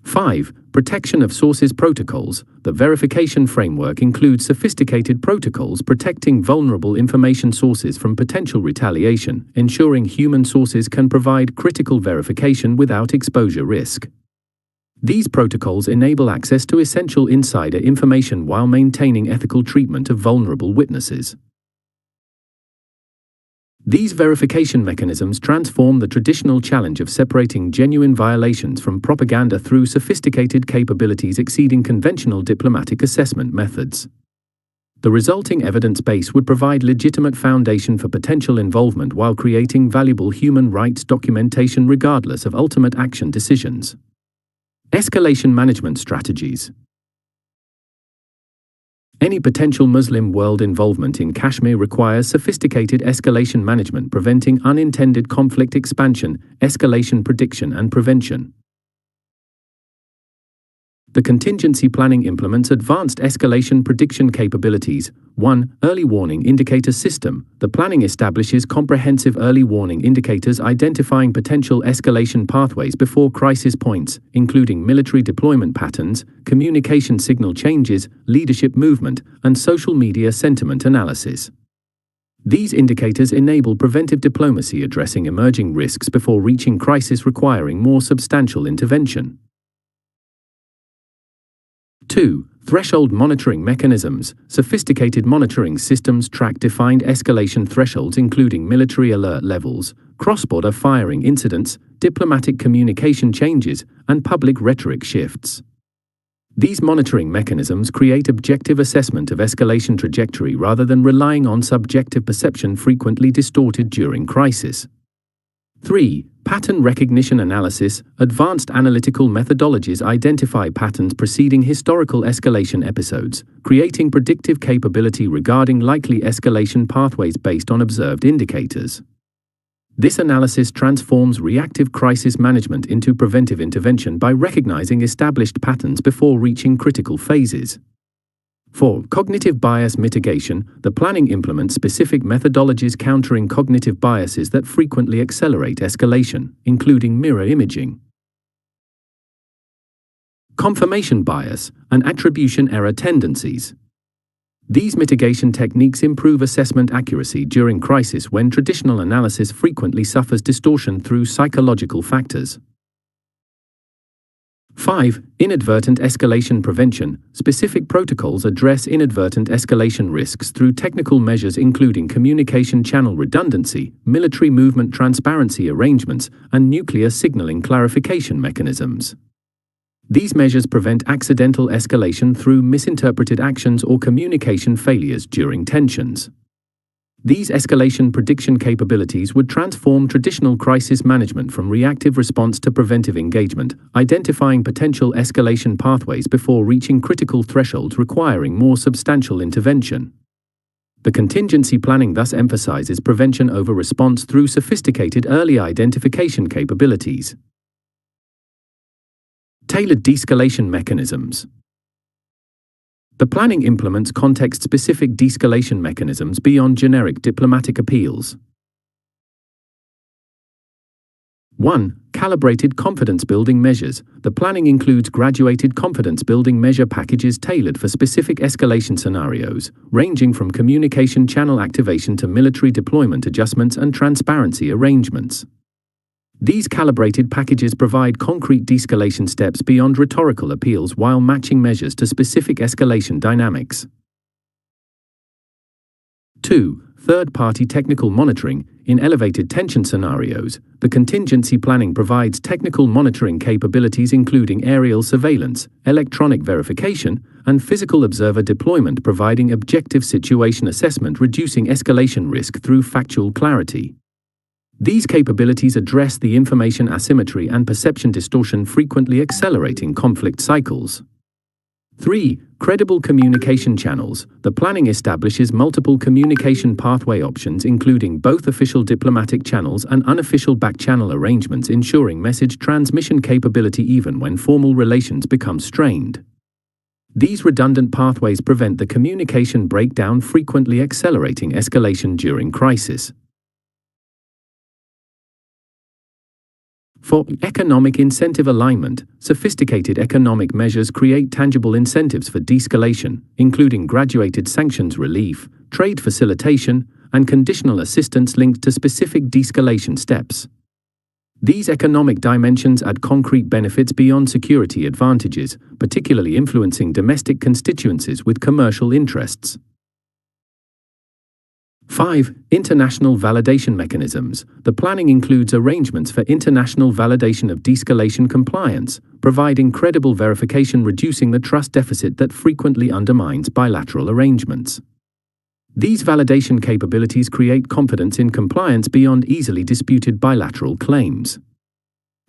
5. Protection of sources protocols. The verification framework includes sophisticated protocols protecting vulnerable information sources from potential retaliation, ensuring human sources can provide critical verification without exposure risk. These protocols enable access to essential insider information while maintaining ethical treatment of vulnerable witnesses. These verification mechanisms transform the traditional challenge of separating genuine violations from propaganda through sophisticated capabilities exceeding conventional diplomatic assessment methods. The resulting evidence base would provide legitimate foundation for potential involvement while creating valuable human rights documentation regardless of ultimate action decisions. Escalation management strategies. Any potential Muslim world involvement in Kashmir requires sophisticated escalation management preventing unintended conflict expansion, escalation prediction and prevention. The contingency planning implements advanced escalation prediction capabilities. 1. Early warning indicator system. The planning establishes comprehensive early warning indicators identifying potential escalation pathways before crisis points, including military deployment patterns, communication signal changes, leadership movement, and social media sentiment analysis. These indicators enable preventive diplomacy addressing emerging risks before reaching crisis requiring more substantial intervention. 2. Threshold monitoring mechanisms. Sophisticated monitoring systems track defined escalation thresholds including military alert levels, cross-border firing incidents, diplomatic communication changes, and public rhetoric shifts. These monitoring mechanisms create objective assessment of escalation trajectory rather than relying on subjective perception frequently distorted during crisis. 3. Pattern recognition analysis. Advanced analytical methodologies identify patterns preceding historical escalation episodes, creating predictive capability regarding likely escalation pathways based on observed indicators. This analysis transforms reactive crisis management into preventive intervention by recognizing established patterns before reaching critical phases. 4. Cognitive bias mitigation. The planning implements specific methodologies countering cognitive biases that frequently accelerate escalation, including mirror imaging, confirmation bias, and attribution error tendencies. These mitigation techniques improve assessment accuracy during crisis when traditional analysis frequently suffers distortion through psychological factors. 5. Inadvertent escalation prevention. Specific protocols address inadvertent escalation risks through technical measures including communication channel redundancy, military movement transparency arrangements, and nuclear signaling clarification mechanisms. These measures prevent accidental escalation through misinterpreted actions or communication failures during tensions. These escalation prediction capabilities would transform traditional crisis management from reactive response to preventive engagement, identifying potential escalation pathways before reaching critical thresholds requiring more substantial intervention. The contingency planning thus emphasizes prevention over response through sophisticated early identification capabilities. Tailored de-escalation mechanisms. The planning implements context-specific de-escalation mechanisms beyond generic diplomatic appeals. 1. Calibrated confidence-building measures. The planning includes graduated confidence-building measure packages tailored for specific escalation scenarios, ranging from communication channel activation to military deployment adjustments and transparency arrangements. These calibrated packages provide concrete de-escalation steps beyond rhetorical appeals while matching measures to specific escalation dynamics. 2. Third-party technical monitoring. In elevated tension scenarios, the contingency planning provides technical monitoring capabilities including aerial surveillance, electronic verification, and physical observer deployment, providing objective situation assessment, reducing escalation risk through factual clarity. These capabilities address the information asymmetry and perception distortion frequently accelerating conflict cycles. 3. Credible communication channels. The planning establishes multiple communication pathway options including both official diplomatic channels and unofficial back-channel arrangements, ensuring message transmission capability even when formal relations become strained. These redundant pathways prevent the communication breakdown, frequently accelerating escalation during crisis. 4. Economic incentive alignment. Sophisticated economic measures create tangible incentives for de-escalation, including graduated sanctions relief, trade facilitation, and conditional assistance linked to specific de-escalation steps. These economic dimensions add concrete benefits beyond security advantages, particularly influencing domestic constituencies with commercial interests. 5. International validation mechanisms. The planning includes arrangements for international validation of de-escalation compliance, providing credible verification, reducing the trust deficit that frequently undermines bilateral arrangements. These validation capabilities create confidence in compliance beyond easily disputed bilateral claims.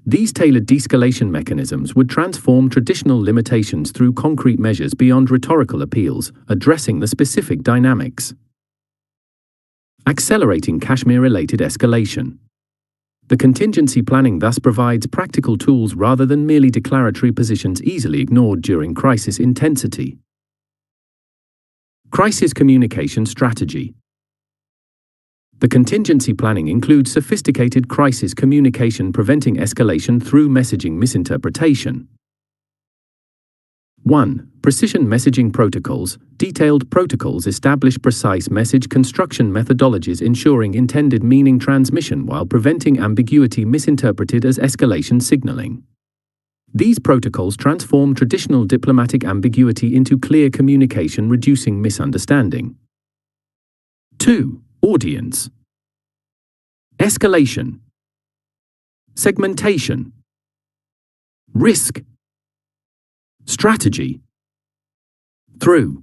These tailored de-escalation mechanisms would transform traditional limitations through concrete measures beyond rhetorical appeals, addressing the specific dynamics. Accelerating Kashmir-related escalation. The contingency planning thus provides practical tools rather than merely declaratory positions easily ignored during crisis intensity. Crisis communication strategy. The contingency planning includes sophisticated crisis communication, preventing escalation through messaging misinterpretation. 1. Precision messaging protocols. Detailed protocols establish precise message construction methodologies, ensuring intended meaning transmission while preventing ambiguity misinterpreted as escalation signaling. These protocols transform traditional diplomatic ambiguity into clear communication, reducing misunderstanding. 2. Audience. Escalation. Segmentation. Risk. Strategy. Through.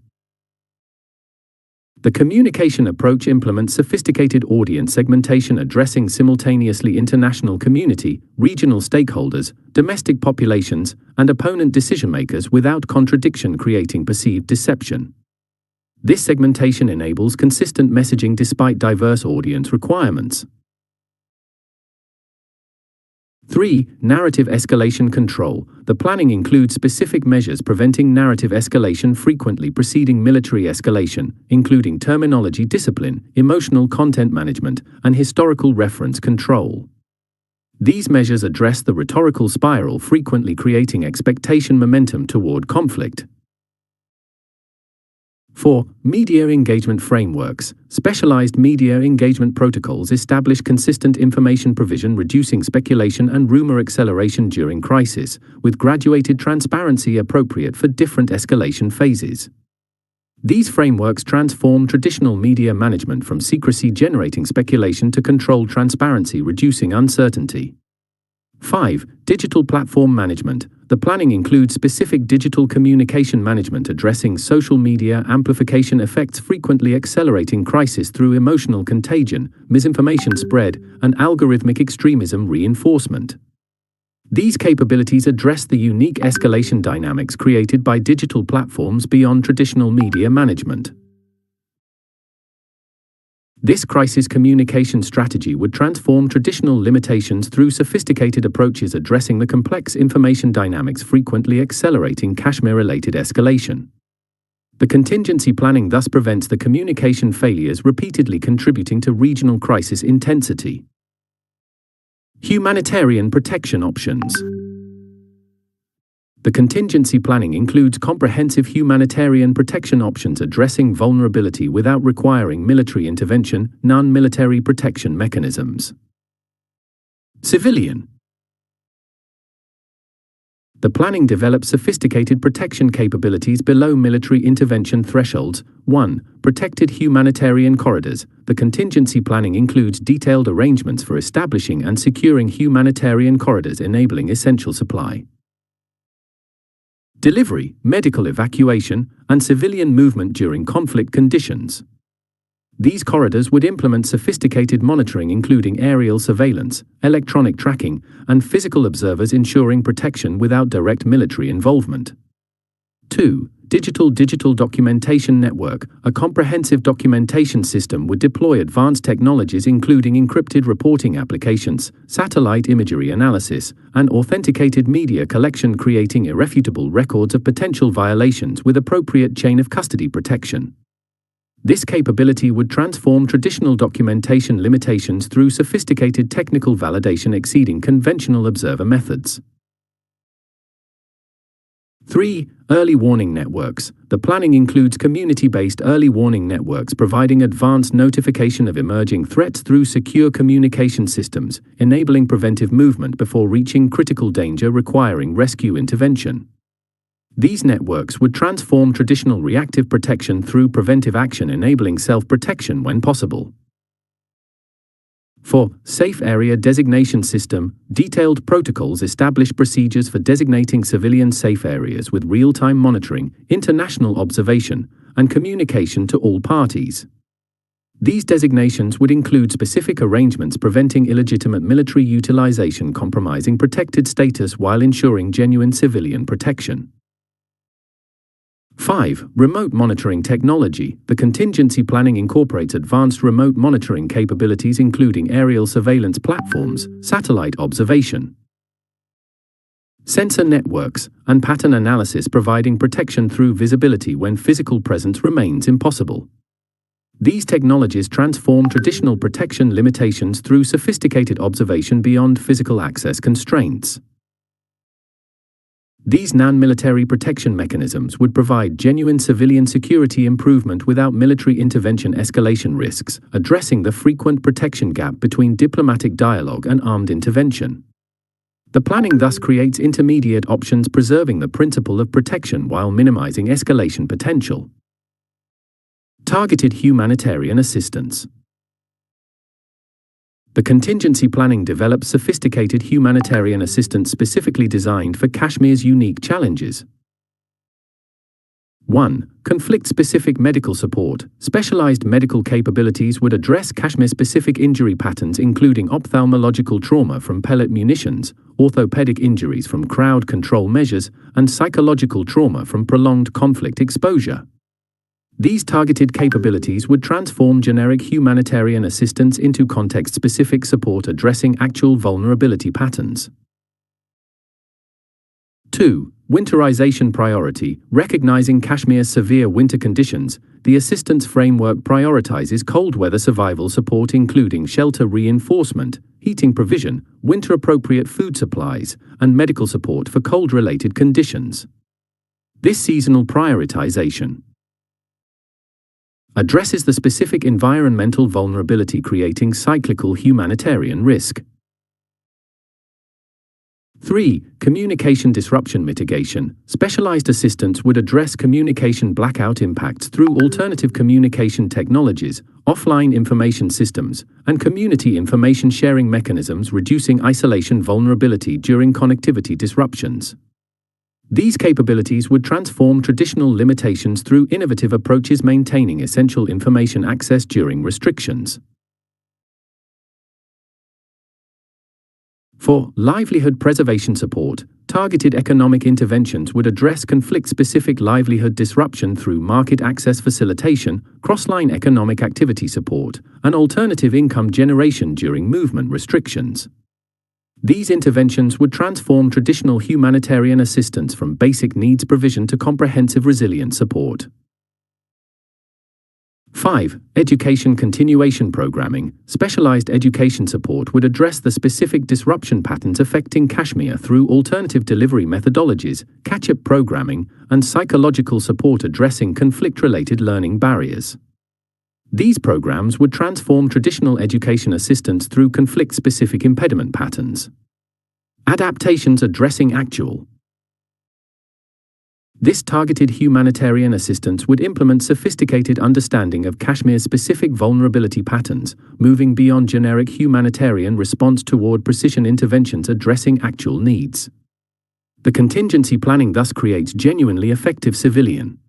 The communication approach implements sophisticated audience segmentation, addressing simultaneously international community, regional stakeholders, domestic populations, and opponent decision-makers without contradiction, creating perceived deception. This segmentation enables consistent messaging despite diverse audience requirements. 3. Narrative escalation control. The planning includes specific measures preventing narrative escalation frequently preceding military escalation, including terminology discipline, emotional content management, and historical reference control. These measures address the rhetorical spiral, frequently creating expectation momentum toward conflict. 4. Media engagement frameworks. Specialized media engagement protocols establish consistent information provision, reducing speculation and rumor acceleration during crisis, with graduated transparency appropriate for different escalation phases. These frameworks transform traditional media management from secrecy generating speculation to controlled transparency, reducing uncertainty. 5. Digital platform management. The planning includes specific digital communication management addressing social media amplification effects, frequently accelerating crisis through emotional contagion, misinformation spread, and algorithmic extremism reinforcement. These capabilities address the unique escalation dynamics created by digital platforms beyond traditional media management. This crisis communication strategy would transform traditional limitations through sophisticated approaches addressing the complex information dynamics, frequently accelerating Kashmir-related escalation. The contingency planning thus prevents the communication failures, repeatedly contributing to regional crisis intensity. Humanitarian protection options. The contingency planning includes comprehensive humanitarian protection options addressing vulnerability without requiring military intervention, non-military protection mechanisms. Civilian. The planning develops sophisticated protection capabilities below military intervention thresholds. 1. Protected humanitarian corridors. The contingency planning includes detailed arrangements for establishing and securing humanitarian corridors, enabling essential supply, delivery, medical evacuation, and civilian movement during conflict conditions. These corridors would implement sophisticated monitoring, including aerial surveillance, electronic tracking, and physical observers, ensuring protection without direct military involvement. 2. Digital documentation network. A comprehensive documentation system would deploy advanced technologies including encrypted reporting applications, satellite imagery analysis, and authenticated media collection, creating irrefutable records of potential violations with appropriate chain of custody protection. This capability would transform traditional documentation limitations through sophisticated technical validation exceeding conventional observer methods. 3. Early warning networks. The planning includes community-based early warning networks providing advanced notification of emerging threats through secure communication systems, enabling preventive movement before reaching critical danger requiring rescue intervention. These networks would transform traditional reactive protection through preventive action, enabling self-protection when possible. 4. Safe Area Designation System. Detailed protocols establish procedures for designating civilian safe areas with real-time monitoring, international observation, and communication to all parties. These designations would include specific arrangements preventing illegitimate military utilization, compromising protected status while ensuring genuine civilian protection. 5. Remote monitoring technology. The contingency planning incorporates advanced remote monitoring capabilities including aerial surveillance platforms, satellite observation, sensor networks, and pattern analysis, providing protection through visibility when physical presence remains impossible. These technologies transform traditional protection limitations through sophisticated observation beyond physical access constraints. These non-military protection mechanisms would provide genuine civilian security improvement without military intervention escalation risks, addressing the frequent protection gap between diplomatic dialogue and armed intervention. The planning thus creates intermediate options, preserving the principle of protection while minimizing escalation potential. Targeted humanitarian assistance. The contingency planning develops sophisticated humanitarian assistance specifically designed for Kashmir's unique challenges. 1. Conflict-specific medical support. Specialized medical capabilities would address Kashmir-specific injury patterns, including ophthalmological trauma from pellet munitions, orthopedic injuries from crowd control measures, and psychological trauma from prolonged conflict exposure. These targeted capabilities would transform generic humanitarian assistance into context-specific support addressing actual vulnerability patterns. 2. Winterization priority. Recognizing Kashmir's severe winter conditions, the assistance framework prioritizes cold weather survival support, including shelter reinforcement, heating provision, winter-appropriate food supplies, and medical support for cold-related conditions. This seasonal prioritization addresses the specific environmental vulnerability, creating cyclical humanitarian risk. 3. Communication disruption mitigation. Specialized assistance would address communication blackout impacts through alternative communication technologies, offline information systems, and community information sharing mechanisms, reducing isolation vulnerability during connectivity disruptions. These capabilities would transform traditional limitations through innovative approaches, maintaining essential information access during restrictions. 4. Livelihood preservation support. Targeted economic interventions would address conflict-specific livelihood disruption through market access facilitation, cross-line economic activity support, and alternative income generation during movement restrictions. These interventions would transform traditional humanitarian assistance from basic needs provision to comprehensive resilience support. 5. Education continuation programming. Specialized education support would address the specific disruption patterns affecting Kashmir through alternative delivery methodologies, catch-up programming, and psychological support addressing conflict-related learning barriers. These programs would transform traditional education assistance through conflict-specific impediment patterns. Adaptations addressing actual. This targeted humanitarian assistance would implement sophisticated understanding of Kashmir's specific vulnerability patterns, moving beyond generic humanitarian response toward precision interventions addressing actual needs. The contingency planning thus creates genuinely effective civilian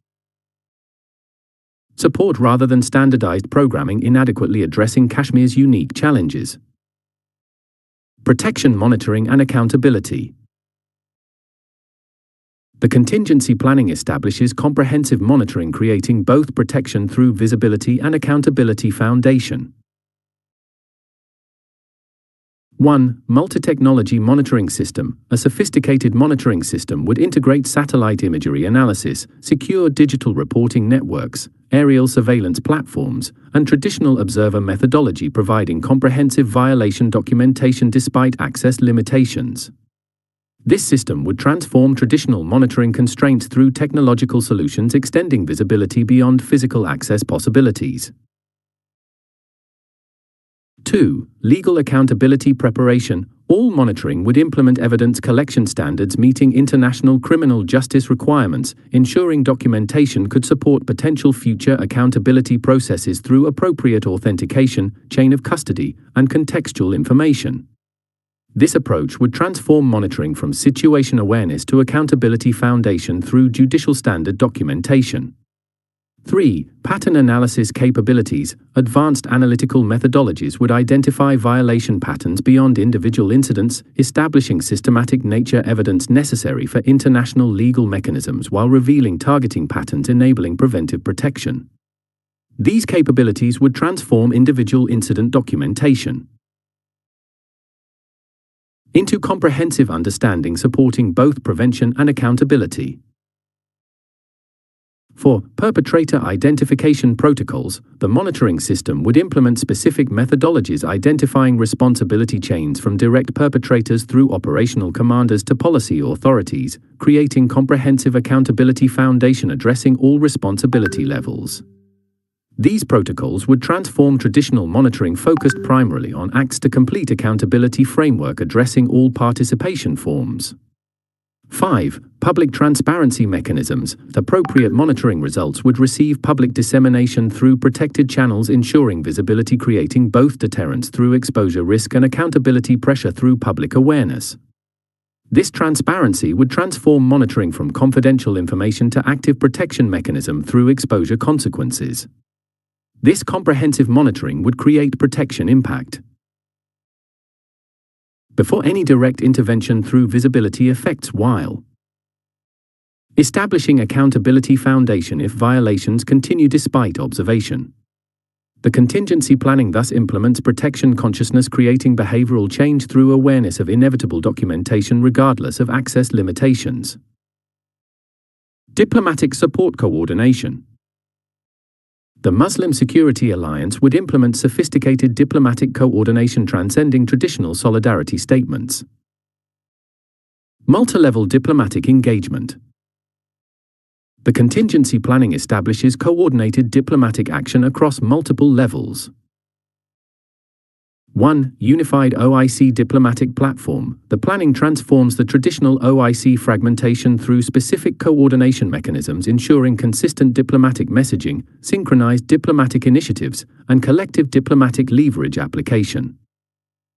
support rather than standardized programming inadequately addressing Kashmir's unique challenges. Protection monitoring and accountability. The contingency planning establishes comprehensive monitoring, creating both protection through visibility and accountability foundation. 1. Multi-technology monitoring system. A sophisticated monitoring system would integrate satellite imagery analysis, secure digital reporting networks, aerial surveillance platforms, and traditional observer methodology, providing comprehensive violation documentation despite access limitations. This system would transform traditional monitoring constraints through technological solutions, extending visibility beyond physical access possibilities. 2. Legal accountability preparation. All monitoring would implement evidence collection standards meeting international criminal justice requirements, ensuring documentation could support potential future accountability processes through appropriate authentication, chain of custody, and contextual information. This approach would transform monitoring from situation awareness to accountability foundation through judicial standard documentation. 3. Pattern analysis capabilities. Advanced analytical methodologies would identify violation patterns beyond individual incidents, establishing systematic nature evidence necessary for international legal mechanisms while revealing targeting patterns, enabling preventive protection. These capabilities would transform individual incident documentation into comprehensive understanding, supporting both prevention and accountability. 4. Perpetrator identification protocols. The monitoring system would implement specific methodologies identifying responsibility chains from direct perpetrators through operational commanders to policy authorities, creating comprehensive accountability foundation addressing all responsibility levels. These protocols would transform traditional monitoring focused primarily on acts to complete accountability framework addressing all participation forms. 5. Public transparency mechanisms. Appropriate monitoring results would receive public dissemination through protected channels, ensuring visibility, creating both deterrence through exposure risk and accountability pressure through public awareness. This transparency would transform monitoring from confidential information to active protection mechanism through exposure consequences. This comprehensive monitoring would create protection impact. Before any direct intervention through visibility effects, while establishing accountability foundation if violations continue despite observation. The contingency planning thus implements protection consciousness, creating behavioral change through awareness of inevitable documentation regardless of access limitations. Diplomatic support coordination. The Muslim Security Alliance would implement sophisticated diplomatic coordination transcending traditional solidarity statements. Multi-level diplomatic engagement. The contingency planning establishes coordinated diplomatic action across multiple levels. 1. Unified OIC diplomatic platform. The planning transforms the traditional OIC fragmentation through specific coordination mechanisms, ensuring consistent diplomatic messaging, synchronized diplomatic initiatives, and collective diplomatic leverage application.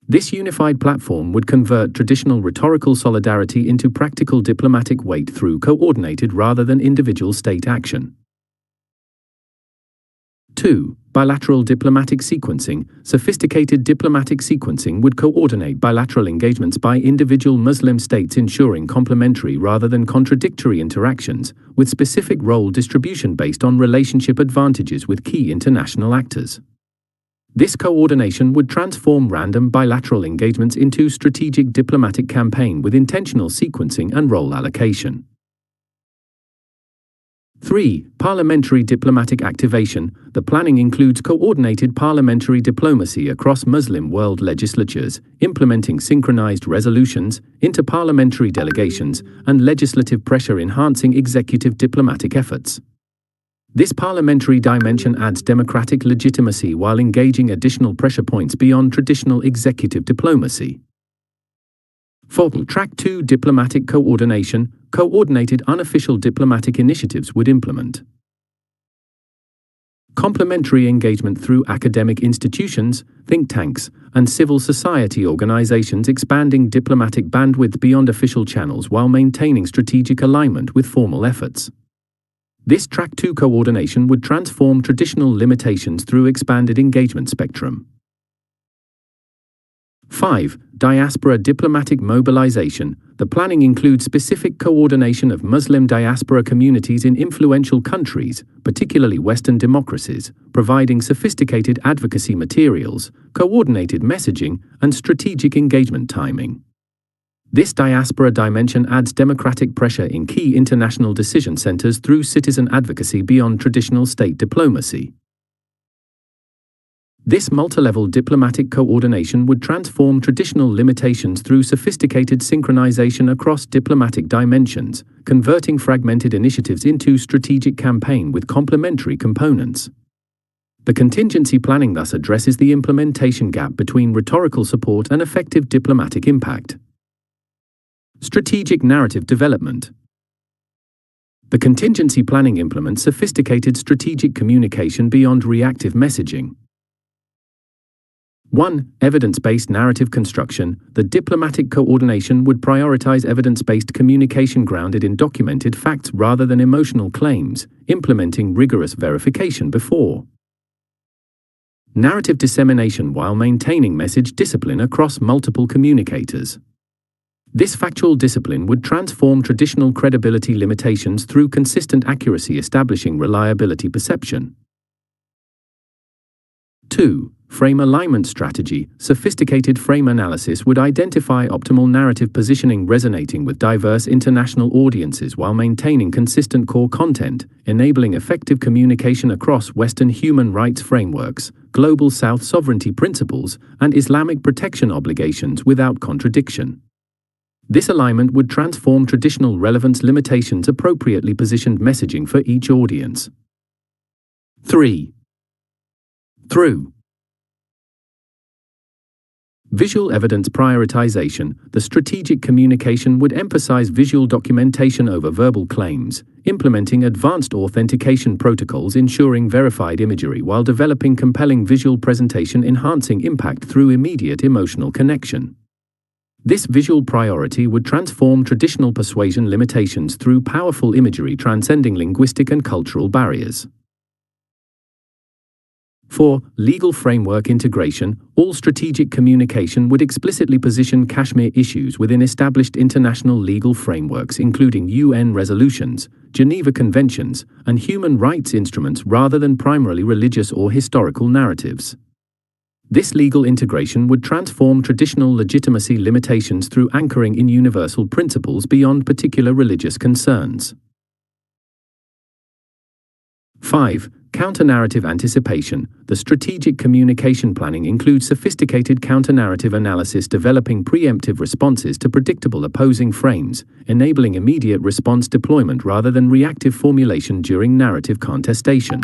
This unified platform would convert traditional rhetorical solidarity into practical diplomatic weight through coordinated rather than individual state action. 2. Bilateral diplomatic sequencing. Sophisticated diplomatic sequencing would coordinate bilateral engagements by individual Muslim states, ensuring complementary rather than contradictory interactions, with specific role distribution based on relationship advantages with key international actors. This coordination would transform random bilateral engagements into strategic diplomatic campaign with intentional sequencing and role allocation. 3. Parliamentary diplomatic activation. The planning includes coordinated parliamentary diplomacy across Muslim world legislatures, implementing synchronized resolutions, interparliamentary delegations, and legislative pressure, enhancing executive diplomatic efforts. This parliamentary dimension adds democratic legitimacy while engaging additional pressure points beyond traditional executive diplomacy. 4. Track 2. Diplomatic coordination. Coordinated unofficial diplomatic initiatives would implement complementary engagement through academic institutions, think tanks, and civil society organizations, expanding diplomatic bandwidth beyond official channels while maintaining strategic alignment with formal efforts. This Track 2 coordination would transform traditional limitations through expanded engagement spectrum. 5. Diaspora diplomatic mobilization. The planning includes specific coordination of Muslim diaspora communities in influential countries, particularly Western democracies, providing sophisticated advocacy materials, coordinated messaging, and strategic engagement timing. This diaspora dimension adds democratic pressure in key international decision centers through citizen advocacy beyond traditional state diplomacy. This multi-level diplomatic coordination would transform traditional limitations through sophisticated synchronization across diplomatic dimensions, converting fragmented initiatives into strategic campaign with complementary components. The contingency planning thus addresses the implementation gap between rhetorical support and effective diplomatic impact. Strategic narrative development. The contingency planning implements sophisticated strategic communication beyond reactive messaging. 1. Evidence-based narrative construction. The diplomatic coordination would prioritize evidence-based communication grounded in documented facts rather than emotional claims, implementing rigorous verification before narrative dissemination while maintaining message discipline across multiple communicators. This factual discipline would transform traditional credibility limitations through consistent accuracy, establishing reliability perception. 2. Frame alignment strategy. Sophisticated frame analysis would identify optimal narrative positioning resonating with diverse international audiences while maintaining consistent core content, enabling effective communication across Western human rights frameworks, Global South sovereignty principles, and Islamic protection obligations without contradiction. This alignment would transform traditional relevance limitations, appropriately positioned messaging for each audience. 3. Through visual evidence prioritization, the strategic communication would emphasize visual documentation over verbal claims, implementing advanced authentication protocols ensuring verified imagery while developing compelling visual presentation enhancing impact through immediate emotional connection. This visual priority would transform traditional persuasion limitations through powerful imagery transcending linguistic and cultural barriers. 4. Legal framework integration. All strategic communication would explicitly position Kashmir issues within established international legal frameworks including UN resolutions, Geneva Conventions, and human rights instruments rather than primarily religious or historical narratives. This legal integration would transform traditional legitimacy limitations through anchoring in universal principles beyond particular religious concerns. 5. Counter-narrative anticipation. The strategic communication planning includes sophisticated counter-narrative analysis developing preemptive responses to predictable opposing frames, enabling immediate response deployment rather than reactive formulation during narrative contestation.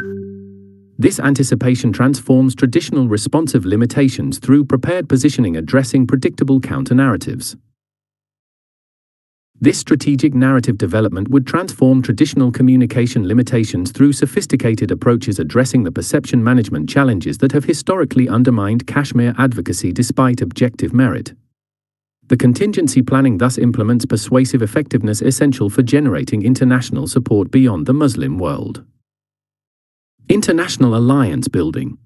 This anticipation transforms traditional responsive limitations through prepared positioning addressing predictable counter-narratives. This strategic narrative development would transform traditional communication limitations through sophisticated approaches addressing the perception management challenges that have historically undermined Kashmir advocacy despite objective merit. The contingency planning thus implements persuasive effectiveness essential for generating international support beyond the Muslim world. International alliance building.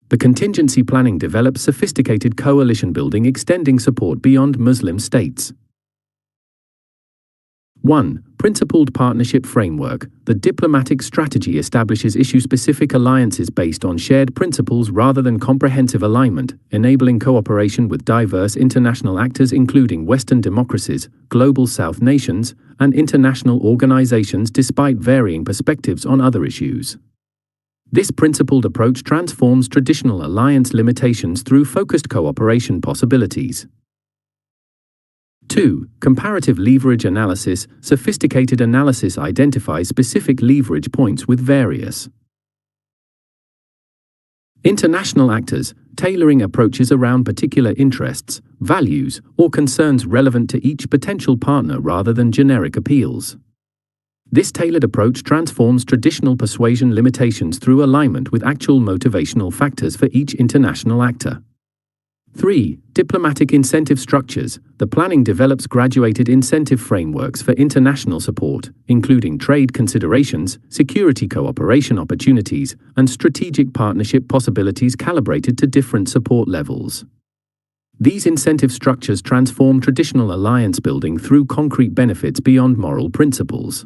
The contingency planning develops sophisticated coalition building extending support beyond Muslim states. 1. Principled partnership framework. The diplomatic strategy establishes issue-specific alliances based on shared principles rather than comprehensive alignment, enabling cooperation with diverse international actors including Western democracies, global South nations, and international organizations despite varying perspectives on other issues. This principled approach transforms traditional alliance limitations through focused cooperation possibilities. 2. Comparative leverage analysis. Sophisticated analysis identifies specific leverage points with various international actors, tailoring approaches around particular interests, values, or concerns relevant to each potential partner rather than generic appeals. This tailored approach transforms traditional persuasion limitations through alignment with actual motivational factors for each international actor. 3. Diplomatic incentive structures. The planning develops graduated incentive frameworks for international support, including trade considerations, security cooperation opportunities, and strategic partnership possibilities calibrated to different support levels. These incentive structures transform traditional alliance building through concrete benefits beyond moral principles.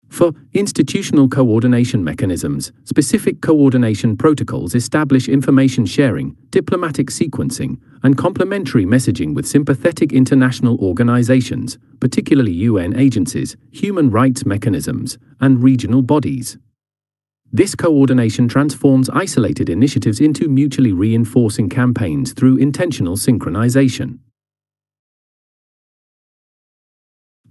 4. Institutional coordination mechanisms. Specific coordination protocols establish information sharing, diplomatic sequencing, and complementary messaging with sympathetic international organizations, particularly UN agencies, human rights mechanisms, and regional bodies. This coordination transforms isolated initiatives into mutually reinforcing campaigns through intentional synchronization.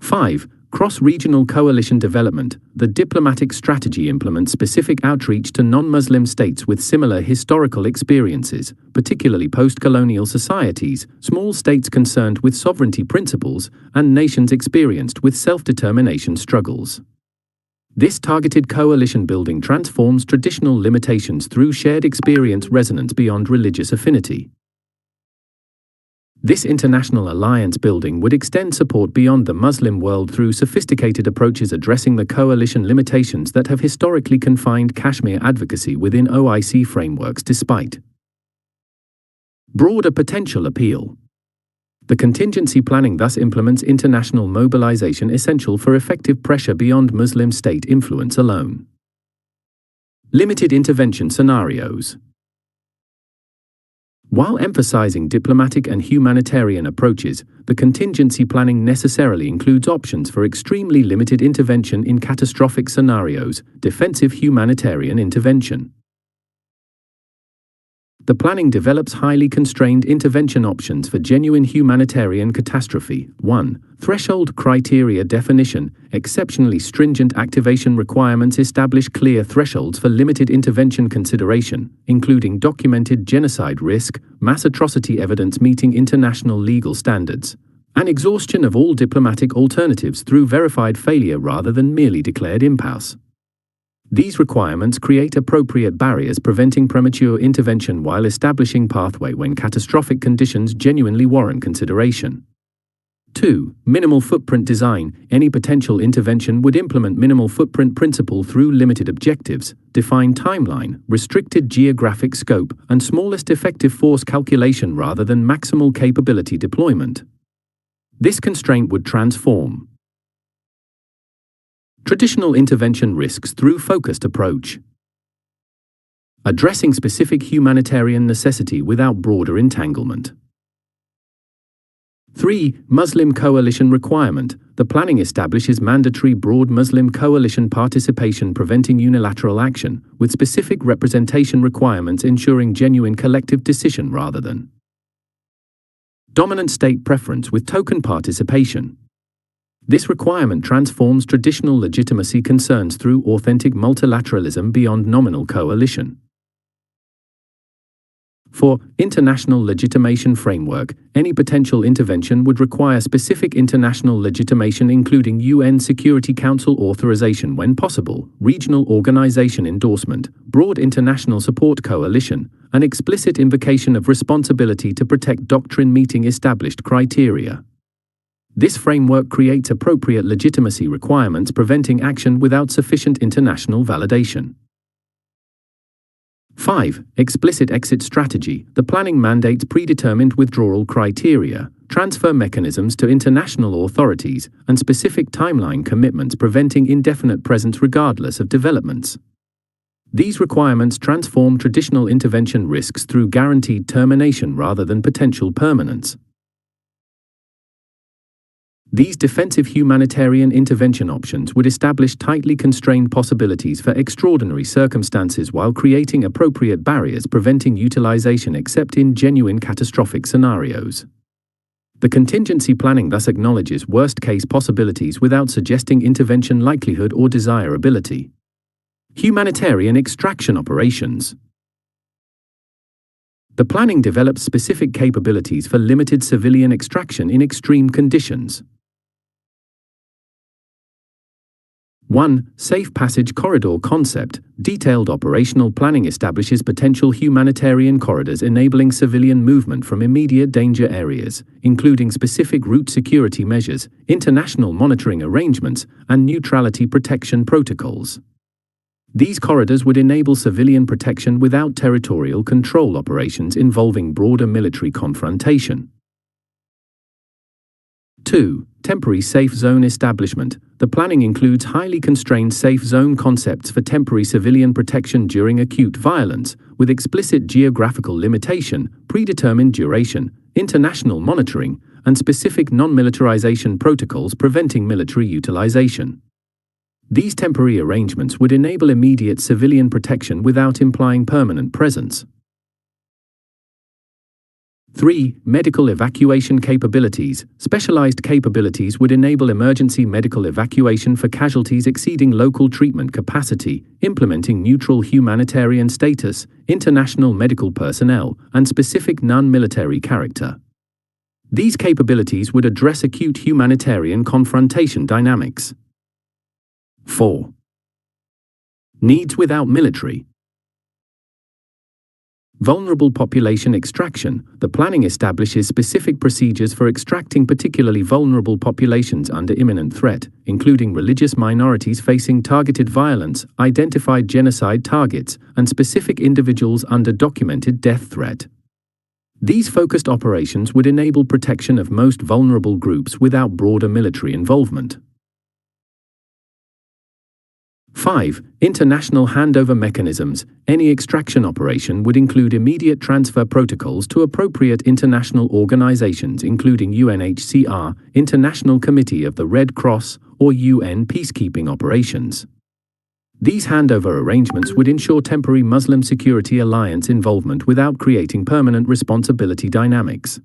5. Cross-regional coalition development. The diplomatic strategy implements specific outreach to non-Muslim states with similar historical experiences, particularly post-colonial societies, small states concerned with sovereignty principles, and nations experienced with self-determination struggles. This targeted coalition building transforms traditional limitations through shared experience resonance beyond religious affinity. This international alliance building would extend support beyond the Muslim world through sophisticated approaches addressing the coalition limitations that have historically confined Kashmir advocacy within OIC frameworks despite broader potential appeal. The contingency planning thus implements international mobilization essential for effective pressure beyond Muslim state influence alone. Limited intervention scenarios. While emphasizing diplomatic and humanitarian approaches, the contingency planning necessarily includes options for extremely limited intervention in catastrophic scenarios, defensive humanitarian intervention. the planning develops highly constrained intervention options for genuine humanitarian catastrophe. 1. Threshold criteria definition. Exceptionally stringent activation requirements establish clear thresholds for limited intervention consideration, including documented genocide risk, mass atrocity evidence meeting international legal standards, and exhaustion of all diplomatic alternatives through verified failure rather than merely declared impasse. These requirements create appropriate barriers preventing premature intervention while establishing pathway when catastrophic conditions genuinely warrant consideration. 2. Minimal footprint design. Any potential intervention would implement minimal footprint principle through limited objectives, defined timeline, restricted geographic scope, and smallest effective force calculation rather than maximal capability deployment. This constraint would transform traditional intervention risks through focused approach, addressing specific humanitarian necessity without broader entanglement. 3. Muslim coalition requirement. The planning establishes mandatory broad Muslim coalition participation preventing unilateral action, with specific representation requirements ensuring genuine collective decision rather than dominant state preference with token participation. This requirement transforms traditional legitimacy concerns through authentic multilateralism beyond nominal coalition. 4. International legitimation framework. Any potential intervention would require specific international legitimation including UN Security Council authorization when possible, regional organization endorsement, broad international support coalition, an explicit invocation of responsibility to protect doctrine meeting established criteria. This framework creates appropriate legitimacy requirements preventing action without sufficient international validation. 5. Explicit exit strategy. The planning mandates predetermined withdrawal criteria, transfer mechanisms to international authorities, and specific timeline commitments preventing indefinite presence regardless of developments. These requirements transform traditional intervention risks through guaranteed termination rather than potential permanence. These defensive humanitarian intervention options would establish tightly constrained possibilities for extraordinary circumstances while creating appropriate barriers preventing utilization except in genuine catastrophic scenarios. The contingency planning thus acknowledges worst-case possibilities without suggesting intervention likelihood or desirability. Humanitarian extraction operations. The planning develops specific capabilities for limited civilian extraction in extreme conditions. 1. Safe passage corridor concept. Detailed operational planning establishes potential humanitarian corridors enabling civilian movement from immediate danger areas, including specific route security measures, international monitoring arrangements, and neutrality protection protocols. These corridors would enable civilian protection without territorial control operations involving broader military confrontation. 2. Temporary safe zone establishment. The planning includes highly constrained safe zone concepts for temporary civilian protection during acute violence, with explicit geographical limitation, predetermined duration, international monitoring, and specific non-militarization protocols preventing military utilization. These temporary arrangements would enable immediate civilian protection without implying permanent presence. 3. Medical evacuation capabilities. Specialized capabilities would enable emergency medical evacuation for casualties exceeding local treatment capacity, implementing neutral humanitarian status, international medical personnel, and specific non-military character. These capabilities would address acute humanitarian confrontation dynamics. 4. Needs without military. Vulnerable population extraction. The planning establishes specific procedures for extracting particularly vulnerable populations under imminent threat, including religious minorities facing targeted violence, identified genocide targets, and specific individuals under documented death threat. These focused operations would enable protection of most vulnerable groups without broader military involvement. 5. International handover mechanisms. Any extraction operation would include immediate transfer protocols to appropriate international organizations including UNHCR, International Committee of the Red Cross, or UN peacekeeping operations. These handover arrangements would ensure temporary Muslim security alliance involvement without creating permanent responsibility dynamics.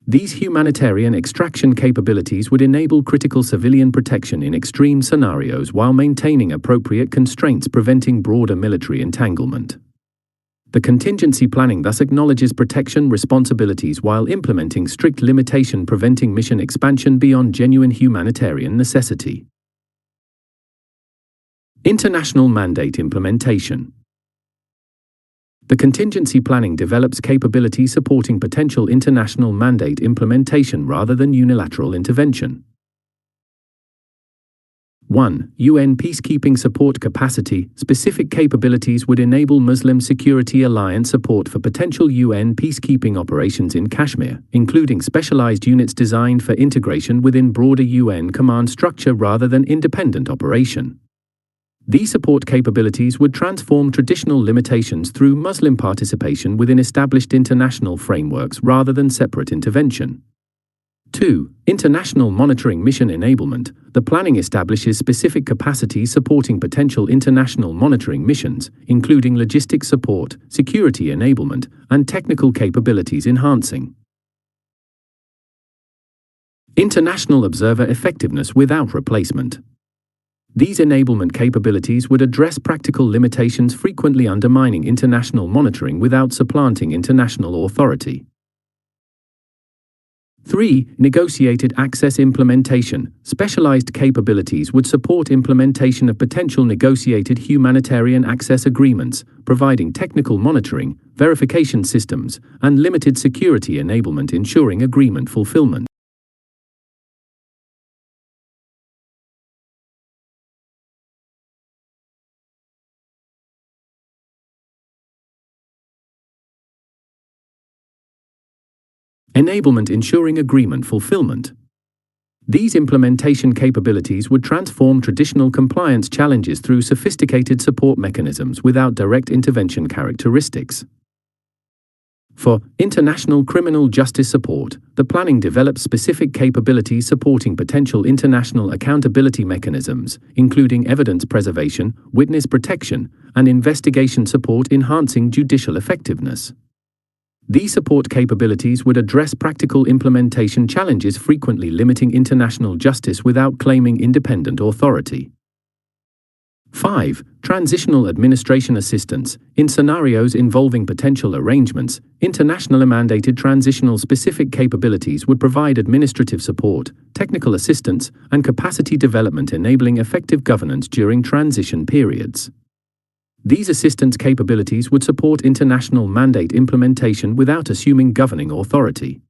These humanitarian extraction capabilities would enable critical civilian protection in extreme scenarios while maintaining appropriate constraints preventing broader military entanglement. The contingency planning thus acknowledges protection responsibilities while implementing strict limitation preventing mission expansion beyond genuine humanitarian necessity. International mandate implementation. The contingency planning develops capability supporting potential international mandate implementation rather than unilateral intervention. 1. UN peacekeeping support capacity. Specific capabilities would enable Muslim Security Alliance support for potential UN peacekeeping operations in Kashmir, including specialized units designed for integration within broader UN command structure rather than independent operation. These support capabilities would transform traditional limitations through Muslim participation within established international frameworks rather than separate intervention. 2. International monitoring mission enablement. The planning establishes specific capacities supporting potential international monitoring missions, including logistics support, security enablement, and technical capabilities enhancing. International observer effectiveness without replacement. These enablement capabilities would address practical limitations frequently undermining international monitoring without supplanting international authority. 3. Negotiated access implementation. Specialized capabilities would support implementation of potential negotiated humanitarian access agreements, providing technical monitoring, verification systems, and limited security enablement ensuring agreement fulfillment. Enablement ensuring agreement fulfillment. These implementation capabilities would transform traditional compliance challenges through sophisticated support mechanisms without direct intervention characteristics. For international criminal justice support, the planning develops specific capabilities supporting potential international accountability mechanisms, including evidence preservation, witness protection, and investigation support enhancing judicial effectiveness. These support capabilities would address practical implementation challenges frequently limiting international justice without claiming independent authority. 5. Transitional administration assistance. In scenarios involving potential arrangements, internationally mandated transitional specific capabilities would provide administrative support, technical assistance, and capacity development enabling effective governance during transition periods. These assistance capabilities would support international mandate implementation without assuming governing authority.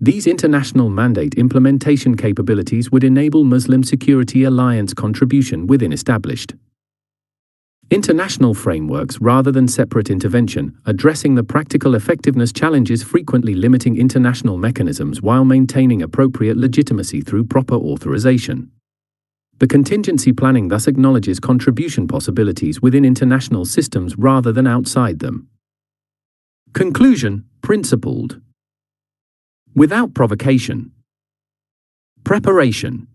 These international mandate implementation capabilities would enable Muslim Security Alliance contribution within established international frameworks rather than separate intervention, addressing the practical effectiveness challenges frequently limiting international mechanisms while maintaining appropriate legitimacy through proper authorization. The contingency planning thus acknowledges contribution possibilities within international systems rather than outside them. Conclusion: principled. Without provocation. Preparation.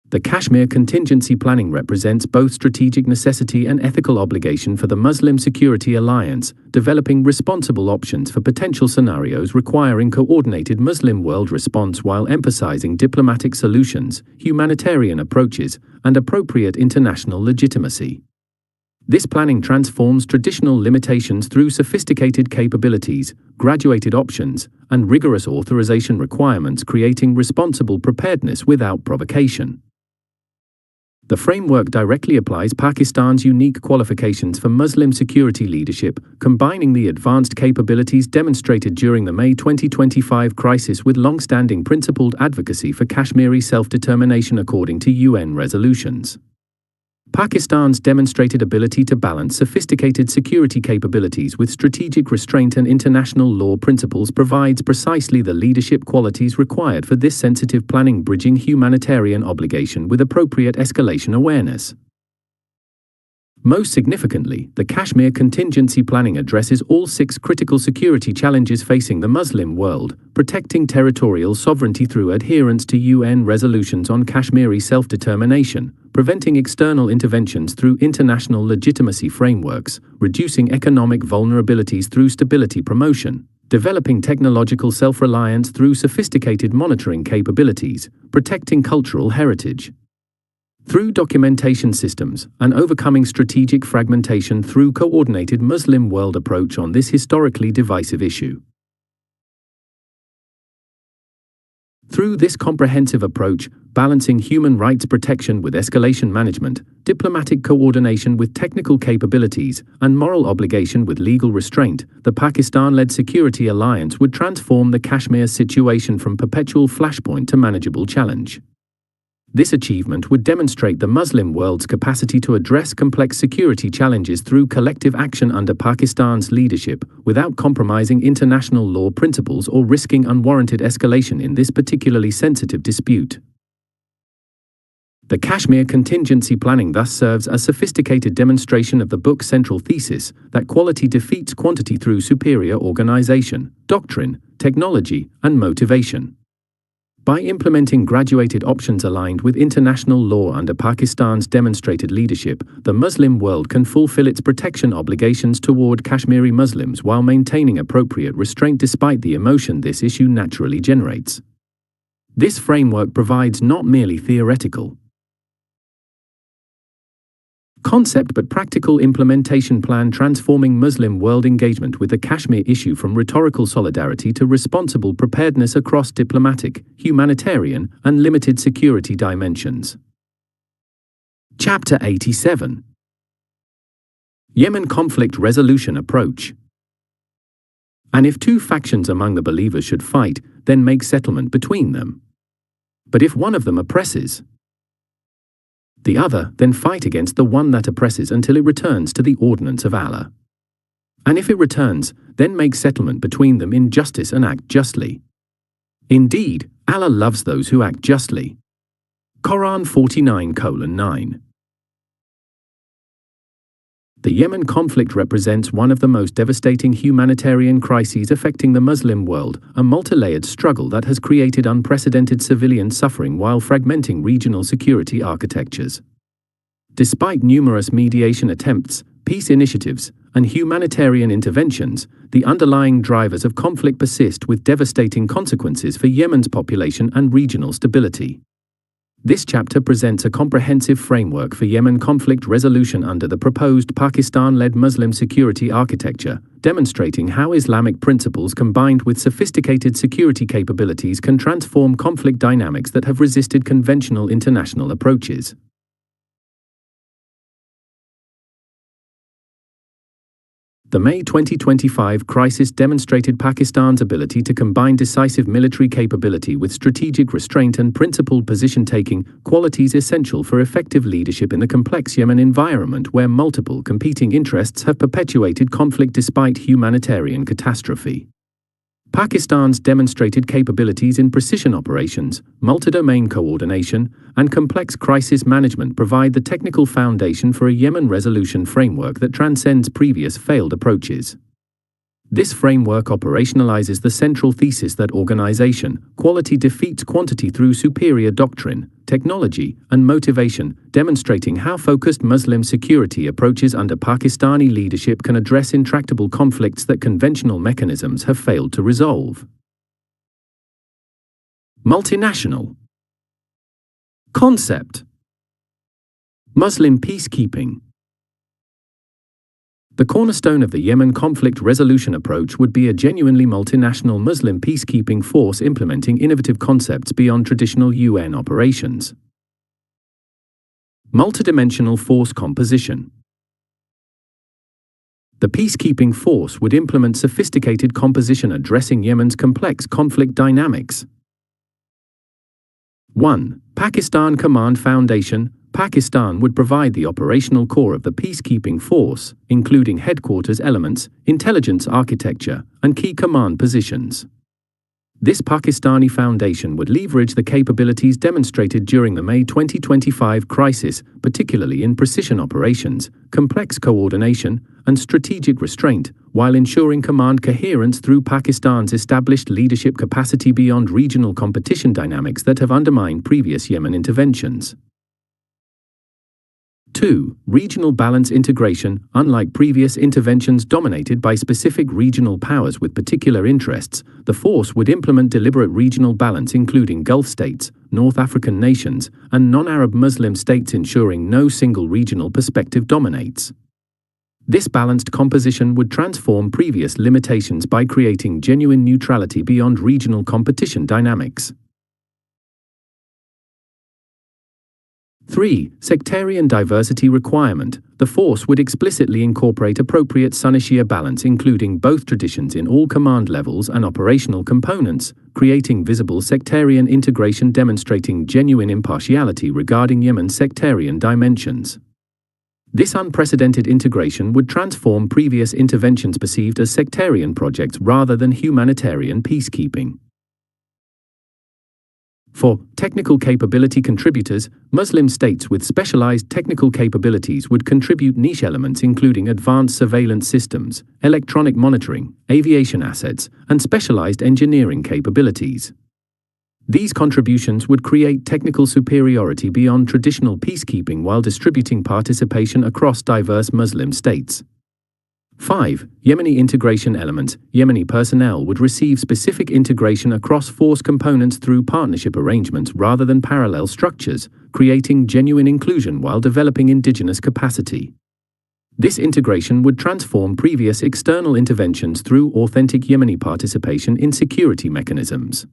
The Kashmir contingency planning represents both strategic necessity and ethical obligation for the Muslim Security Alliance, developing responsible options for potential scenarios requiring coordinated Muslim world response while emphasizing diplomatic solutions, humanitarian approaches, and appropriate international legitimacy. This planning transforms traditional limitations through sophisticated capabilities, graduated options, and rigorous authorization requirements, creating responsible preparedness without provocation. The framework directly applies Pakistan's unique qualifications for Muslim security leadership, combining the advanced capabilities demonstrated during the May 2025 crisis with long-standing principled advocacy for Kashmiri self-determination according to UN resolutions. Pakistan's demonstrated ability to balance sophisticated security capabilities with strategic restraint and international law principles provides precisely the leadership qualities required for this sensitive planning, bridging humanitarian obligation with appropriate escalation awareness. Most significantly, the Kashmir contingency planning addresses all 6 critical security challenges facing the Muslim world, protecting territorial sovereignty through adherence to UN resolutions on Kashmiri self-determination, preventing external interventions through international legitimacy frameworks, reducing economic vulnerabilities through stability promotion, developing technological self-reliance through sophisticated monitoring capabilities, protecting cultural heritage through documentation systems, and overcoming strategic fragmentation through coordinated Muslim world approach on this historically divisive issue. Through this comprehensive approach, balancing human rights protection with escalation management, diplomatic coordination with technical capabilities, and moral obligation with legal restraint, the Pakistan-led security alliance would transform the Kashmir situation from perpetual flashpoint to manageable challenge. This achievement would demonstrate the Muslim world's capacity to address complex security challenges through collective action under Pakistan's leadership, without compromising international law principles or risking unwarranted escalation in this particularly sensitive dispute. The Kashmir contingency planning thus serves a sophisticated demonstration of the book's central thesis, that quality defeats quantity through superior organization, doctrine, technology, and motivation. By implementing graduated options aligned with international law under Pakistan's demonstrated leadership, the Muslim world can fulfill its protection obligations toward Kashmiri Muslims while maintaining appropriate restraint despite the emotion this issue naturally generates. This framework provides not merely theoretical concept but practical implementation plan, transforming Muslim world engagement with the Kashmir issue from rhetorical solidarity to responsible preparedness across diplomatic, humanitarian, and limited security dimensions. Chapter 87. Yemen Conflict Resolution Approach. And if two factions among the believers should fight, then make settlement between them. But if one of them oppresses the other, then fight against the one that oppresses until it returns to the ordinance of Allah. And if it returns, then make settlement between them in justice and act justly. Indeed, Allah loves those who act justly. Quran 49:9. The Yemen conflict represents one of the most devastating humanitarian crises affecting the Muslim world, a multi-layered struggle that has created unprecedented civilian suffering while fragmenting regional security architectures. Despite numerous mediation attempts, peace initiatives, and humanitarian interventions, the underlying drivers of conflict persist with devastating consequences for Yemen's population and regional stability. This chapter presents a comprehensive framework for Yemen conflict resolution under the proposed Pakistan-led Muslim security architecture, demonstrating how Islamic principles combined with sophisticated security capabilities can transform conflict dynamics that have resisted conventional international approaches. The May 2025 crisis demonstrated Pakistan's ability to combine decisive military capability with strategic restraint and principled position-taking, qualities essential for effective leadership in the complex Yemen environment where multiple competing interests have perpetuated conflict despite humanitarian catastrophe. Pakistan's demonstrated capabilities in precision operations, multi-domain coordination, and complex crisis management provide the technical foundation for a Yemen resolution framework that transcends previous failed approaches. This framework operationalizes the central thesis that organization, quality defeats quantity through superior doctrine, technology, and motivation, demonstrating how focused Muslim security approaches under Pakistani leadership can address intractable conflicts that conventional mechanisms have failed to resolve. Multinational concept. Muslim peacekeeping. The cornerstone of the Yemen conflict resolution approach would be a genuinely multinational Muslim peacekeeping force implementing innovative concepts beyond traditional UN operations. Multidimensional force composition. The peacekeeping force would implement sophisticated composition addressing Yemen's complex conflict dynamics. 1. Pakistan Command Foundation. Pakistan would provide the operational core of the peacekeeping force, including headquarters elements, intelligence architecture, and key command positions. This Pakistani foundation would leverage the capabilities demonstrated during the May 2025 crisis, particularly in precision operations, complex coordination, and strategic restraint, while ensuring command coherence through Pakistan's established leadership capacity beyond regional competition dynamics that have undermined previous Yemen interventions. 2. Regional balance integration. Unlike previous interventions dominated by specific regional powers with particular interests, the force would implement deliberate regional balance including Gulf states, North African nations, and non-Arab Muslim states, ensuring no single regional perspective dominates. This balanced composition would transform previous limitations by creating genuine neutrality beyond regional competition dynamics. 3. Sectarian diversity requirement. The force would explicitly incorporate appropriate Sunni-Shia balance including both traditions in all command levels and operational components, creating visible sectarian integration demonstrating genuine impartiality regarding Yemen's sectarian dimensions. This unprecedented integration would transform previous interventions perceived as sectarian projects rather than humanitarian peacekeeping. 4. Technical capability contributors. Muslim states with specialized technical capabilities would contribute niche elements including advanced surveillance systems, electronic monitoring, aviation assets, and specialized engineering capabilities. These contributions would create technical superiority beyond traditional peacekeeping while distributing participation across diverse Muslim states. 5. Yemeni integration elements. Yemeni personnel would receive specific integration across force components through partnership arrangements rather than parallel structures, creating genuine inclusion while developing indigenous capacity. This integration would transform previous external interventions through authentic Yemeni participation in security mechanisms.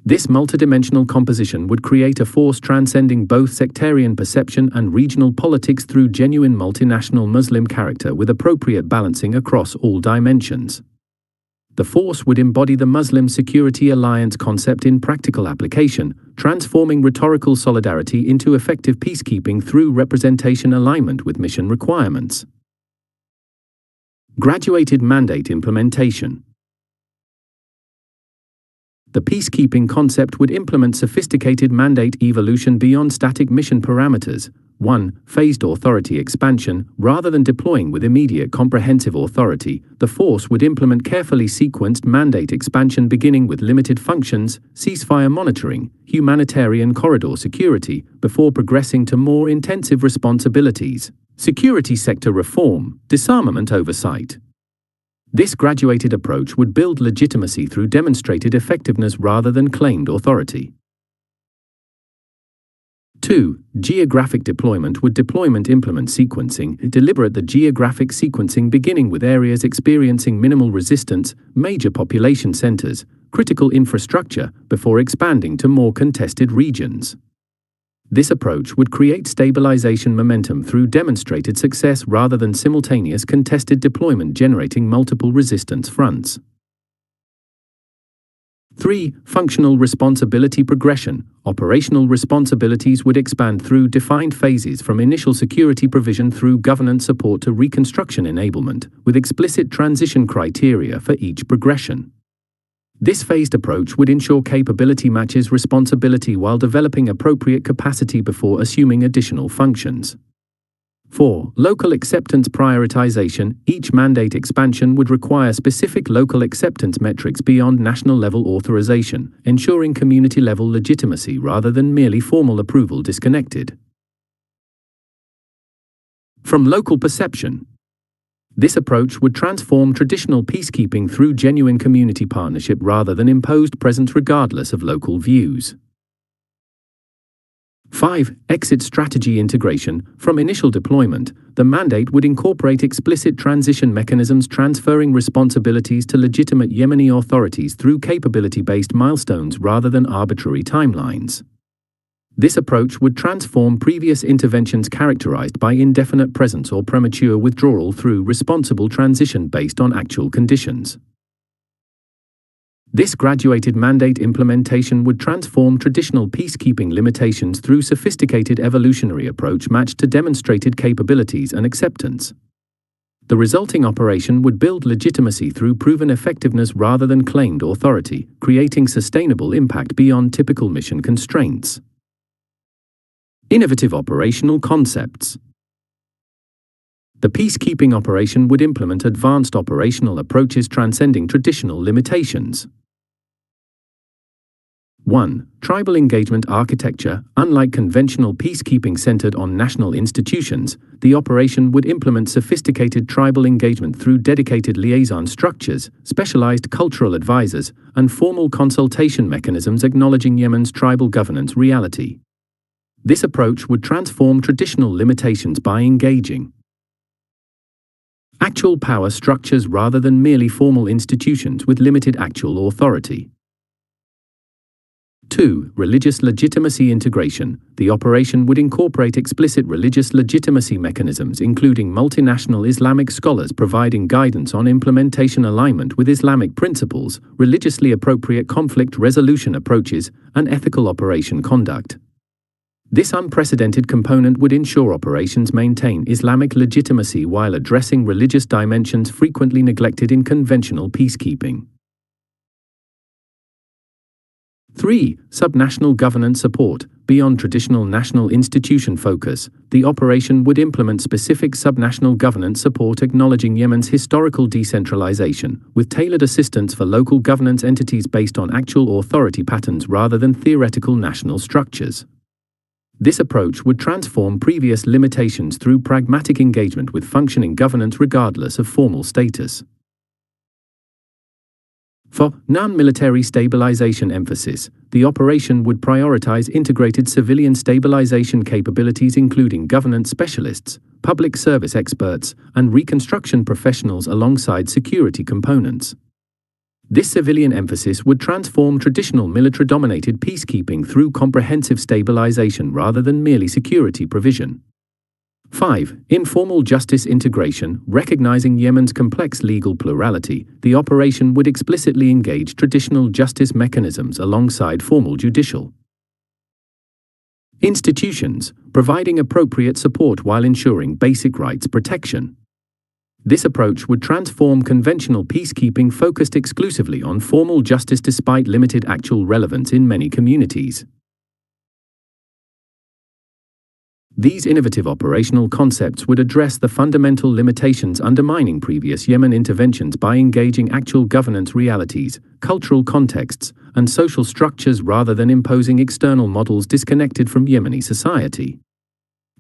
This multidimensional composition would create a force transcending both sectarian perception and regional politics through genuine multinational Muslim character with appropriate balancing across all dimensions. The force would embody the Muslim Security Alliance concept in practical application, transforming rhetorical solidarity into effective peacekeeping through representation alignment with mission requirements. Graduated mandate implementation. The peacekeeping concept would implement sophisticated mandate evolution beyond static mission parameters. 1. Phased authority expansion. Rather than deploying with immediate comprehensive authority, the force would implement carefully sequenced mandate expansion beginning with limited functions, ceasefire monitoring, humanitarian corridor security, before progressing to more intensive responsibilities. Security sector reform, disarmament oversight. This graduated approach would build legitimacy through demonstrated effectiveness rather than claimed authority. 2. Geographic deployment would deployment implement sequencing, deliberate the geographic sequencing beginning with areas experiencing minimal resistance, major population centers, critical infrastructure, before expanding to more contested regions. This approach would create stabilization momentum through demonstrated success rather than simultaneous contested deployment generating multiple resistance fronts. 3. Functional responsibility progression. Operational responsibilities would expand through defined phases from initial security provision through governance support to reconstruction enablement, with explicit transition criteria for each progression. This phased approach would ensure capability matches responsibility while developing appropriate capacity before assuming additional functions. 4. Local acceptance prioritization. Each mandate expansion would require specific local acceptance metrics beyond national-level authorization, ensuring community-level legitimacy rather than merely formal approval disconnected from local perception. This approach would transform traditional peacekeeping through genuine community partnership rather than imposed presence regardless of local views. 5. Exit strategy integration. From initial deployment, the mandate would incorporate explicit transition mechanisms transferring responsibilities to legitimate Yemeni authorities through capability-based milestones rather than arbitrary timelines. This approach would transform previous interventions characterized by indefinite presence or premature withdrawal through responsible transition based on actual conditions. This graduated mandate implementation would transform traditional peacekeeping limitations through sophisticated evolutionary approach matched to demonstrated capabilities and acceptance. The resulting operation would build legitimacy through proven effectiveness rather than claimed authority, creating sustainable impact beyond typical mission constraints. Innovative operational concepts. The peacekeeping operation would implement advanced operational approaches transcending traditional limitations. 1. Tribal engagement architecture. Unlike conventional peacekeeping centered on national institutions, the operation would implement sophisticated tribal engagement through dedicated liaison structures, specialized cultural advisors, and formal consultation mechanisms acknowledging Yemen's tribal governance reality. This approach would transform traditional limitations by engaging actual power structures rather than merely formal institutions with limited actual authority. 2. Religious legitimacy integration. The operation would incorporate explicit religious legitimacy mechanisms, including multinational Islamic scholars providing guidance on implementation alignment with Islamic principles, religiously appropriate conflict resolution approaches, and ethical operation conduct. This unprecedented component would ensure operations maintain Islamic legitimacy while addressing religious dimensions frequently neglected in conventional peacekeeping. 3. Subnational governance support. Beyond traditional national institution focus, the operation would implement specific subnational governance support acknowledging Yemen's historical decentralization, with tailored assistance for local governance entities based on actual authority patterns rather than theoretical national structures. This approach would transform previous limitations through pragmatic engagement with functioning governance regardless of formal status. 4. Non-military stabilization emphasis. The operation would prioritize integrated civilian stabilization capabilities including governance specialists, public service experts, and reconstruction professionals alongside security components. This civilian emphasis would transform traditional military-dominated peacekeeping through comprehensive stabilization rather than merely security provision. 5. Informal justice integration. Recognizing Yemen's complex legal plurality, the operation would explicitly engage traditional justice mechanisms alongside formal judicial institutions, providing appropriate support while ensuring basic rights protection. This approach would transform conventional peacekeeping focused exclusively on formal justice despite limited actual relevance in many communities. These innovative operational concepts would address the fundamental limitations undermining previous Yemen interventions by engaging actual governance realities, cultural contexts, and social structures rather than imposing external models disconnected from Yemeni society.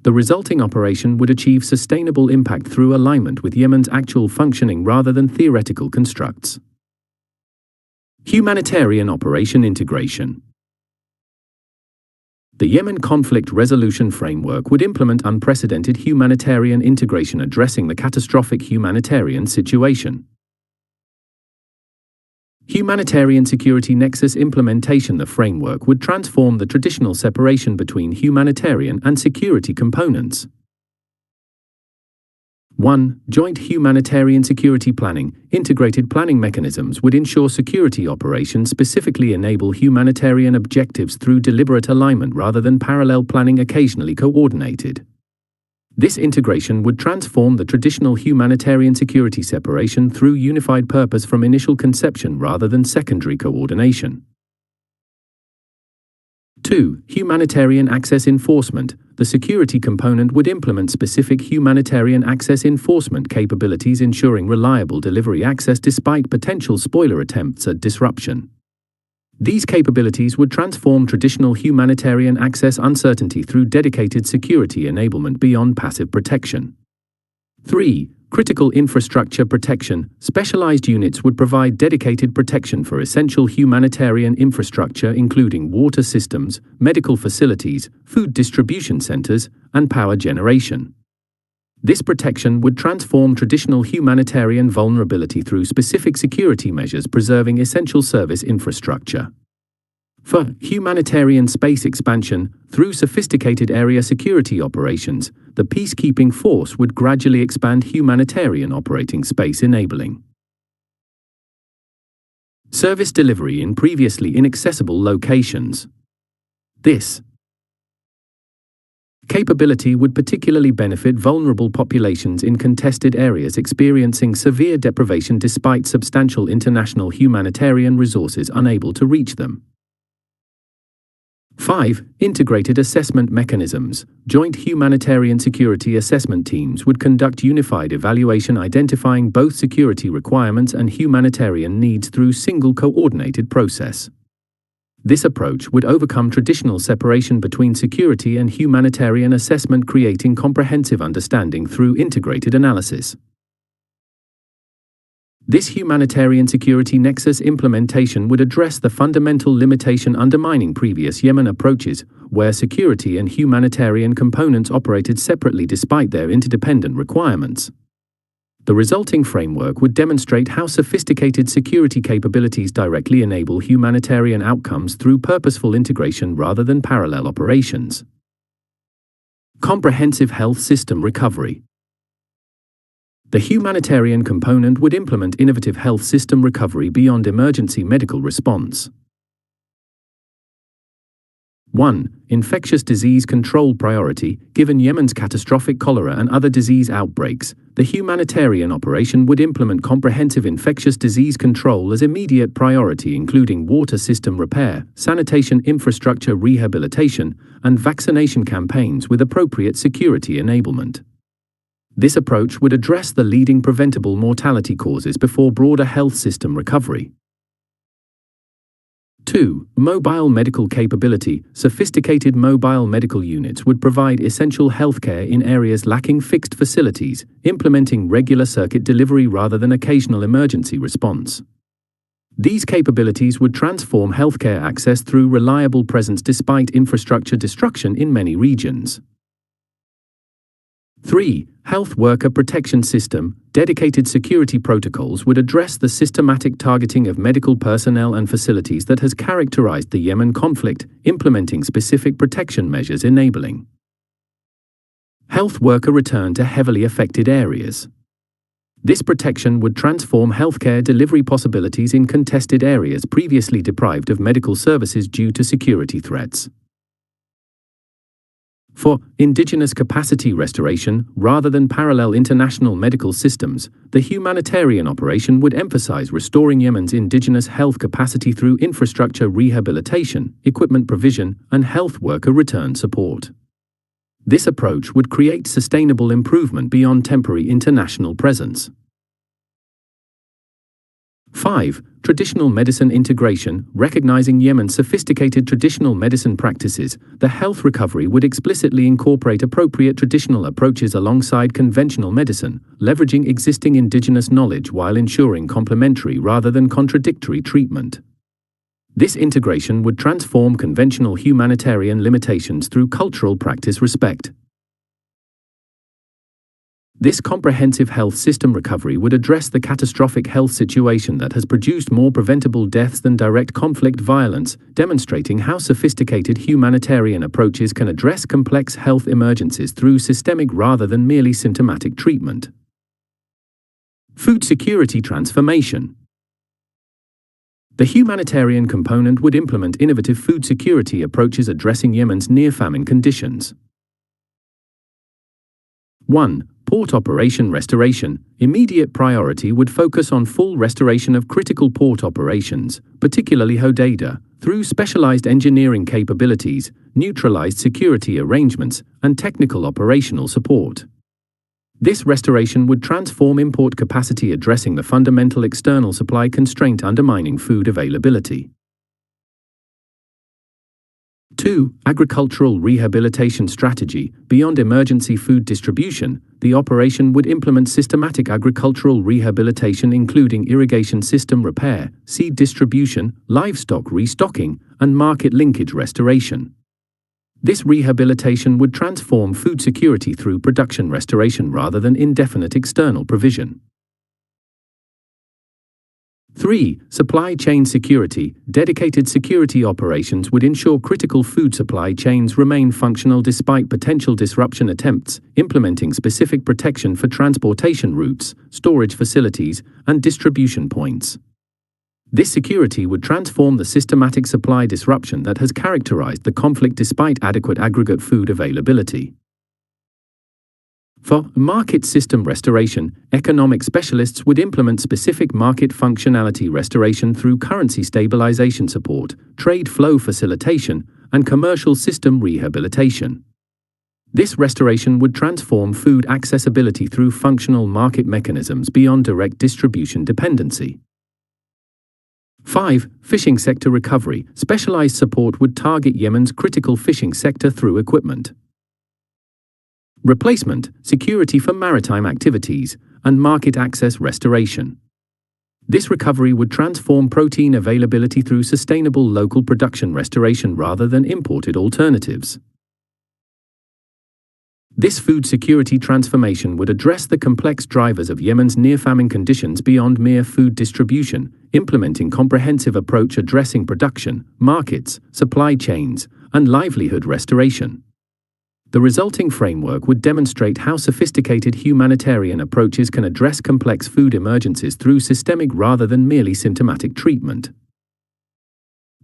The resulting operation would achieve sustainable impact through alignment with Yemen's actual functioning rather than theoretical constructs. Humanitarian operation integration. The Yemen Conflict Resolution Framework would implement unprecedented humanitarian integration addressing the catastrophic humanitarian situation. Humanitarian Security Nexus implementation. The framework would transform the traditional separation between humanitarian and security components. 1. Joint humanitarian security planning. Integrated planning mechanisms would ensure security operations specifically enable humanitarian objectives through deliberate alignment rather than parallel planning occasionally coordinated. This integration would transform the traditional humanitarian security separation through unified purpose from initial conception rather than secondary coordination. 2. Humanitarian access enforcement. The security component would implement specific humanitarian access enforcement capabilities ensuring reliable delivery access despite potential spoiler attempts at disruption. These capabilities would transform traditional humanitarian access uncertainty through dedicated security enablement beyond passive protection. 3. Critical infrastructure protection. Specialized units would provide dedicated protection for essential humanitarian infrastructure including water systems, medical facilities, food distribution centers, and power generation. This protection would transform traditional humanitarian vulnerability through specific security measures preserving essential service infrastructure. For humanitarian space expansion, through sophisticated area security operations, the peacekeeping force would gradually expand humanitarian operating space enabling service delivery in previously inaccessible locations. This capability would particularly benefit vulnerable populations in contested areas experiencing severe deprivation despite substantial international humanitarian resources unable to reach them. 5. Integrated assessment mechanisms. Joint humanitarian security assessment teams would conduct unified evaluation identifying both security requirements and humanitarian needs through single coordinated process. This approach would overcome traditional separation between security and humanitarian assessment, creating comprehensive understanding through integrated analysis. This humanitarian security nexus implementation would address the fundamental limitation undermining previous Yemen approaches, where security and humanitarian components operated separately despite their interdependent requirements. The resulting framework would demonstrate how sophisticated security capabilities directly enable humanitarian outcomes through purposeful integration rather than parallel operations. Comprehensive health system recovery. The humanitarian component would implement innovative health system recovery beyond emergency medical response. 1. Infectious disease control priority. Given Yemen's catastrophic cholera and other disease outbreaks, the humanitarian operation would implement comprehensive infectious disease control as immediate priority, including water system repair, sanitation infrastructure rehabilitation, and vaccination campaigns with appropriate security enablement. This approach would address the leading preventable mortality causes before broader health system recovery. 2. Mobile medical capability. Sophisticated mobile medical units would provide essential healthcare in areas lacking fixed facilities, implementing regular circuit delivery rather than occasional emergency response. These capabilities would transform healthcare access through reliable presence despite infrastructure destruction in many regions. 3. Health worker protection system. Dedicated security protocols would address the systematic targeting of medical personnel and facilities that has characterized the Yemen conflict, implementing specific protection measures enabling health worker return to heavily affected areas. This protection would transform healthcare delivery possibilities in contested areas previously deprived of medical services due to security threats. 4. Indigenous capacity restoration. Rather than parallel international medical systems, the humanitarian operation would emphasize restoring Yemen's indigenous health capacity through infrastructure rehabilitation, equipment provision, and health worker return support. This approach would create sustainable improvement beyond temporary international presence. 5. Traditional medicine integration. Recognizing Yemen's sophisticated traditional medicine practices, the health recovery would explicitly incorporate appropriate traditional approaches alongside conventional medicine, leveraging existing indigenous knowledge while ensuring complementary rather than contradictory treatment. This integration would transform conventional humanitarian limitations through cultural practice respect. This comprehensive health system recovery would address the catastrophic health situation that has produced more preventable deaths than direct conflict violence, demonstrating how sophisticated humanitarian approaches can address complex health emergencies through systemic rather than merely symptomatic treatment. Food security transformation. The humanitarian component would implement innovative food security approaches addressing Yemen's near-famine conditions. 1. Port operation restoration. Immediate priority would focus on full restoration of critical port operations, particularly Hodeidah, through specialized engineering capabilities, neutralized security arrangements, and technical operational support. This restoration would transform import capacity, addressing the fundamental external supply constraint undermining food availability. 2. Agricultural rehabilitation strategy. Beyond emergency food distribution, the operation would implement systematic agricultural rehabilitation including irrigation system repair, seed distribution, livestock restocking, and market linkage restoration. This rehabilitation would transform food security through production restoration rather than indefinite external provision. 3. Supply chain security. Dedicated security operations would ensure critical food supply chains remain functional despite potential disruption attempts, implementing specific protection for transportation routes, storage facilities, and distribution points. This security would transform the systematic supply disruption that has characterized the conflict despite adequate aggregate food availability. For market system restoration, economic specialists would implement specific market functionality restoration through currency stabilization support, trade flow facilitation, and commercial system rehabilitation. This restoration would transform food accessibility through functional market mechanisms beyond direct distribution dependency. 5. Fishing sector recovery. Specialized support would target Yemen's critical fishing sector through equipment replacement, security for maritime activities, and market access restoration. This recovery would transform protein availability through sustainable local production restoration rather than imported alternatives. This food security transformation would address the complex drivers of Yemen's near-famine conditions beyond mere food distribution, implementing comprehensive approach addressing production, markets, supply chains, and livelihood restoration. The resulting framework would demonstrate how sophisticated humanitarian approaches can address complex food emergencies through systemic rather than merely symptomatic treatment.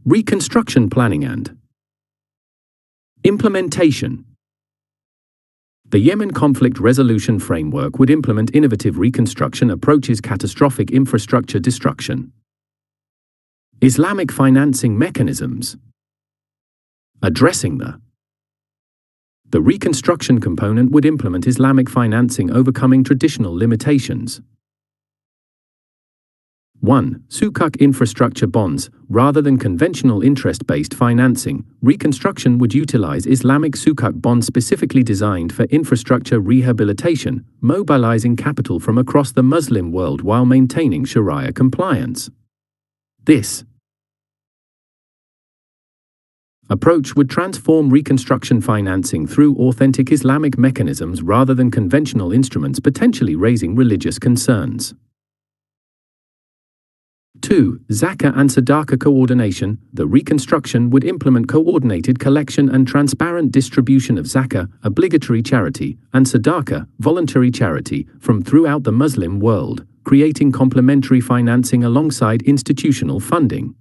Reconstruction planning and implementation. The Yemen Conflict Resolution Framework would implement innovative reconstruction approaches catastrophic infrastructure destruction. Islamic financing mechanisms. Addressing the reconstruction component would implement Islamic financing overcoming traditional limitations. 1. Sukuk infrastructure bonds. Rather than conventional interest-based financing, reconstruction would utilize Islamic sukuk bonds specifically designed for infrastructure rehabilitation, mobilizing capital from across the Muslim world while maintaining Sharia compliance. This approach would transform reconstruction financing through authentic Islamic mechanisms rather than conventional instruments, potentially raising religious concerns. 2. Zakah and Sadaqah coordination. The reconstruction would implement coordinated collection and transparent distribution of Zakah, obligatory charity, and Sadaqah, voluntary charity, from throughout the Muslim world, creating complementary financing alongside institutional funding.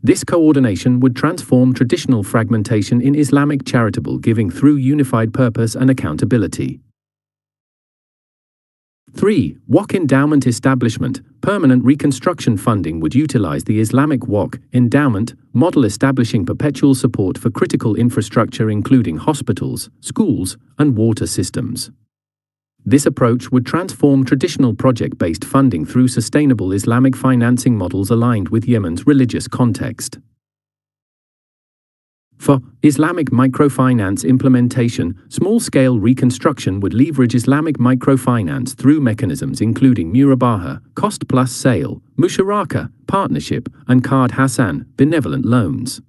This coordination would transform traditional fragmentation in Islamic charitable giving through unified purpose and accountability. 3. Waqf endowment establishment. Permanent reconstruction funding would utilize the Islamic Waqf endowment model, establishing perpetual support for critical infrastructure including hospitals, schools, and water systems. This approach would transform traditional project-based funding through sustainable Islamic financing models aligned with Yemen's religious context. 4. Islamic microfinance implementation. Small-scale reconstruction would leverage Islamic microfinance through mechanisms including murabaha, cost-plus sale, musharaka, partnership, and Qard Hasan, benevolent loans.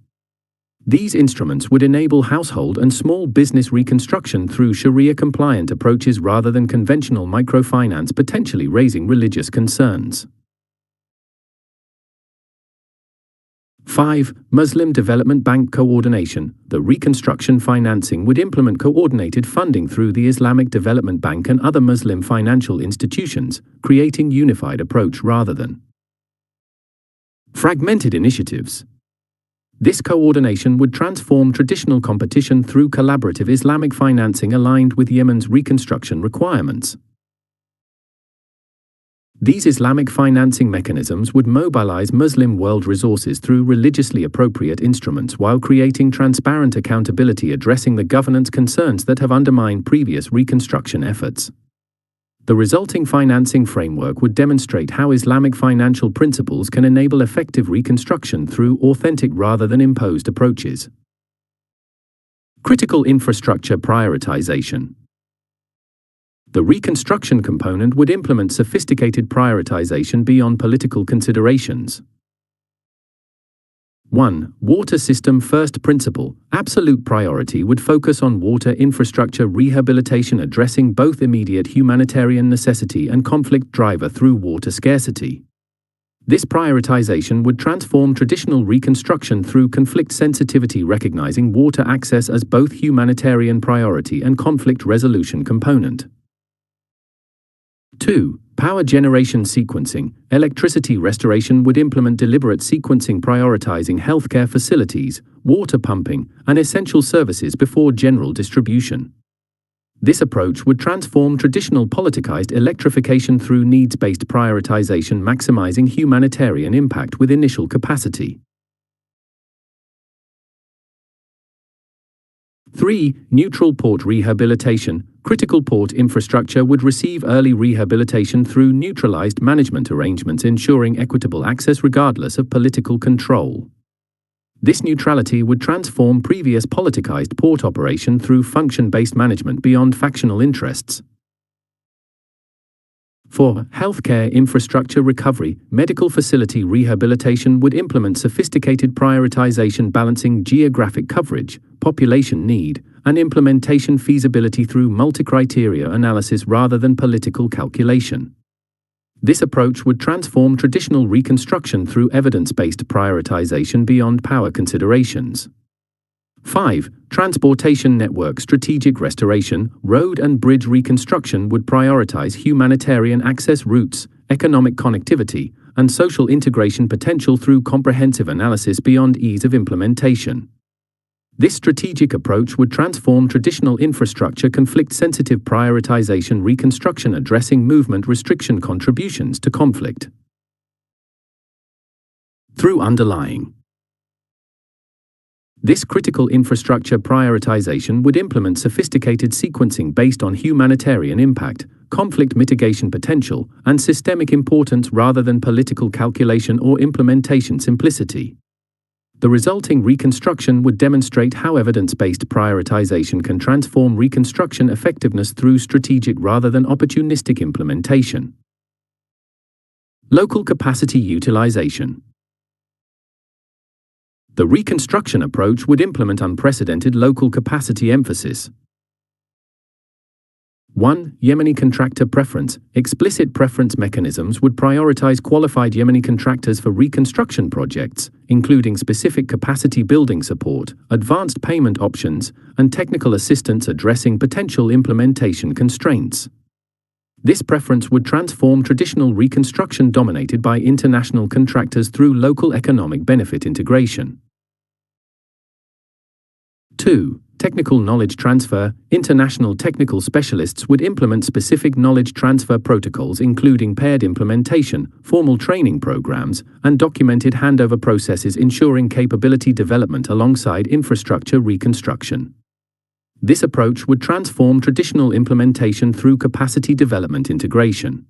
These instruments would enable household and small business reconstruction through Sharia-compliant approaches rather than conventional microfinance, potentially raising religious concerns. 5. Muslim Development Bank coordination. The reconstruction financing would implement coordinated funding through the Islamic Development Bank and other Muslim financial institutions, creating unified approach rather than fragmented initiatives. This coordination would transform traditional competition through collaborative Islamic financing aligned with Yemen's reconstruction requirements. These Islamic financing mechanisms would mobilize Muslim world resources through religiously appropriate instruments while creating transparent accountability, addressing the governance concerns that have undermined previous reconstruction efforts. The resulting financing framework would demonstrate how Islamic financial principles can enable effective reconstruction through authentic rather than imposed approaches. Critical infrastructure prioritization. The reconstruction component would implement sophisticated prioritization beyond political considerations. 1. Water system first principle. Absolute priority would focus on water infrastructure rehabilitation, addressing both immediate humanitarian necessity and conflict driver through water scarcity. This prioritization would transform traditional reconstruction through conflict sensitivity, recognizing water access as both humanitarian priority and conflict resolution component. 2. Power generation sequencing. Electricity restoration would implement deliberate sequencing, prioritizing healthcare facilities, water pumping, and essential services before general distribution. This approach would transform traditional politicized electrification through needs-based prioritization, maximizing humanitarian impact with initial capacity. 3. Neutral port rehabilitation. Critical port infrastructure would receive early rehabilitation through neutralized management arrangements ensuring equitable access regardless of political control. This neutrality would transform previous politicized port operation through function-based management beyond factional interests. For healthcare infrastructure recovery, medical facility rehabilitation would implement sophisticated prioritization balancing geographic coverage, population need, and implementation feasibility through multi-criteria analysis rather than political calculation. This approach would transform traditional reconstruction through evidence-based prioritization beyond power considerations. 5. Transportation network strategic restoration, road and bridge reconstruction would prioritize humanitarian access routes, economic connectivity, and social integration potential through comprehensive analysis beyond ease of implementation. This strategic approach would transform traditional infrastructure conflict-sensitive prioritization reconstruction addressing movement restriction contributions to conflict. Through underlying. This critical infrastructure prioritization would implement sophisticated sequencing based on humanitarian impact, conflict mitigation potential, and systemic importance rather than political calculation or implementation simplicity. The resulting reconstruction would demonstrate how evidence-based prioritization can transform reconstruction effectiveness through strategic rather than opportunistic implementation. Local capacity utilization. The reconstruction approach would implement unprecedented local capacity emphasis. 1. Yemeni contractor preference. Explicit preference mechanisms would prioritize qualified Yemeni contractors for reconstruction projects, including specific capacity building support, advanced payment options, and technical assistance addressing potential implementation constraints. This preference would transform traditional reconstruction dominated by international contractors through local economic benefit integration. 2. Technical knowledge transfer. International technical specialists would implement specific knowledge transfer protocols including paired implementation, formal training programs, and documented handover processes ensuring capability development alongside infrastructure reconstruction. This approach would transform traditional implementation through capacity development integration.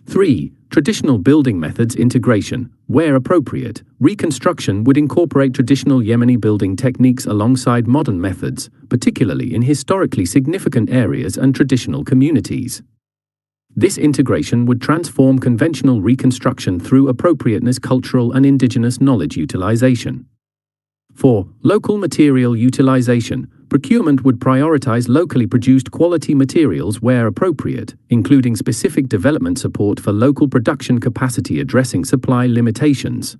3. Traditional building methods integration. Where appropriate, reconstruction would incorporate traditional Yemeni building techniques alongside modern methods, particularly in historically significant areas and traditional communities. This integration would transform conventional reconstruction through appropriateness cultural and indigenous knowledge utilization. 4. Local material utilization. Procurement would prioritize locally produced quality materials where appropriate, including specific development support for local production capacity addressing supply limitations.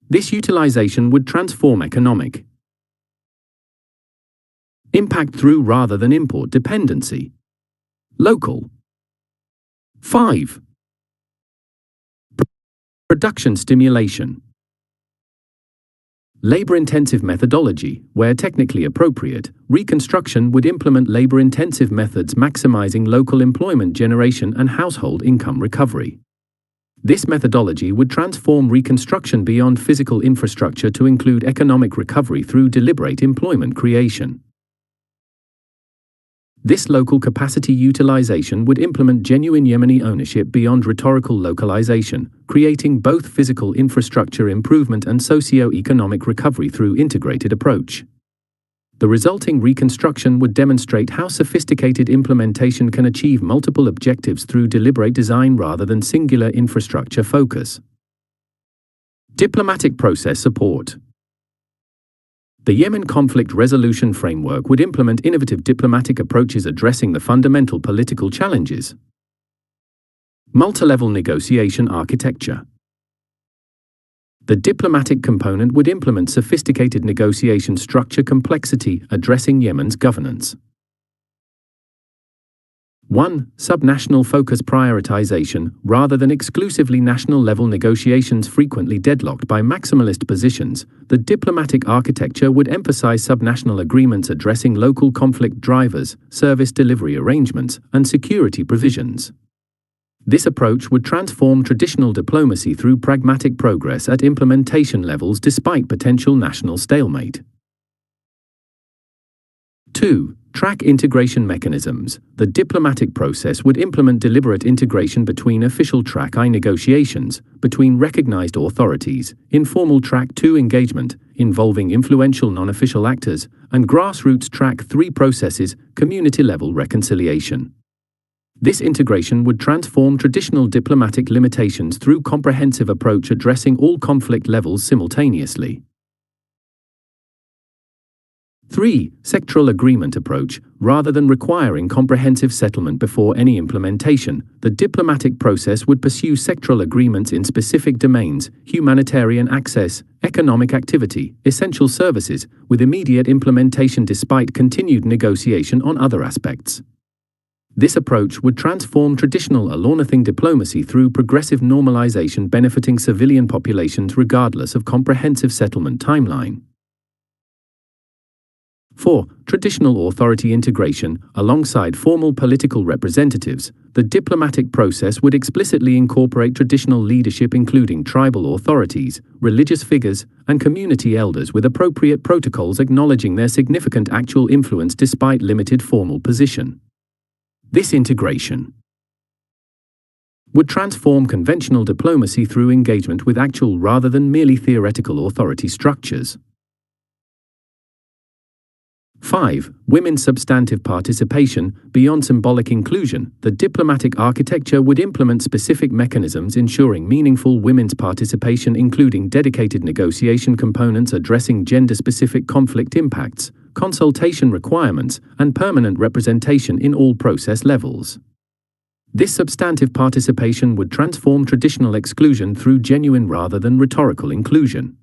This utilization would transform economic impact through rather than import dependency. Local. 5. Production stimulation. Labor-intensive methodology. Where technically appropriate, reconstruction would implement labor-intensive methods maximizing local employment generation and household income recovery. This methodology would transform reconstruction beyond physical infrastructure to include economic recovery through deliberate employment creation. This local capacity utilization would implement genuine Yemeni ownership beyond rhetorical localization, creating both physical infrastructure improvement and socio-economic recovery through integrated approach. The resulting reconstruction would demonstrate how sophisticated implementation can achieve multiple objectives through deliberate design rather than singular infrastructure focus. Diplomatic process support. The Yemen conflict resolution framework would implement innovative diplomatic approaches addressing the fundamental political challenges. Multilevel negotiation architecture. The diplomatic component would implement sophisticated negotiation structure complexity addressing Yemen's governance. 1. Subnational focus prioritization. Rather than exclusively national-level negotiations frequently deadlocked by maximalist positions, the diplomatic architecture would emphasize subnational agreements addressing local conflict drivers, service delivery arrangements, and security provisions. This approach would transform traditional diplomacy through pragmatic progress at implementation levels despite potential national stalemate. 2. Track integration mechanisms. The diplomatic process would implement deliberate integration between official Track I negotiations, between recognized authorities, informal Track II engagement, involving influential non-official actors, and grassroots Track III processes, community-level reconciliation. This integration would transform traditional diplomatic limitations through comprehensive approach addressing all conflict levels simultaneously. 3. Sectoral agreement approach. Rather than requiring comprehensive settlement before any implementation, the diplomatic process would pursue sectoral agreements in specific domains, humanitarian access, economic activity, essential services, with immediate implementation despite continued negotiation on other aspects. This approach would transform traditional Alornothing diplomacy through progressive normalization benefiting civilian populations regardless of comprehensive settlement timeline. 4. Traditional authority integration. Alongside formal political representatives, the diplomatic process would explicitly incorporate traditional leadership including tribal authorities, religious figures, and community elders with appropriate protocols acknowledging their significant actual influence despite limited formal position. This integration would transform conventional diplomacy through engagement with actual rather than merely theoretical authority structures. 5. Women's substantive participation. Beyond symbolic inclusion, the diplomatic architecture would implement specific mechanisms ensuring meaningful women's participation including dedicated negotiation components addressing gender-specific conflict impacts, consultation requirements, and permanent representation in all process levels. This substantive participation would transform traditional exclusion through genuine rather than rhetorical inclusion.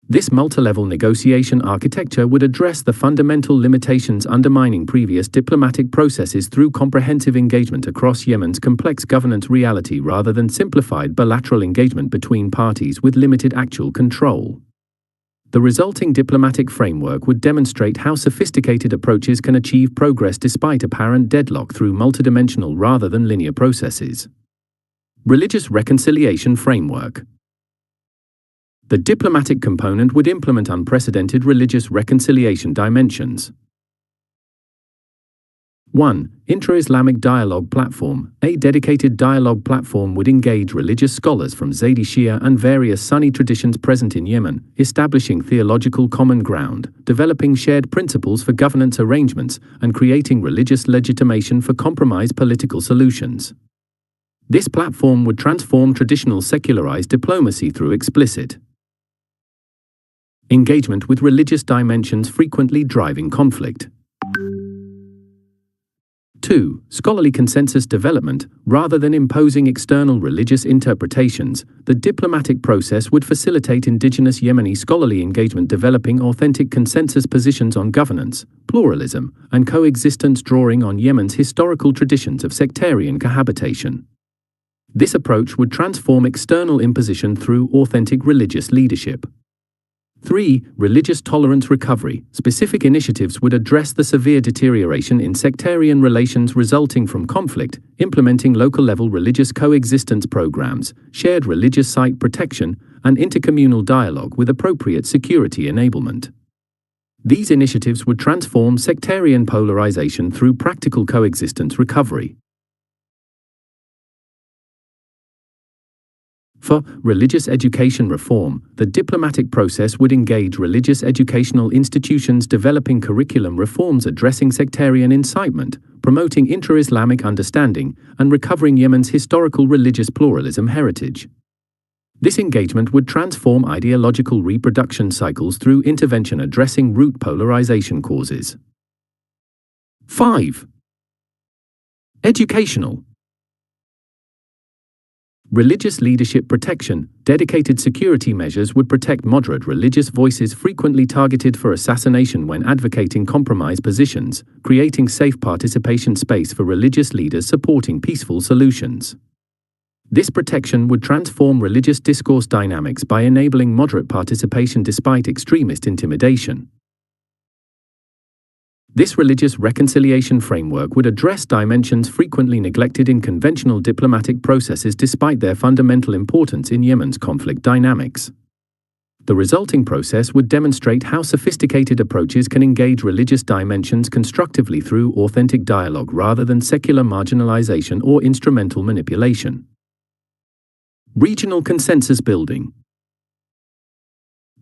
This multilevel negotiation architecture would address the fundamental limitations undermining previous diplomatic processes through comprehensive engagement across Yemen's complex governance reality rather than simplified bilateral engagement between parties with limited actual control. The resulting diplomatic framework would demonstrate how sophisticated approaches can achieve progress despite apparent deadlock through multidimensional rather than linear processes. Religious reconciliation framework. The diplomatic component would implement unprecedented religious reconciliation dimensions. 1. Intra-Islamic dialogue platform. A dedicated dialogue platform would engage religious scholars from Zaydi Shia and various Sunni traditions present in Yemen, establishing theological common ground, developing shared principles for governance arrangements, and creating religious legitimation for compromise political solutions. This platform would transform traditional secularized diplomacy through explicit engagement with religious dimensions frequently driving conflict. 2. Scholarly consensus development. Rather than imposing external religious interpretations, the diplomatic process would facilitate indigenous Yemeni scholarly engagement developing authentic consensus positions on governance, pluralism, and coexistence drawing on Yemen's historical traditions of sectarian cohabitation. This approach would transform external imposition through authentic religious leadership. 3. Religious tolerance recovery. Specific initiatives would address the severe deterioration in sectarian relations resulting from conflict, implementing local-level religious coexistence programs, shared religious site protection, and intercommunal dialogue with appropriate security enablement. These initiatives would transform sectarian polarization through practical coexistence recovery. For religious education reform, the diplomatic process would engage religious educational institutions developing curriculum reforms addressing sectarian incitement, promoting intra-Islamic understanding, and recovering Yemen's historical religious pluralism heritage. This engagement would transform ideological reproduction cycles through intervention addressing root polarization causes. 5. Educational. Religious leadership protection. Dedicated security measures would protect moderate religious voices frequently targeted for assassination when advocating compromise positions, creating safe participation space for religious leaders supporting peaceful solutions. This protection would transform religious discourse dynamics by enabling moderate participation despite extremist intimidation. This religious reconciliation framework would address dimensions frequently neglected in conventional diplomatic processes despite their fundamental importance in Yemen's conflict dynamics. The resulting process would demonstrate how sophisticated approaches can engage religious dimensions constructively through authentic dialogue rather than secular marginalization or instrumental manipulation. Regional consensus building.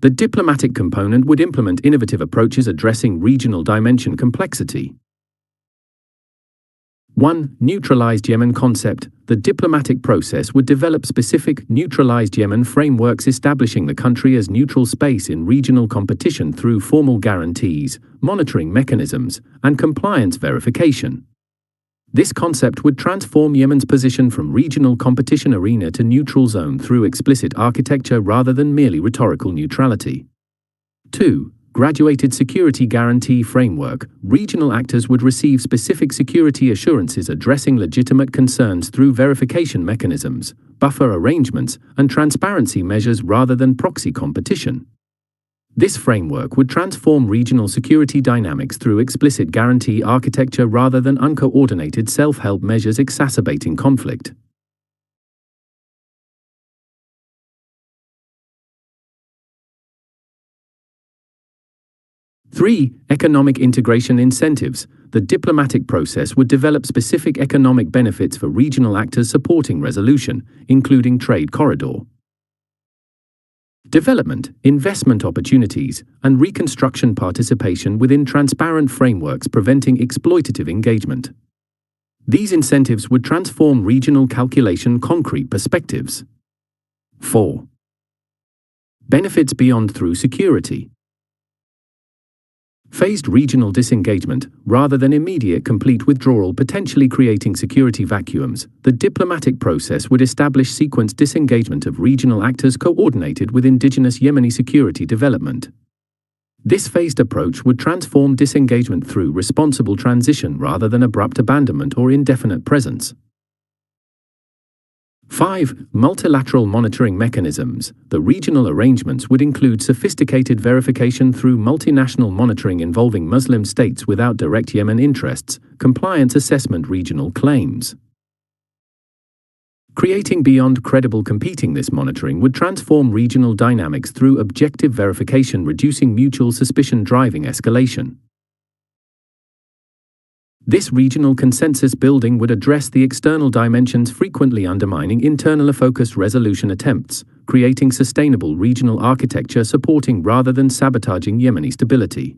The diplomatic component would implement innovative approaches addressing regional dimension complexity. 1. Neutralized Yemen concept. The diplomatic process would develop specific, neutralized Yemen frameworks establishing the country as neutral space in regional competition through formal guarantees, monitoring mechanisms, and compliance verification. This concept would transform Yemen's position from regional competition arena to neutral zone through explicit architecture rather than merely rhetorical neutrality. 2. Graduated security guarantee framework. Regional actors would receive specific security assurances addressing legitimate concerns through verification mechanisms, buffer arrangements, and transparency measures rather than proxy competition. This framework would transform regional security dynamics through explicit guarantee architecture rather than uncoordinated self-help measures exacerbating conflict. Three. Economic integration incentives. The diplomatic process would develop specific economic benefits for regional actors supporting resolution, including trade corridor development, investment opportunities, and reconstruction participation within transparent frameworks preventing exploitative engagement. These incentives would transform regional calculation concrete perspectives. 4. Benefits beyond through security. Phased regional disengagement, rather than immediate complete withdrawal potentially creating security vacuums, the diplomatic process would establish sequenced disengagement of regional actors coordinated with indigenous Yemeni security development. This phased approach would transform disengagement through responsible transition rather than abrupt abandonment or indefinite presence. 5. Multilateral monitoring mechanisms. The regional arrangements would include sophisticated verification through multinational monitoring involving Muslim states without direct Yemen interests, compliance assessment regional claims. Creating beyond credible competing. This monitoring would transform regional dynamics through objective verification, reducing mutual suspicion, driving escalation. This regional consensus building would address the external dimensions frequently undermining internal focused resolution attempts, creating sustainable regional architecture supporting rather than sabotaging Yemeni stability.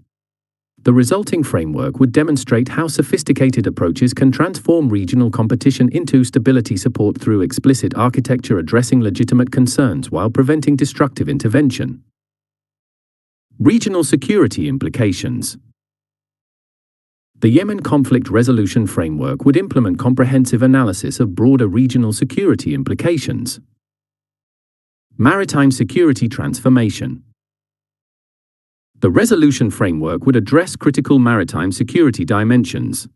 The resulting framework would demonstrate how sophisticated approaches can transform regional competition into stability support through explicit architecture addressing legitimate concerns while preventing destructive intervention. Regional security implications. The Yemen conflict resolution framework would implement comprehensive analysis of broader regional security implications. Maritime security transformation. The resolution framework would address critical maritime security dimensions.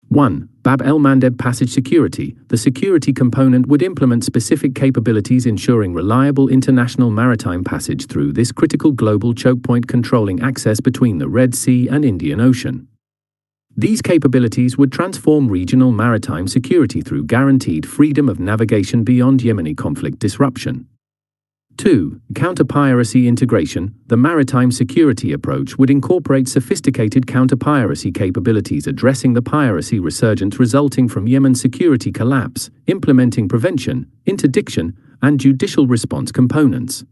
1. Bab el-Mandeb passage security. The security component would implement specific capabilities ensuring reliable international maritime passage through this critical global choke point controlling access between the Red Sea and Indian Ocean. These capabilities would transform regional maritime security through guaranteed freedom of navigation beyond Yemeni conflict disruption. 2. Counter-piracy integration. The maritime security approach would incorporate sophisticated counter-piracy capabilities addressing the piracy resurgence resulting from Yemen's security collapse, implementing prevention, interdiction, and judicial response components.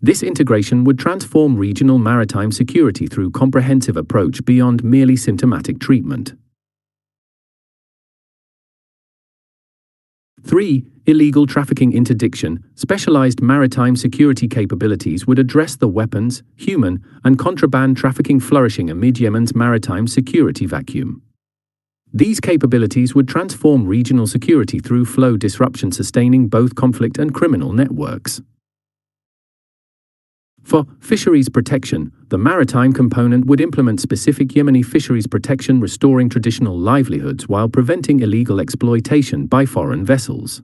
This integration would transform regional maritime security through comprehensive approach beyond merely symptomatic treatment. 3. Illegal trafficking interdiction. Specialized maritime security capabilities would address the weapons, human, and contraband trafficking flourishing amid Yemen's maritime security vacuum. These capabilities would transform regional security through flow disruption sustaining both conflict and criminal networks. For fisheries protection, the maritime component would implement specific Yemeni fisheries protection restoring traditional livelihoods while preventing illegal exploitation by foreign vessels.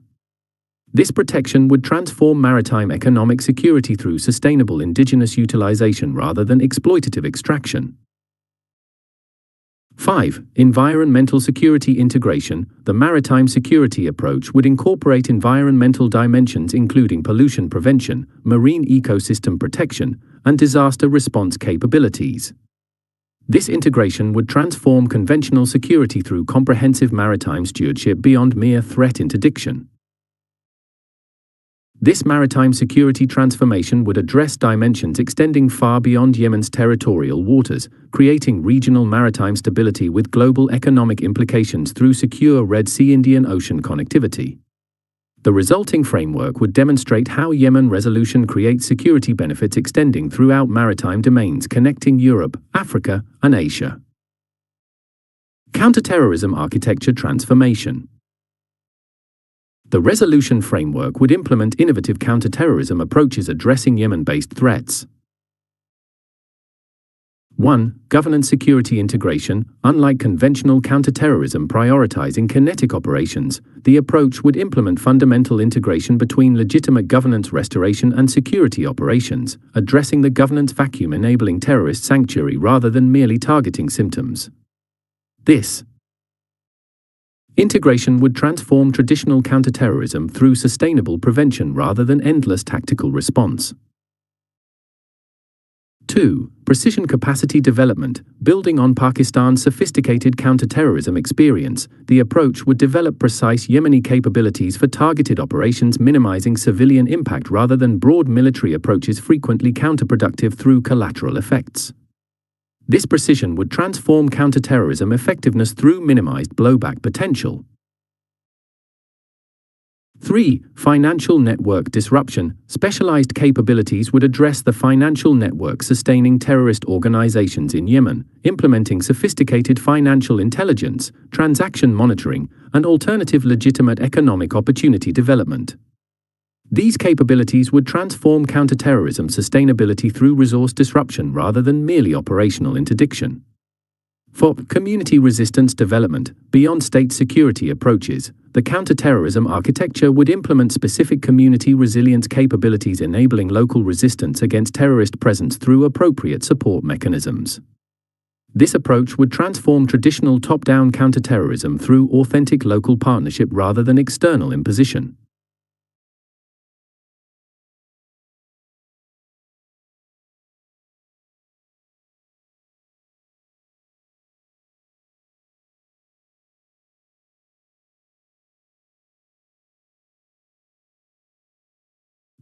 This protection would transform maritime economic security through sustainable indigenous utilization rather than exploitative extraction. 5. Environmental security integration. The maritime security approach would incorporate environmental dimensions including pollution prevention, marine ecosystem protection, and disaster response capabilities. This integration would transform conventional security through comprehensive maritime stewardship beyond mere threat interdiction. This maritime security transformation would address dimensions extending far beyond Yemen's territorial waters, creating regional maritime stability with global economic implications through secure Red Sea-Indian Ocean connectivity. The resulting framework would demonstrate how Yemen resolution creates security benefits extending throughout maritime domains connecting Europe, Africa, and Asia. Counterterrorism architecture transformation. The resolution framework would implement innovative counterterrorism approaches addressing Yemen-based threats. 1. Governance security integration. Unlike conventional counterterrorism prioritizing kinetic operations, the approach would implement fundamental integration between legitimate governance restoration and security operations, addressing the governance vacuum enabling terrorist sanctuary rather than merely targeting symptoms. This integration would transform traditional counterterrorism through sustainable prevention rather than endless tactical response. 2. Precision capacity development. Building on Pakistan's sophisticated counterterrorism experience, the approach would develop precise Yemeni capabilities for targeted operations minimizing civilian impact rather than broad military approaches frequently counterproductive through collateral effects. This precision would transform counterterrorism effectiveness through minimized blowback potential. 3. Financial network disruption. Specialized capabilities would address the financial network sustaining terrorist organizations in Yemen, implementing sophisticated financial intelligence, transaction monitoring, and alternative legitimate economic opportunity development. These capabilities would transform counterterrorism sustainability through resource disruption rather than merely operational interdiction. 4. Community resistance development. Beyond state security approaches, the counterterrorism architecture would implement specific community resilience capabilities enabling local resistance against terrorist presence through appropriate support mechanisms. This approach would transform traditional top-down counterterrorism through authentic local partnership rather than external imposition.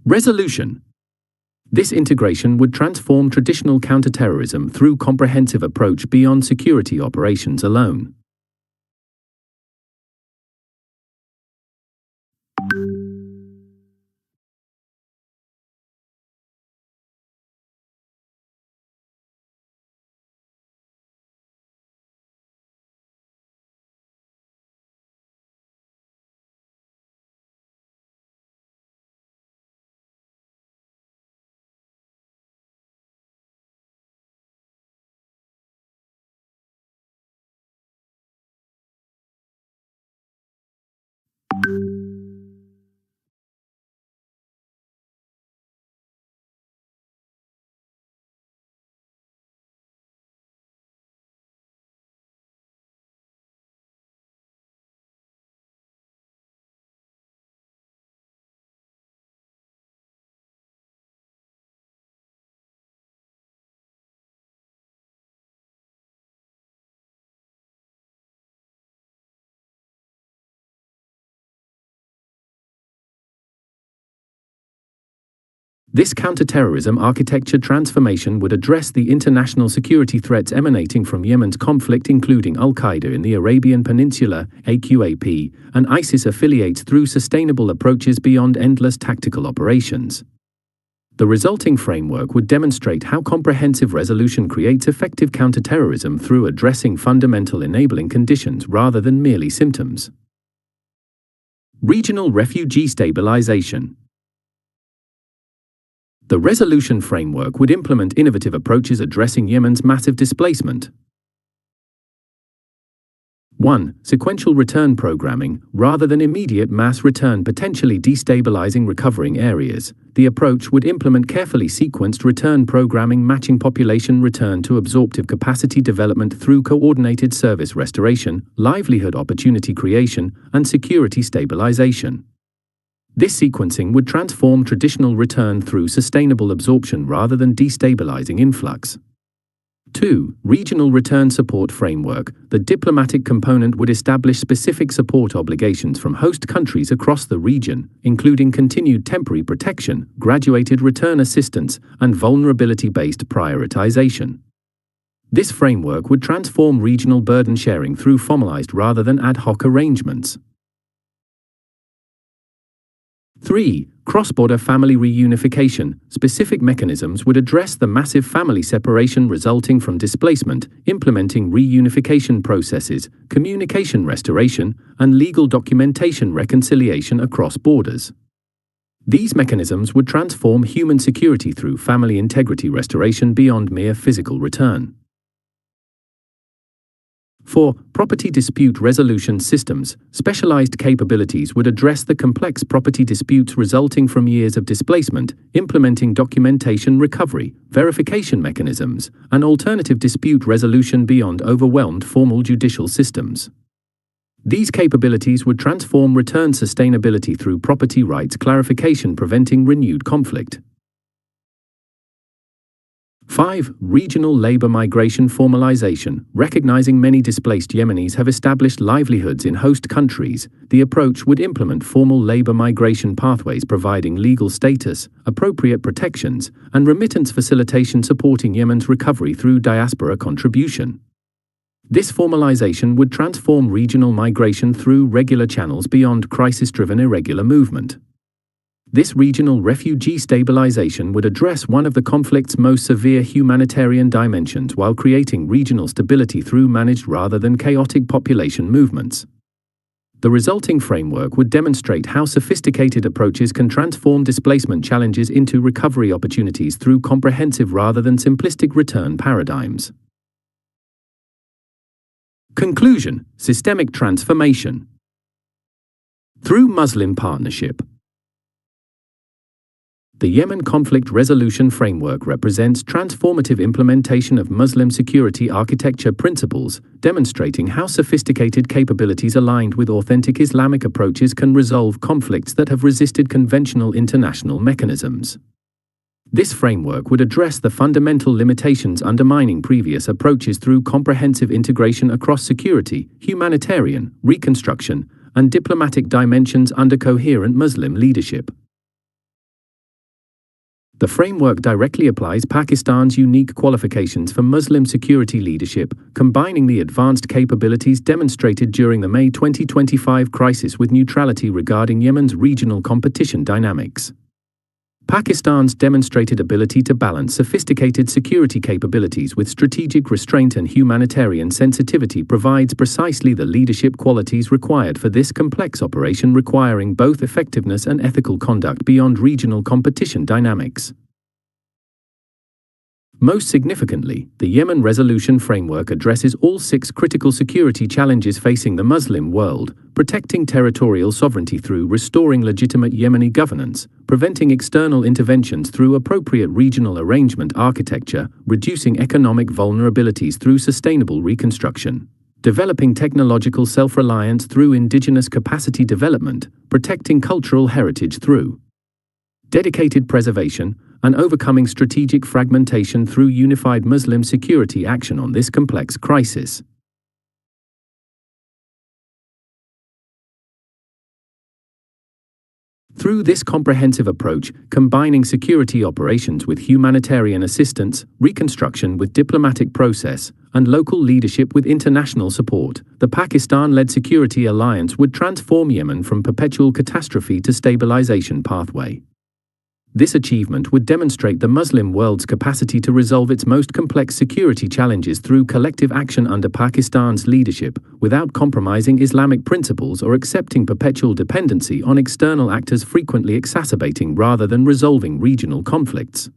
Resolution. This integration would transform traditional counterterrorism through comprehensive approach beyond security operations alone. This counterterrorism architecture transformation would address the international security threats emanating from Yemen's conflict including Al-Qaeda in the Arabian Peninsula, AQAP, and ISIS affiliates through sustainable approaches beyond endless tactical operations. The resulting framework would demonstrate how comprehensive resolution creates effective counterterrorism through addressing fundamental enabling conditions rather than merely symptoms. Regional refugee stabilization. The resolution framework would implement innovative approaches addressing Yemen's massive displacement. 1. Sequential return programming, rather than immediate mass return potentially destabilizing recovering areas. The approach would implement carefully sequenced return programming matching population return to absorptive capacity development through coordinated service restoration, livelihood opportunity creation, and security stabilization. This sequencing would transform traditional return through sustainable absorption rather than destabilizing influx. 2. Regional return support framework. The diplomatic component would establish specific support obligations from host countries across the region, including continued temporary protection, graduated return assistance, and vulnerability-based prioritization. This framework would transform regional burden sharing through formalized rather than ad hoc arrangements. 3. Cross-border family reunification. Specific mechanisms would address the massive family separation resulting from displacement, implementing reunification processes, communication restoration, and legal documentation reconciliation across borders. These mechanisms would transform human security through family integrity restoration beyond mere physical return. 4. Property dispute resolution systems. Specialized capabilities would address the complex property disputes resulting from years of displacement, implementing documentation recovery, verification mechanisms, and alternative dispute resolution beyond overwhelmed formal judicial systems. These capabilities would transform return sustainability through property rights clarification, preventing renewed conflict. 5. Regional labor migration formalization. Recognizing many displaced Yemenis have established livelihoods in host countries, the approach would implement formal labor migration pathways providing legal status, appropriate protections, and remittance facilitation supporting Yemen's recovery through diaspora contribution. This formalization would transform regional migration through regular channels beyond crisis-driven irregular movement. This regional refugee stabilization would address one of the conflict's most severe humanitarian dimensions while creating regional stability through managed rather than chaotic population movements. The resulting framework would demonstrate how sophisticated approaches can transform displacement challenges into recovery opportunities through comprehensive rather than simplistic return paradigms. Conclusion: systemic transformation. Through Muslim partnership. The Yemen Conflict Resolution Framework represents transformative implementation of Muslim security architecture principles, demonstrating how sophisticated capabilities aligned with authentic Islamic approaches can resolve conflicts that have resisted conventional international mechanisms. This framework would address the fundamental limitations undermining previous approaches through comprehensive integration across security, humanitarian, reconstruction, and diplomatic dimensions under coherent Muslim leadership. The framework directly applies Pakistan's unique qualifications for Muslim security leadership, combining the advanced capabilities demonstrated during the May 2025 crisis with neutrality regarding Yemen's regional competition dynamics. Pakistan's demonstrated ability to balance sophisticated security capabilities with strategic restraint and humanitarian sensitivity provides precisely the leadership qualities required for this complex operation, requiring both effectiveness and ethical conduct beyond regional competition dynamics. Most significantly, the Yemen Resolution Framework addresses all 6 critical security challenges facing the Muslim world: protecting territorial sovereignty through restoring legitimate Yemeni governance, preventing external interventions through appropriate regional arrangement architecture, reducing economic vulnerabilities through sustainable reconstruction, developing technological self-reliance through indigenous capacity development, protecting cultural heritage through dedicated preservation, and overcoming strategic fragmentation through unified Muslim security action on this complex crisis. Through this comprehensive approach, combining security operations with humanitarian assistance, reconstruction with diplomatic process, and local leadership with international support, the Pakistan-led security alliance would transform Yemen from perpetual catastrophe to stabilization pathway. This achievement would demonstrate the Muslim world's capacity to resolve its most complex security challenges through collective action under Pakistan's leadership, without compromising Islamic principles or accepting perpetual dependency on external actors, frequently exacerbating rather than resolving regional conflicts.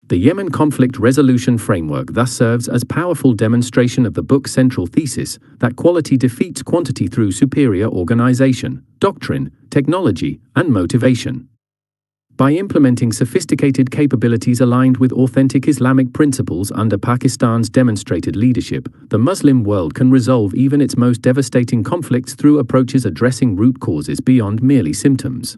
The Yemen conflict resolution framework thus serves as powerful demonstration of the book's central thesis that quality defeats quantity through superior organization, doctrine, technology, and motivation. By implementing sophisticated capabilities aligned with authentic Islamic principles under Pakistan's demonstrated leadership, the Muslim world can resolve even its most devastating conflicts through approaches addressing root causes beyond merely symptoms.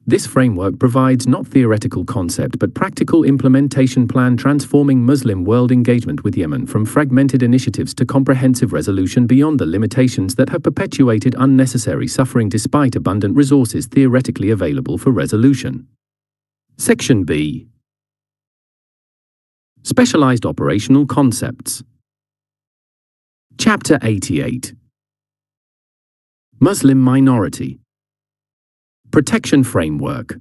This framework provides not theoretical concept but practical implementation plan transforming Muslim world engagement with Yemen from fragmented initiatives to comprehensive resolution beyond the limitations that have perpetuated unnecessary suffering despite abundant resources theoretically available for resolution. Section B. Specialized Operational Concepts. Chapter 88. Muslim Minority. Protection Framework.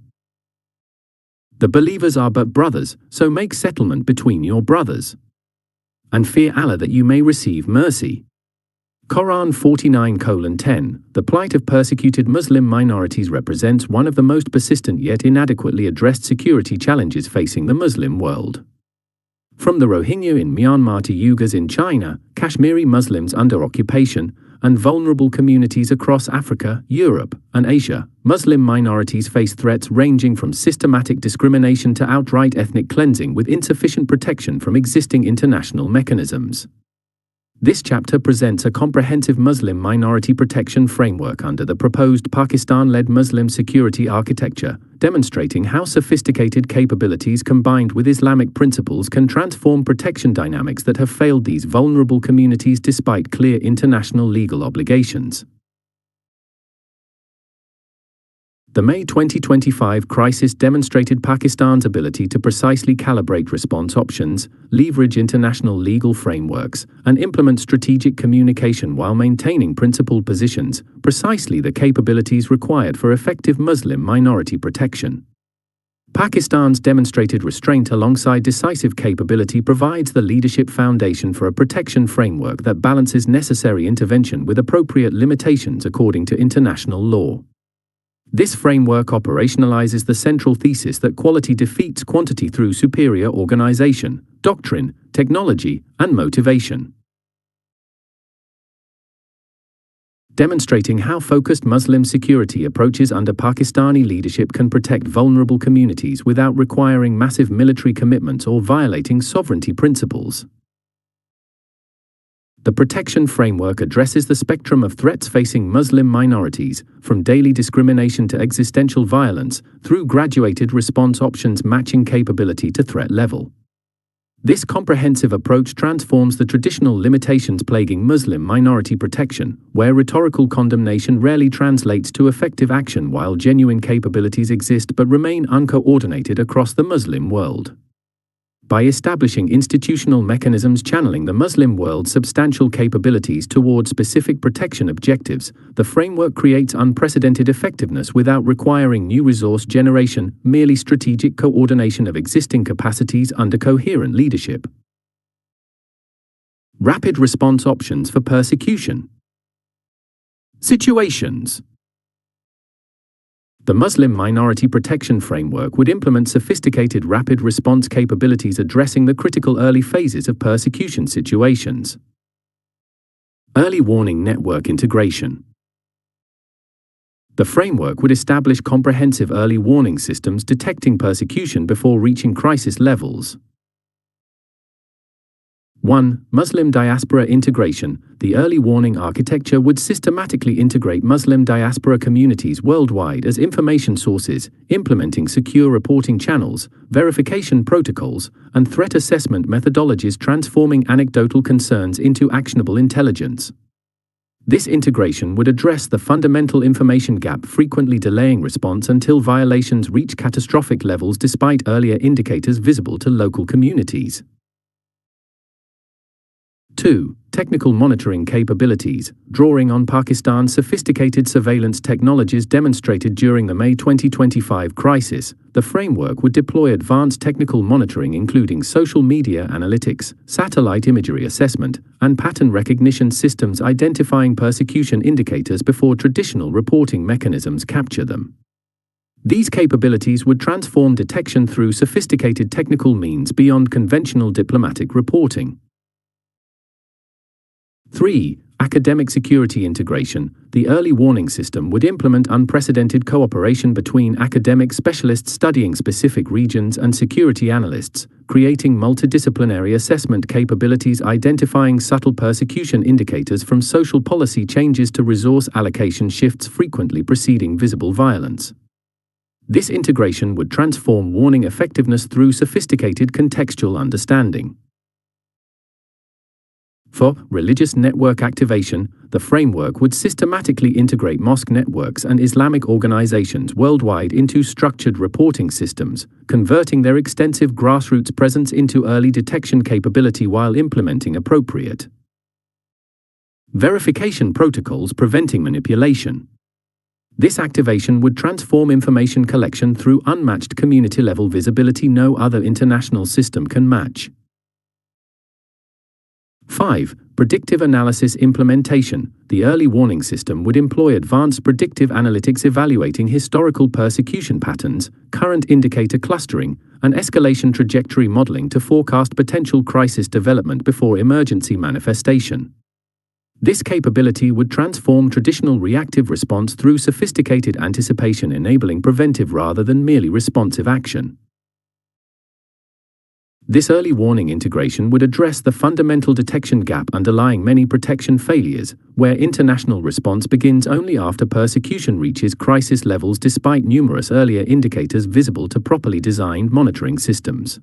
The believers are but brothers, so make settlement between your brothers. And fear Allah that you may receive mercy. Quran 49:10. The plight of persecuted Muslim minorities represents one of the most persistent yet inadequately addressed security challenges facing the Muslim world. From the Rohingya in Myanmar to Uyghurs in China, Kashmiri Muslims under occupation, and vulnerable communities across Africa, Europe, and Asia, Muslim minorities face threats ranging from systematic discrimination to outright ethnic cleansing with insufficient protection from existing international mechanisms. This chapter presents a comprehensive Muslim minority protection framework under the proposed Pakistan-led Muslim security architecture, demonstrating how sophisticated capabilities combined with Islamic principles can transform protection dynamics that have failed these vulnerable communities despite clear international legal obligations. The May 2025 crisis demonstrated Pakistan's ability to precisely calibrate response options, leverage international legal frameworks, and implement strategic communication while maintaining principled positions, precisely the capabilities required for effective Muslim minority protection. Pakistan's demonstrated restraint alongside decisive capability provides the leadership foundation for a protection framework that balances necessary intervention with appropriate limitations according to international law. This framework operationalizes the central thesis that quality defeats quantity through superior organization, doctrine, technology, and motivation. Demonstrating how focused Muslim security approaches under Pakistani leadership can protect vulnerable communities without requiring massive military commitments or violating sovereignty principles. The protection framework addresses the spectrum of threats facing Muslim minorities, from daily discrimination to existential violence, through graduated response options matching capability to threat level. This comprehensive approach transforms the traditional limitations plaguing Muslim minority protection, where rhetorical condemnation rarely translates to effective action while genuine capabilities exist but remain uncoordinated across the Muslim world. By establishing institutional mechanisms channeling the Muslim world's substantial capabilities toward specific protection objectives, the framework creates unprecedented effectiveness without requiring new resource generation, merely strategic coordination of existing capacities under coherent leadership. Rapid response options for persecution. Situations. The Muslim Minority Protection Framework would implement sophisticated rapid response capabilities addressing the critical early phases of persecution situations. Early warning network integration. The framework would establish comprehensive early warning systems detecting persecution before reaching crisis levels. 1. Muslim diaspora integration. The early warning architecture would systematically integrate Muslim diaspora communities worldwide as information sources, implementing secure reporting channels, verification protocols, and threat assessment methodologies, transforming anecdotal concerns into actionable intelligence. This integration would address the fundamental information gap, frequently delaying response until violations reach catastrophic levels despite earlier indicators visible to local communities. 2. Technical monitoring capabilities. Drawing on Pakistan's sophisticated surveillance technologies demonstrated during the May 2025 crisis, the framework would deploy advanced technical monitoring including social media analytics, satellite imagery assessment, and pattern recognition systems identifying persecution indicators before traditional reporting mechanisms capture them. These capabilities would transform detection through sophisticated technical means beyond conventional diplomatic reporting. 3. Academic security integration. The early warning system would implement unprecedented cooperation between academic specialists studying specific regions and security analysts, creating multidisciplinary assessment capabilities identifying subtle persecution indicators from social policy changes to resource allocation shifts frequently preceding visible violence. This integration would transform warning effectiveness through sophisticated contextual understanding. 4. Religious network activation. The framework would systematically integrate mosque networks and Islamic organizations worldwide into structured reporting systems, converting their extensive grassroots presence into early detection capability while implementing appropriate verification protocols preventing manipulation. This activation would transform information collection through unmatched community-level visibility no other international system can match. 5. Predictive analysis implementation. The early warning system would employ advanced predictive analytics evaluating historical persecution patterns, current indicator clustering, and escalation trajectory modeling to forecast potential crisis development before emergency manifestation. This capability would transform traditional reactive response through sophisticated anticipation, enabling preventive rather than merely responsive action. This early warning integration would address the fundamental detection gap underlying many protection failures, where international response begins only after persecution reaches crisis levels despite numerous earlier indicators visible to properly designed monitoring systems.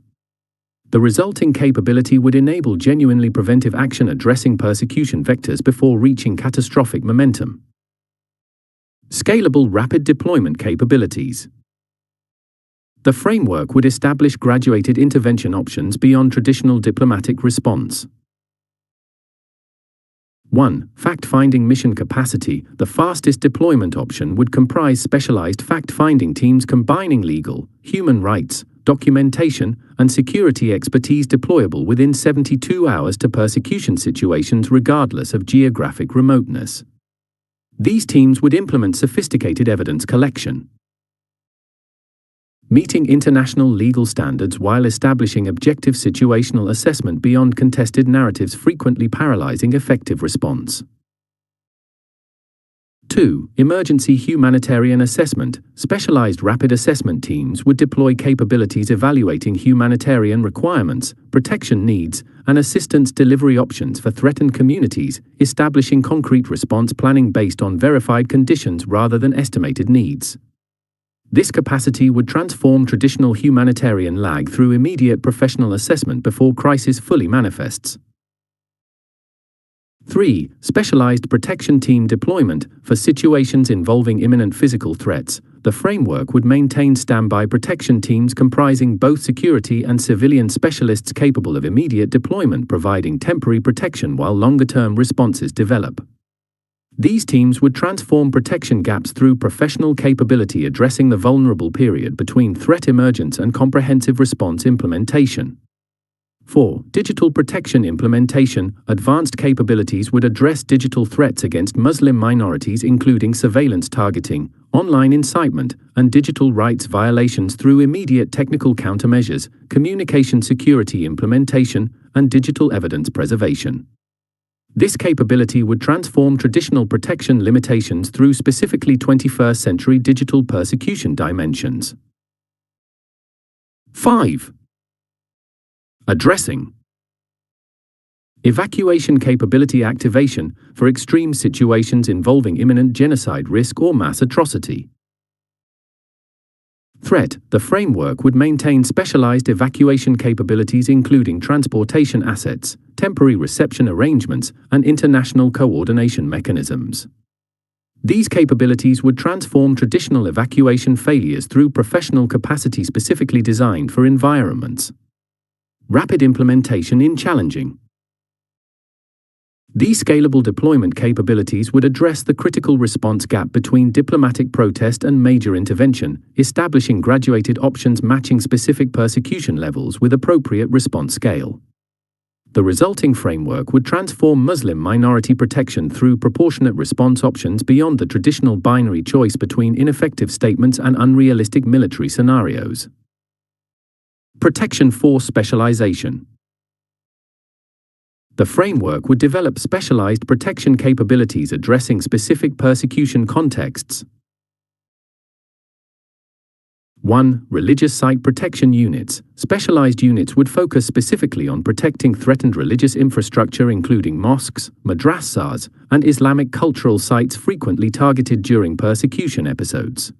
The resulting capability would enable genuinely preventive action addressing persecution vectors before reaching catastrophic momentum. Scalable rapid deployment capabilities. The framework would establish graduated intervention options beyond traditional diplomatic response. 1. Fact-finding mission capacity. The fastest deployment option would comprise specialized fact-finding teams combining legal, human rights, documentation, and security expertise deployable within 72 hours to persecution situations regardless of geographic remoteness. These teams would implement sophisticated evidence collection, meeting international legal standards while establishing objective situational assessment beyond contested narratives, frequently paralyzing effective response. 2. Emergency humanitarian assessment. Specialized rapid assessment teams would deploy capabilities evaluating humanitarian requirements, protection needs, and assistance delivery options for threatened communities, establishing concrete response planning based on verified conditions rather than estimated needs. This capacity would transform traditional humanitarian lag through immediate professional assessment before crisis fully manifests. 3. Specialized protection team deployment. For situations involving imminent physical threats, the framework would maintain standby protection teams comprising both security and civilian specialists capable of immediate deployment, providing temporary protection while longer-term responses develop. These teams would transform protection gaps through professional capability addressing the vulnerable period between threat emergence and comprehensive response implementation. 4. Digital protection implementation. Advanced capabilities would address digital threats against Muslim minorities including surveillance targeting, online incitement, and digital rights violations through immediate technical countermeasures, communication security implementation, and digital evidence preservation. This capability would transform traditional protection limitations through specifically 21st century digital persecution dimensions. 5. Addressing evacuation capability activation for extreme situations involving imminent genocide risk or mass atrocity. Threat. The framework would maintain specialized evacuation capabilities including transportation assets, temporary reception arrangements, and international coordination mechanisms. These capabilities would transform traditional evacuation failures through professional capacity specifically designed for environments. Rapid implementation in challenging. These scalable deployment capabilities would address the critical response gap between diplomatic protest and major intervention, establishing graduated options matching specific persecution levels with appropriate response scale. The resulting framework would transform Muslim minority protection through proportionate response options beyond the traditional binary choice between ineffective statements and unrealistic military scenarios. Protection Force Specialization. The framework would develop specialized protection capabilities addressing specific persecution contexts. 1. Religious Site Protection Units. Specialized units would focus specifically on protecting threatened religious infrastructure including mosques, madrasas, and Islamic cultural sites frequently targeted during persecution episodes.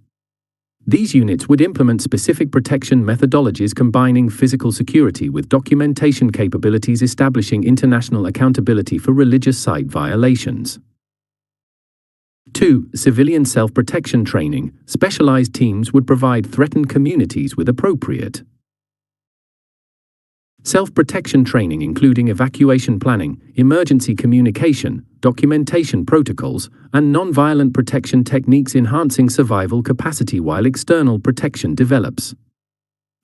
These units would implement specific protection methodologies combining physical security with documentation capabilities, establishing international accountability for religious site violations. 2. Civilian self-protection training. Specialized teams would provide threatened communities with appropriate self-protection training including evacuation planning, emergency communication, documentation protocols, and non-violent protection techniques, enhancing survival capacity while external protection develops.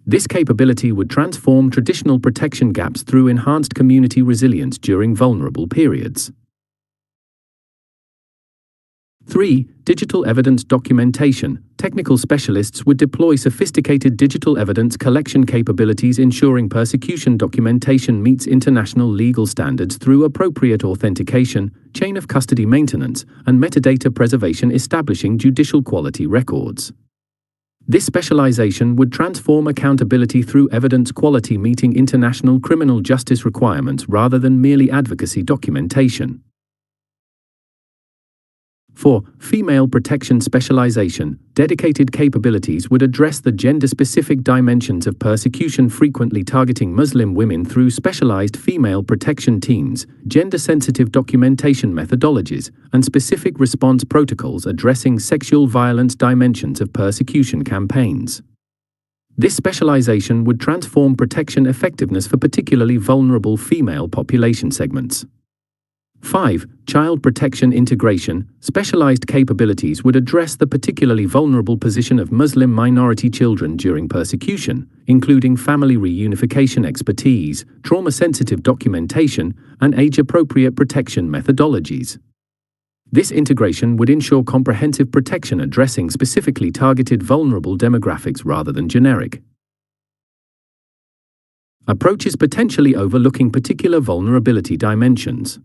This capability would transform traditional protection gaps through enhanced community resilience during vulnerable periods. 3. Digital evidence documentation. Technical specialists would deploy sophisticated digital evidence collection capabilities, ensuring persecution documentation meets international legal standards through appropriate authentication, chain of custody maintenance, and metadata preservation, establishing judicial quality records. This specialization would transform accountability through evidence quality meeting international criminal justice requirements rather than merely advocacy documentation. 4. Female protection specialization. Dedicated capabilities would address the gender-specific dimensions of persecution, frequently targeting Muslim women through specialized female protection teams, gender-sensitive documentation methodologies, and specific response protocols addressing sexual violence dimensions of persecution campaigns. This specialization would transform protection effectiveness for particularly vulnerable female population segments. 5. Child protection integration. Specialized capabilities would address the particularly vulnerable position of Muslim minority children during persecution, including family reunification expertise, trauma-sensitive documentation, and age-appropriate protection methodologies. This integration would ensure comprehensive protection addressing specifically targeted vulnerable demographics rather than generic approaches potentially overlooking particular vulnerability dimensions.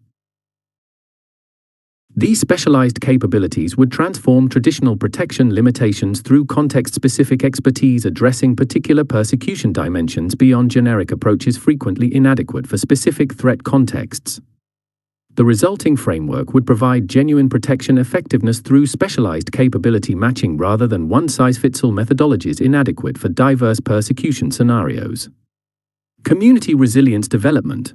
These specialized capabilities would transform traditional protection limitations through context-specific expertise addressing particular persecution dimensions beyond generic approaches frequently inadequate for specific threat contexts. The resulting framework would provide genuine protection effectiveness through specialized capability matching rather than one-size-fits-all methodologies inadequate for diverse persecution scenarios. Community resilience development.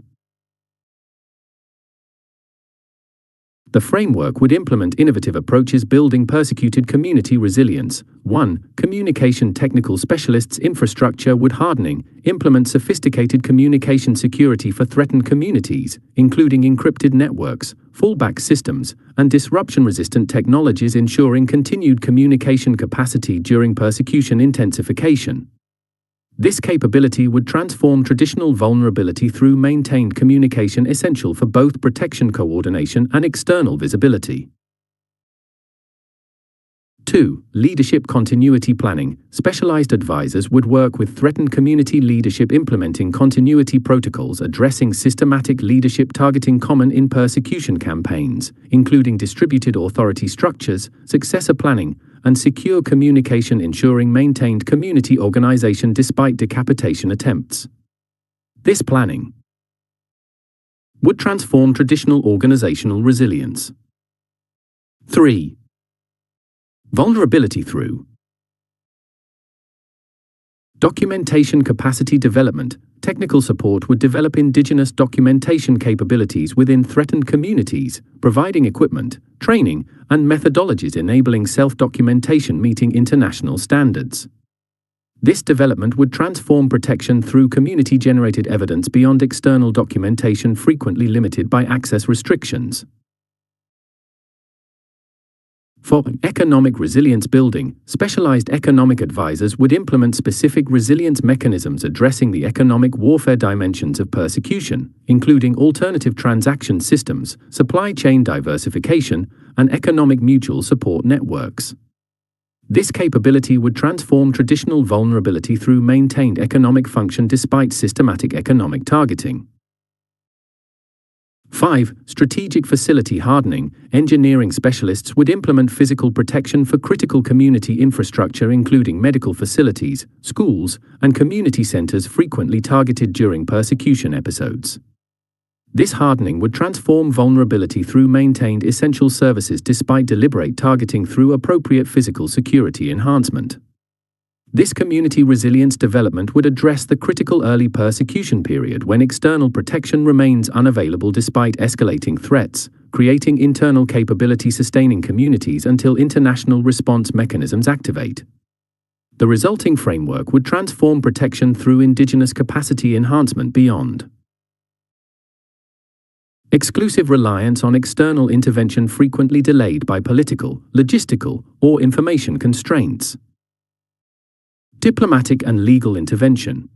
The framework would implement innovative approaches building persecuted community resilience. 1. Communication technical specialists infrastructure would hardening, implement sophisticated communication security for threatened communities, including encrypted networks, fallback systems, and disruption-resistant technologies, ensuring continued communication capacity during persecution intensification. This capability would transform traditional vulnerability through maintained communication essential for both protection coordination and external visibility. 2. Leadership continuity planning. Specialized advisors would work with threatened community leadership implementing continuity protocols addressing systematic leadership targeting common in persecution campaigns, including distributed authority structures, successor planning, and secure communication, ensuring maintained community organization despite decapitation attempts. This planning would transform traditional organizational resilience. 3. Vulnerability through documentation capacity development. Technical support would develop indigenous documentation capabilities within threatened communities, providing equipment, training, and methodologies enabling self-documentation meeting international standards. This development would transform protection through community-generated evidence beyond external documentation frequently limited by access restrictions. For economic resilience building, specialized economic advisors would implement specific resilience mechanisms addressing the economic warfare dimensions of persecution, including alternative transaction systems, supply chain diversification, and economic mutual support networks. This capability would transform traditional vulnerability through maintained economic function despite systematic economic targeting. 5. Strategic facility hardening. Engineering specialists would implement physical protection for critical community infrastructure including medical facilities, schools, and community centers frequently targeted during persecution episodes. This hardening would transform vulnerability through maintained essential services despite deliberate targeting through appropriate physical security enhancement. This community resilience development would address the critical early persecution period when external protection remains unavailable despite escalating threats, creating internal capability sustaining communities until international response mechanisms activate. The resulting framework would transform protection through indigenous capacity enhancement beyond exclusive reliance on external intervention frequently delayed by political, logistical, or information constraints. Diplomatic and legal intervention.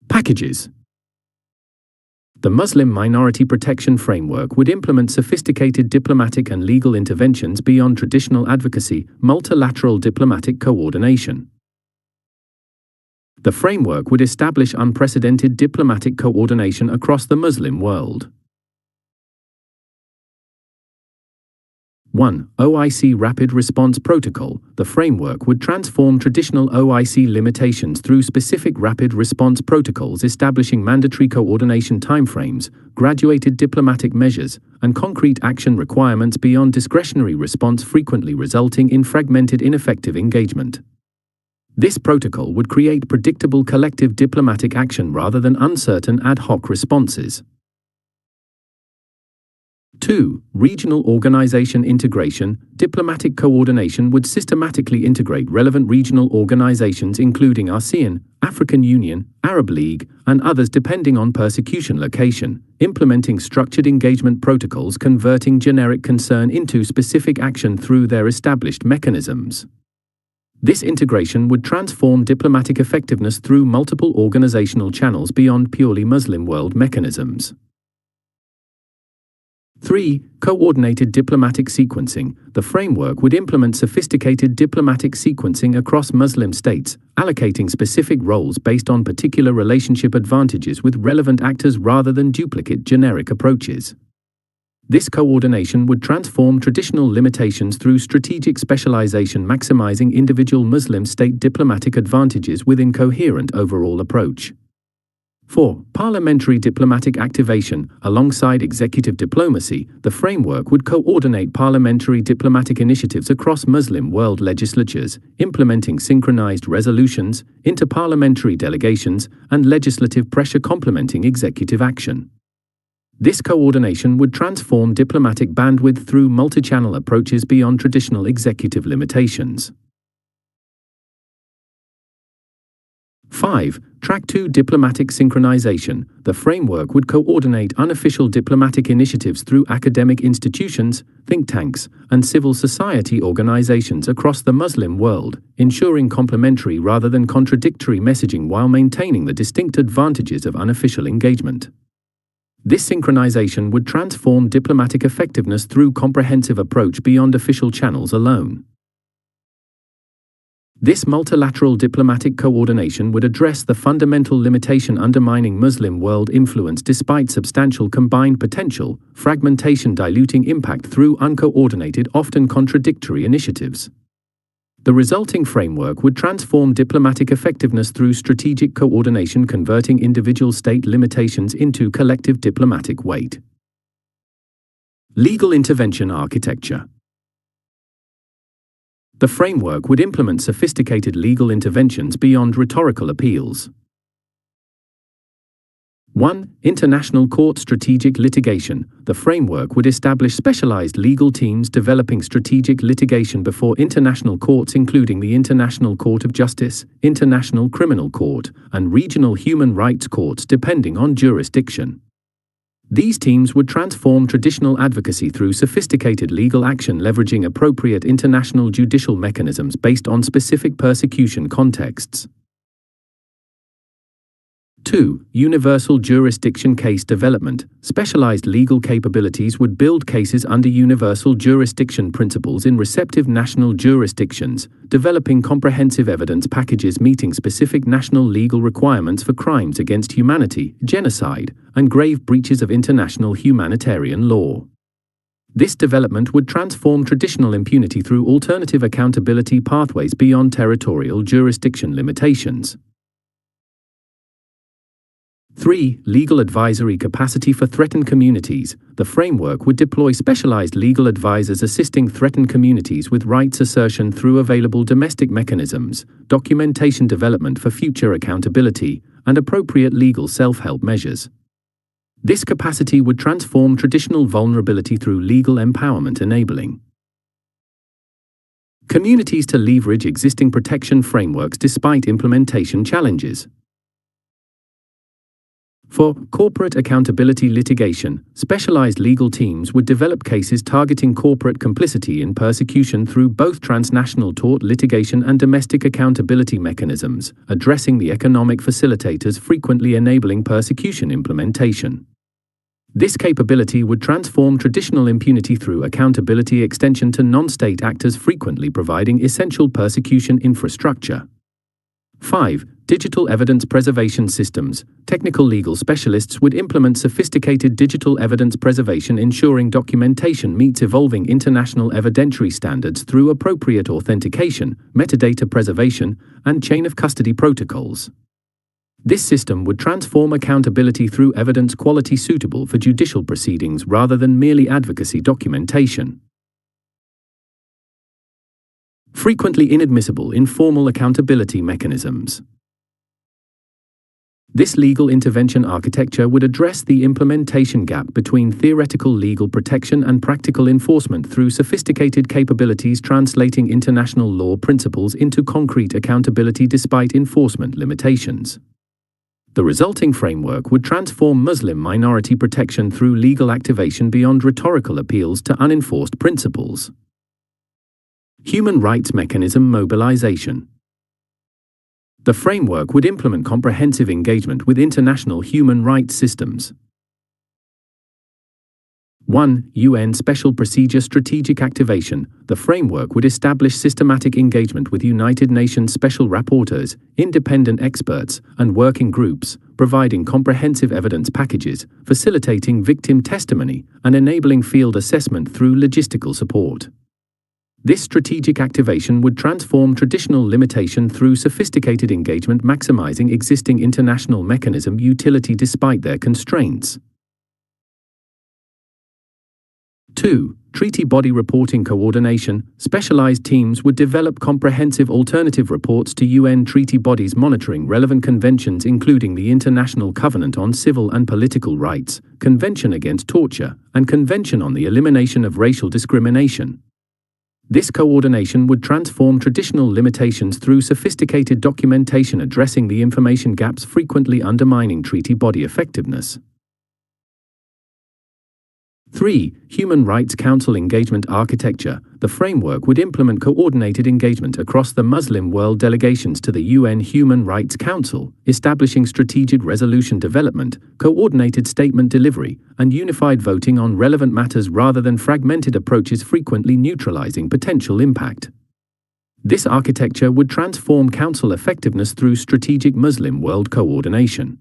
Packages. The Muslim Minority Protection Framework would implement sophisticated diplomatic and legal interventions beyond traditional advocacy, multilateral diplomatic coordination. The framework would establish unprecedented diplomatic coordination across the Muslim world. 1. OIC Rapid Response Protocol. The framework would transform traditional OIC limitations through specific rapid response protocols establishing mandatory coordination timeframes, graduated diplomatic measures, and concrete action requirements beyond discretionary response frequently resulting in fragmented ineffective engagement. This protocol would create predictable collective diplomatic action rather than uncertain ad hoc responses. 2. Regional organization integration. Diplomatic coordination would systematically integrate relevant regional organizations including ASEAN, African Union, Arab League, and others depending on persecution location, implementing structured engagement protocols converting generic concern into specific action through their established mechanisms. This integration would transform diplomatic effectiveness through multiple organizational channels beyond purely Muslim world mechanisms. 3. Coordinated diplomatic sequencing. The framework would implement sophisticated diplomatic sequencing across Muslim states, allocating specific roles based on particular relationship advantages with relevant actors rather than duplicate generic approaches. This coordination would transform traditional limitations through strategic specialization, maximizing individual Muslim state diplomatic advantages within coherent overall approach. 4. Parliamentary diplomatic activation. Alongside executive diplomacy, the framework would coordinate parliamentary diplomatic initiatives across Muslim world legislatures, implementing synchronized resolutions, interparliamentary delegations, and legislative pressure complementing executive action. This coordination would transform diplomatic bandwidth through multi-channel approaches beyond traditional executive limitations. 5. Track 2. Diplomatic synchronization. The framework would coordinate unofficial diplomatic initiatives through academic institutions, think tanks, and civil society organizations across the Muslim world, ensuring complementary rather than contradictory messaging while maintaining the distinct advantages of unofficial engagement. This synchronization would transform diplomatic effectiveness through comprehensive approach beyond official channels alone. This multilateral diplomatic coordination would address the fundamental limitation undermining Muslim world influence despite substantial combined potential, fragmentation diluting impact through uncoordinated, often contradictory initiatives. The resulting framework would transform diplomatic effectiveness through strategic coordination, converting individual state limitations into collective diplomatic weight. Legal intervention architecture. The framework would implement sophisticated legal interventions beyond rhetorical appeals. 1. International Court Strategic Litigation. The framework would establish specialized legal teams developing strategic litigation before international courts including the International Court of Justice, International Criminal Court, and regional human rights courts depending on jurisdiction. These teams would transform traditional advocacy through sophisticated legal action leveraging appropriate international judicial mechanisms based on specific persecution contexts. 2. Universal jurisdiction case development. Specialized legal capabilities would build cases under universal jurisdiction principles in receptive national jurisdictions, developing comprehensive evidence packages meeting specific national legal requirements for crimes against humanity, genocide, and grave breaches of international humanitarian law. This development would transform traditional impunity through alternative accountability pathways beyond territorial jurisdiction limitations. 3. Legal advisory capacity for threatened communities. The framework would deploy specialized legal advisors assisting threatened communities with rights assertion through available domestic mechanisms, documentation development for future accountability, and appropriate legal self-help measures. This capacity would transform traditional vulnerability through legal empowerment enabling communities to leverage existing protection frameworks despite implementation challenges. For corporate accountability litigation, specialized legal teams would develop cases targeting corporate complicity in persecution through both transnational tort litigation and domestic accountability mechanisms, addressing the economic facilitators frequently enabling persecution implementation. This capability would transform traditional impunity through accountability extension to non-state actors frequently providing essential persecution infrastructure. 5. Digital evidence preservation systems. Technical legal specialists would implement sophisticated digital evidence preservation ensuring documentation meets evolving international evidentiary standards through appropriate authentication, metadata preservation, and chain of custody protocols. This system would transform accountability through evidence quality suitable for judicial proceedings rather than merely advocacy documentation. Frequently inadmissible informal accountability mechanisms. This legal intervention architecture would address the implementation gap between theoretical legal protection and practical enforcement through sophisticated capabilities translating international law principles into concrete accountability despite enforcement limitations. The resulting framework would transform Muslim minority protection through legal activation beyond rhetorical appeals to unenforced principles. Human rights mechanism mobilization. The framework would implement comprehensive engagement with international human rights systems. 1. UN Special Procedure Strategic Activation. The framework would establish systematic engagement with United Nations Special Rapporteurs, independent experts, and working groups, providing comprehensive evidence packages, facilitating victim testimony, and enabling field assessment through logistical support. This strategic activation would transform traditional limitation through sophisticated engagement, maximizing existing international mechanism utility despite their constraints. 2. Treaty body reporting coordination. Specialized teams would develop comprehensive alternative reports to UN treaty bodies monitoring relevant conventions including the International Covenant on Civil and Political Rights, Convention Against Torture, and Convention on the Elimination of Racial Discrimination. This coordination would transform traditional limitations through sophisticated documentation addressing the information gaps frequently undermining treaty body effectiveness. 3. Human Rights Council Engagement Architecture. The framework would implement coordinated engagement across the Muslim world delegations to the UN Human Rights Council, establishing strategic resolution development, coordinated statement delivery, and unified voting on relevant matters rather than fragmented approaches frequently neutralizing potential impact. This architecture would transform council effectiveness through strategic Muslim world coordination.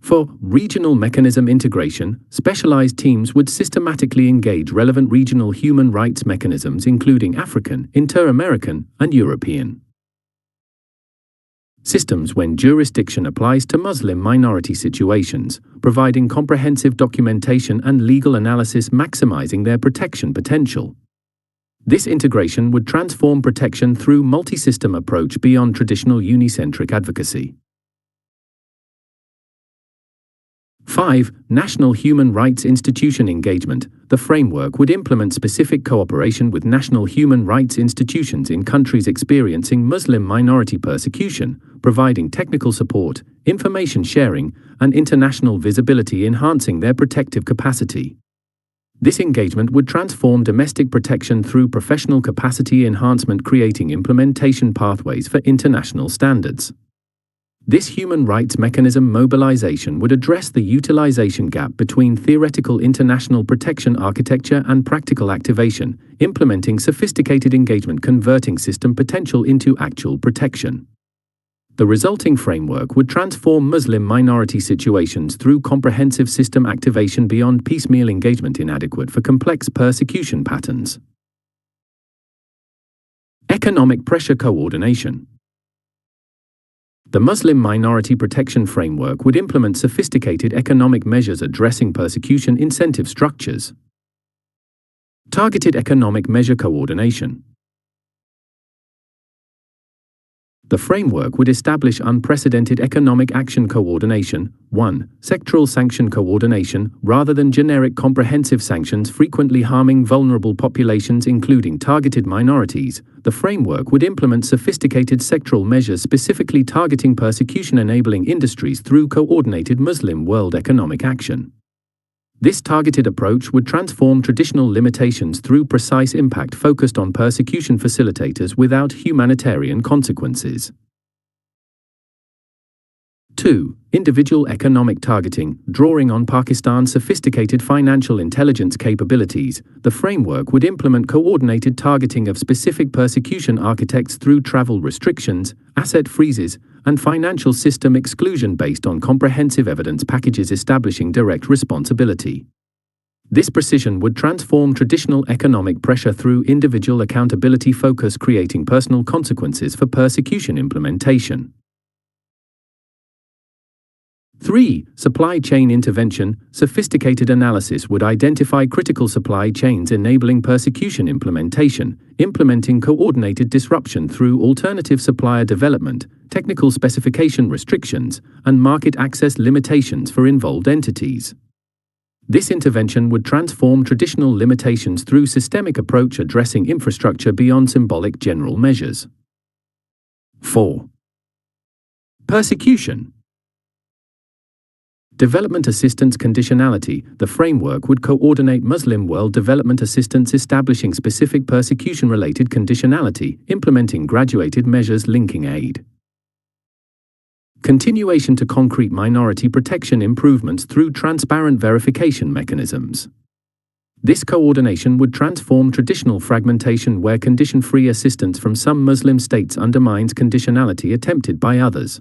For regional mechanism integration, specialized teams would systematically engage relevant regional human rights mechanisms including African, Inter-American, and European systems when jurisdiction applies to Muslim minority situations, providing comprehensive documentation and legal analysis maximizing their protection potential. This integration would transform protection through multi-system approach beyond traditional unicentric advocacy. 5. National Human Rights Institution Engagement. The framework would implement specific cooperation with national human rights institutions in countries experiencing Muslim minority persecution, providing technical support, information sharing, and international visibility, enhancing their protective capacity. This engagement would transform domestic protection through professional capacity enhancement, creating implementation pathways for international standards. This human rights mechanism mobilization would address the utilization gap between theoretical international protection architecture and practical activation, implementing sophisticated engagement, converting system potential into actual protection. The resulting framework would transform Muslim minority situations through comprehensive system activation beyond piecemeal engagement inadequate for complex persecution patterns. Economic pressure coordination. The Muslim Minority Protection Framework would implement sophisticated economic measures addressing persecution incentive structures. Targeted economic measure coordination. The framework would establish unprecedented economic action coordination. 1. Sectoral sanction coordination, rather than generic comprehensive sanctions frequently harming vulnerable populations including targeted minorities. The framework would implement sophisticated sectoral measures specifically targeting persecution-enabling industries through coordinated Muslim world economic action. This targeted approach would transform traditional limitations through precise impact focused on persecution facilitators without humanitarian consequences. 2. Individual economic targeting, drawing on Pakistan's sophisticated financial intelligence capabilities. The framework would implement coordinated targeting of specific persecution architects through travel restrictions, asset freezes, and financial system exclusion based on comprehensive evidence packages establishing direct responsibility. This precision would transform traditional economic pressure through individual accountability focus, creating personal consequences for persecution implementation. 3. Supply chain intervention. Sophisticated analysis would identify critical supply chains enabling persecution implementation, implementing coordinated disruption through alternative supplier development, technical specification restrictions, and market access limitations for involved entities. This intervention would transform traditional limitations through systemic approach addressing infrastructure beyond symbolic general measures. 4. Persecution. Development assistance conditionality. The framework would coordinate Muslim world development assistance, establishing specific persecution-related conditionality, implementing graduated measures linking aid. Continuation to concrete minority protection improvements through transparent verification mechanisms. This coordination would transform traditional fragmentation where condition-free assistance from some Muslim states undermines conditionality attempted by others.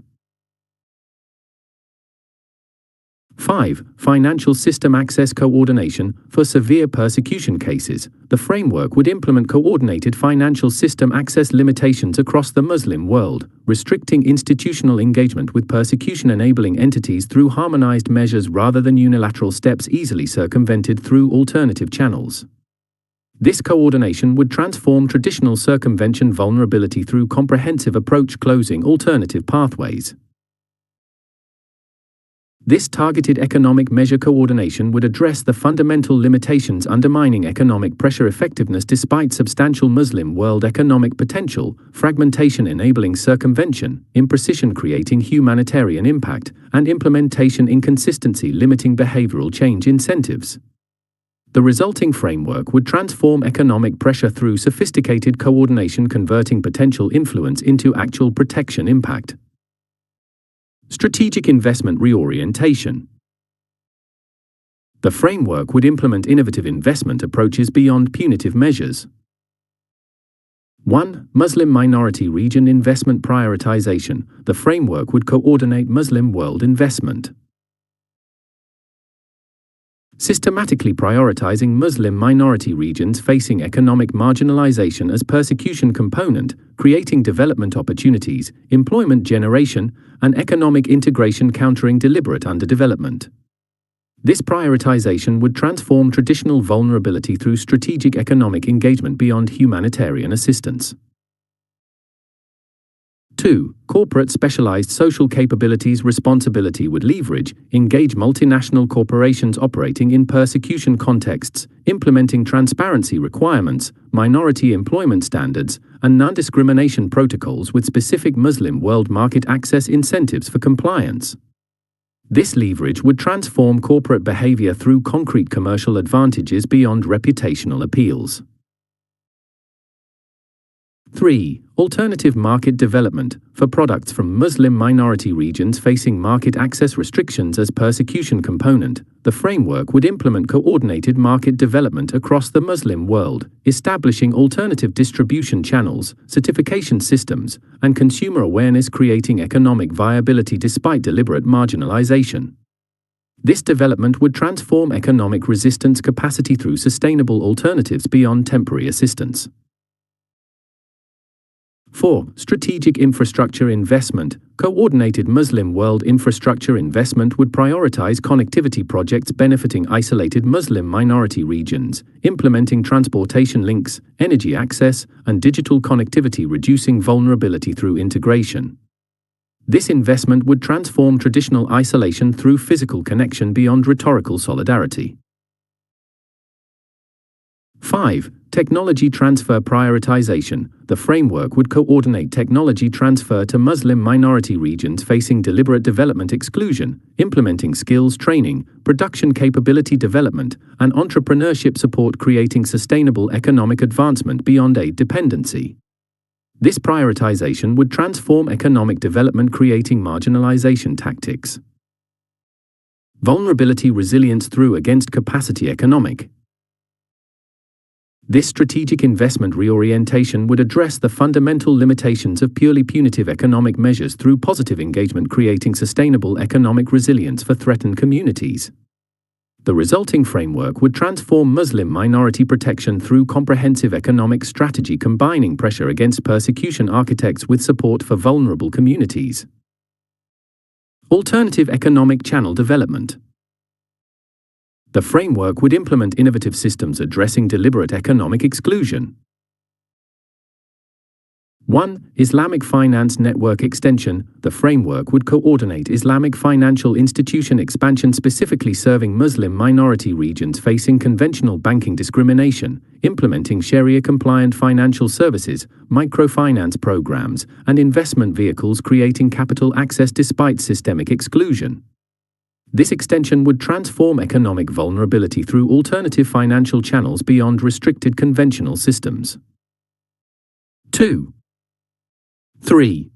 5. Financial system access coordination. For severe persecution cases, the framework would implement coordinated financial system access limitations across the Muslim world, restricting institutional engagement with persecution-enabling entities through harmonized measures rather than unilateral steps easily circumvented through alternative channels. This coordination would transform traditional circumvention vulnerability through comprehensive approach, closing alternative pathways. This targeted economic measure coordination would address the fundamental limitations undermining economic pressure effectiveness despite substantial Muslim world economic potential, fragmentation enabling circumvention, imprecision creating humanitarian impact, and implementation inconsistency limiting behavioral change incentives. The resulting framework would transform economic pressure through sophisticated coordination, converting potential influence into actual protection impact. Strategic investment reorientation. The framework would implement innovative investment approaches beyond punitive measures. 1. Muslim minority region investment prioritization. The framework would coordinate Muslim world investment, systematically prioritizing Muslim minority regions facing economic marginalization as persecution component, creating development opportunities, employment generation, and economic integration, countering deliberate underdevelopment. This prioritization would transform traditional vulnerability through strategic economic engagement beyond humanitarian assistance. 2. Corporate specialized social capabilities responsibility would leverage, engage multinational corporations operating in persecution contexts, implementing transparency requirements, minority employment standards, and non-discrimination protocols with specific Muslim world market access incentives for compliance. This leverage would transform corporate behavior through concrete commercial advantages beyond reputational appeals. 3. Alternative market development for products from Muslim minority regions facing market access restrictions as persecution component. The framework would implement coordinated market development across the Muslim world, establishing alternative distribution channels, certification systems, and consumer awareness, creating economic viability despite deliberate marginalization. This development would transform economic resistance capacity through sustainable alternatives beyond temporary assistance. 4. Strategic infrastructure investment. Coordinated Muslim world infrastructure investment would prioritize connectivity projects benefiting isolated Muslim minority regions, implementing transportation links, energy access, and digital connectivity, reducing vulnerability through integration. This investment would transform traditional isolation through physical connection beyond rhetorical solidarity. 5. Technology transfer prioritization. The framework would coordinate technology transfer to Muslim minority regions facing deliberate development exclusion, implementing skills training, production capability development, and entrepreneurship support, creating sustainable economic advancement beyond aid dependency. This prioritization would transform economic development, creating marginalization tactics. Vulnerability resilience through against capacity economic. This strategic investment reorientation would address the fundamental limitations of purely punitive economic measures through positive engagement, creating sustainable economic resilience for threatened communities. The resulting framework would transform Muslim minority protection through comprehensive economic strategy, combining pressure against persecution architects with support for vulnerable communities. Alternative economic channel development. The framework would implement innovative systems addressing deliberate economic exclusion. 1. Islamic finance network extension. The framework would coordinate Islamic financial institution expansion specifically serving Muslim minority regions facing conventional banking discrimination, implementing Sharia-compliant financial services, microfinance programs, and investment vehicles, creating capital access despite systemic exclusion. This extension would transform economic vulnerability through alternative financial channels beyond restricted conventional systems. 2. 3.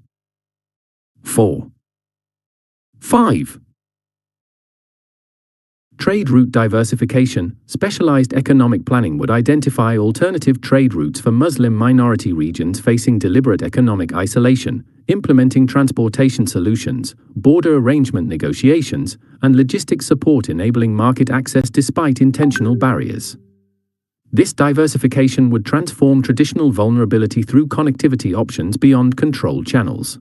4. 5. Trade route diversification. Specialized economic planning would identify alternative trade routes for Muslim minority regions facing deliberate economic isolation, implementing transportation solutions, border arrangement negotiations, and logistics support, enabling market access despite intentional barriers. This diversification would transform traditional vulnerability through connectivity options beyond controlled channels.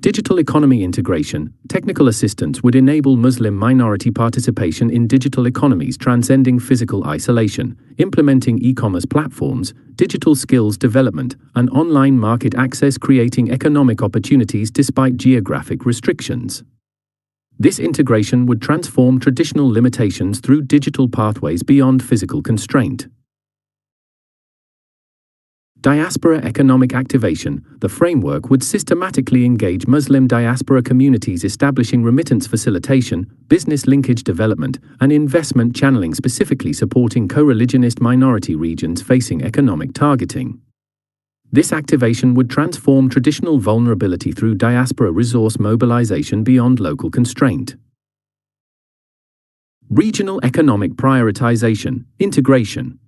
Digital economy integration. Technical assistance would enable Muslim minority participation in digital economies transcending physical isolation, implementing e-commerce platforms, digital skills development, and online market access, creating economic opportunities despite geographic restrictions. This integration would transform traditional limitations through digital pathways beyond physical constraint. Diaspora economic activation. The framework would systematically engage Muslim diaspora communities, establishing remittance facilitation, business linkage development, and investment channeling, specifically supporting co-religionist minority regions facing economic targeting. This activation would transform traditional vulnerability through diaspora resource mobilization beyond local constraint. Regional economic prioritization, integration.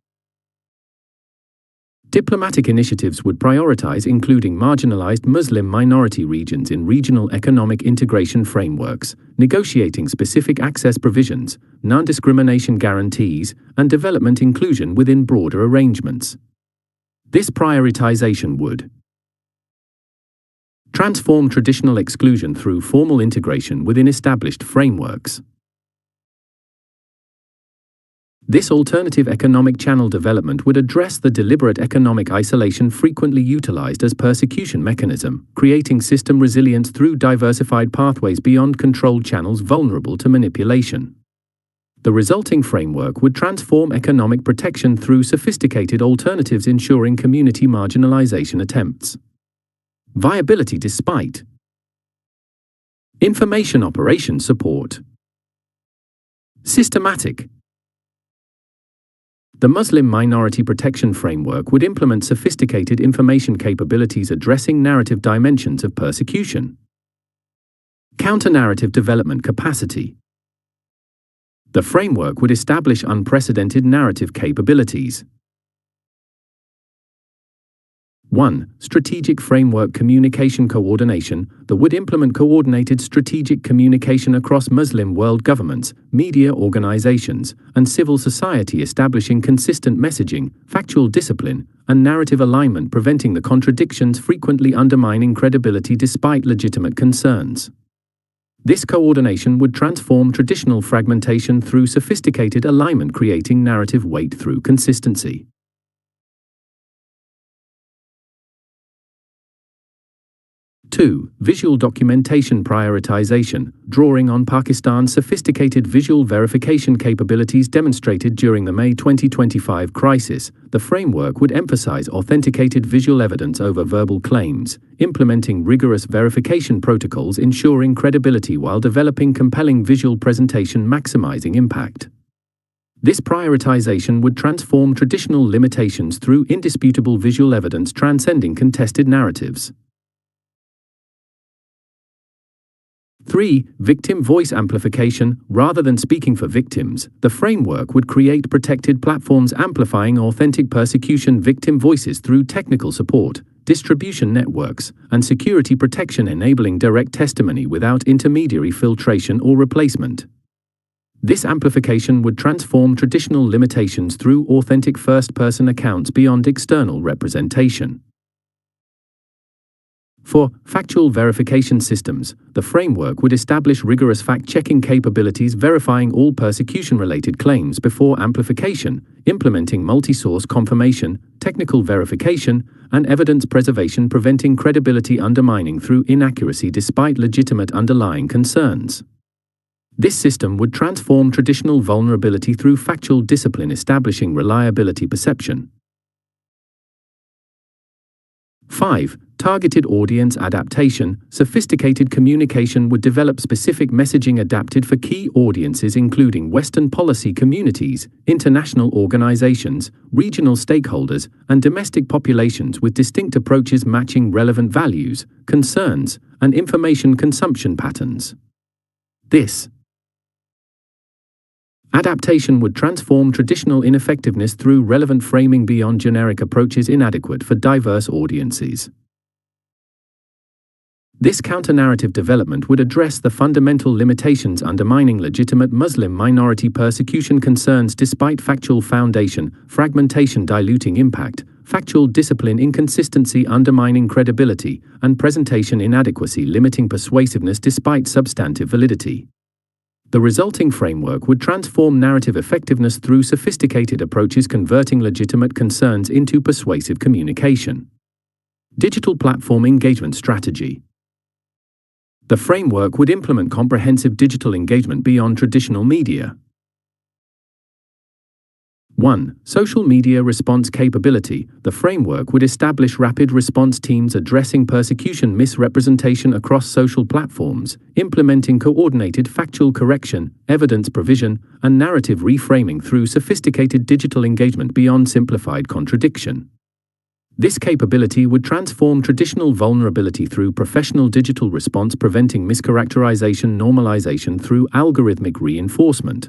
Diplomatic initiatives would prioritize including marginalized Muslim minority regions in regional economic integration frameworks, negotiating specific access provisions, non-discrimination guarantees, and development inclusion within broader arrangements. This prioritization would transform traditional exclusion through formal integration within established frameworks. This alternative economic channel development would address the deliberate economic isolation frequently utilized as persecution mechanism, creating system resilience through diversified pathways beyond controlled channels vulnerable to manipulation. The resulting framework would transform economic protection through sophisticated alternatives, ensuring community marginalization attempts. Viability despite Information operations support. Systematic. The Muslim Minority Protection Framework would implement sophisticated information capabilities addressing narrative dimensions of persecution. Counter-narrative development capacity. The framework would establish unprecedented narrative capabilities. 1. Strategic Framework Communication Coordination. The would implement coordinated strategic communication across Muslim world governments, media organizations, and civil society, establishing consistent messaging, factual discipline, and narrative alignment, preventing the contradictions frequently undermining credibility despite legitimate concerns. This coordination would transform traditional fragmentation through sophisticated alignment, creating narrative weight through consistency. 2. Visual documentation prioritization. Drawing on Pakistan's sophisticated visual verification capabilities demonstrated during the May 2025 crisis, the framework would emphasize authenticated visual evidence over verbal claims, implementing rigorous verification protocols ensuring credibility while developing compelling visual presentation maximizing impact. This prioritization would transform traditional limitations through indisputable visual evidence transcending contested narratives. 3. Victim voice amplification. Rather than speaking for victims, the framework would create protected platforms amplifying authentic persecution victim voices through technical support, distribution networks, and security protection, enabling direct testimony without intermediary filtration or replacement. This amplification would transform traditional limitations through authentic first-person accounts beyond external representation. 4. Factual verification systems. The framework would establish rigorous fact-checking capabilities verifying all persecution-related claims before amplification, implementing multi-source confirmation, technical verification, and evidence preservation, preventing credibility undermining through inaccuracy despite legitimate underlying concerns. This system would transform traditional vulnerability through factual discipline, establishing reliability perception. 5. Targeted audience adaptation. Sophisticated communication would develop specific messaging adapted for key audiences including Western policy communities, international organizations, regional stakeholders, and domestic populations, with distinct approaches matching relevant values, concerns, and information consumption patterns. This adaptation would transform traditional ineffectiveness through relevant framing beyond generic approaches inadequate for diverse audiences. This counter-narrative development would address the fundamental limitations undermining legitimate Muslim minority persecution concerns despite factual foundation, fragmentation diluting impact, factual discipline inconsistency undermining credibility, and presentation inadequacy limiting persuasiveness despite substantive validity. The resulting framework would transform narrative effectiveness through sophisticated approaches converting legitimate concerns into persuasive communication. Digital platform engagement strategy. The framework would implement comprehensive digital engagement beyond traditional media. 1. Social media response capability. The framework would establish rapid response teams addressing persecution misrepresentation across social platforms, implementing coordinated factual correction, evidence provision, and narrative reframing through sophisticated digital engagement beyond simplified contradiction. This capability would transform traditional vulnerability through professional digital response, preventing mischaracterization normalization through algorithmic reinforcement.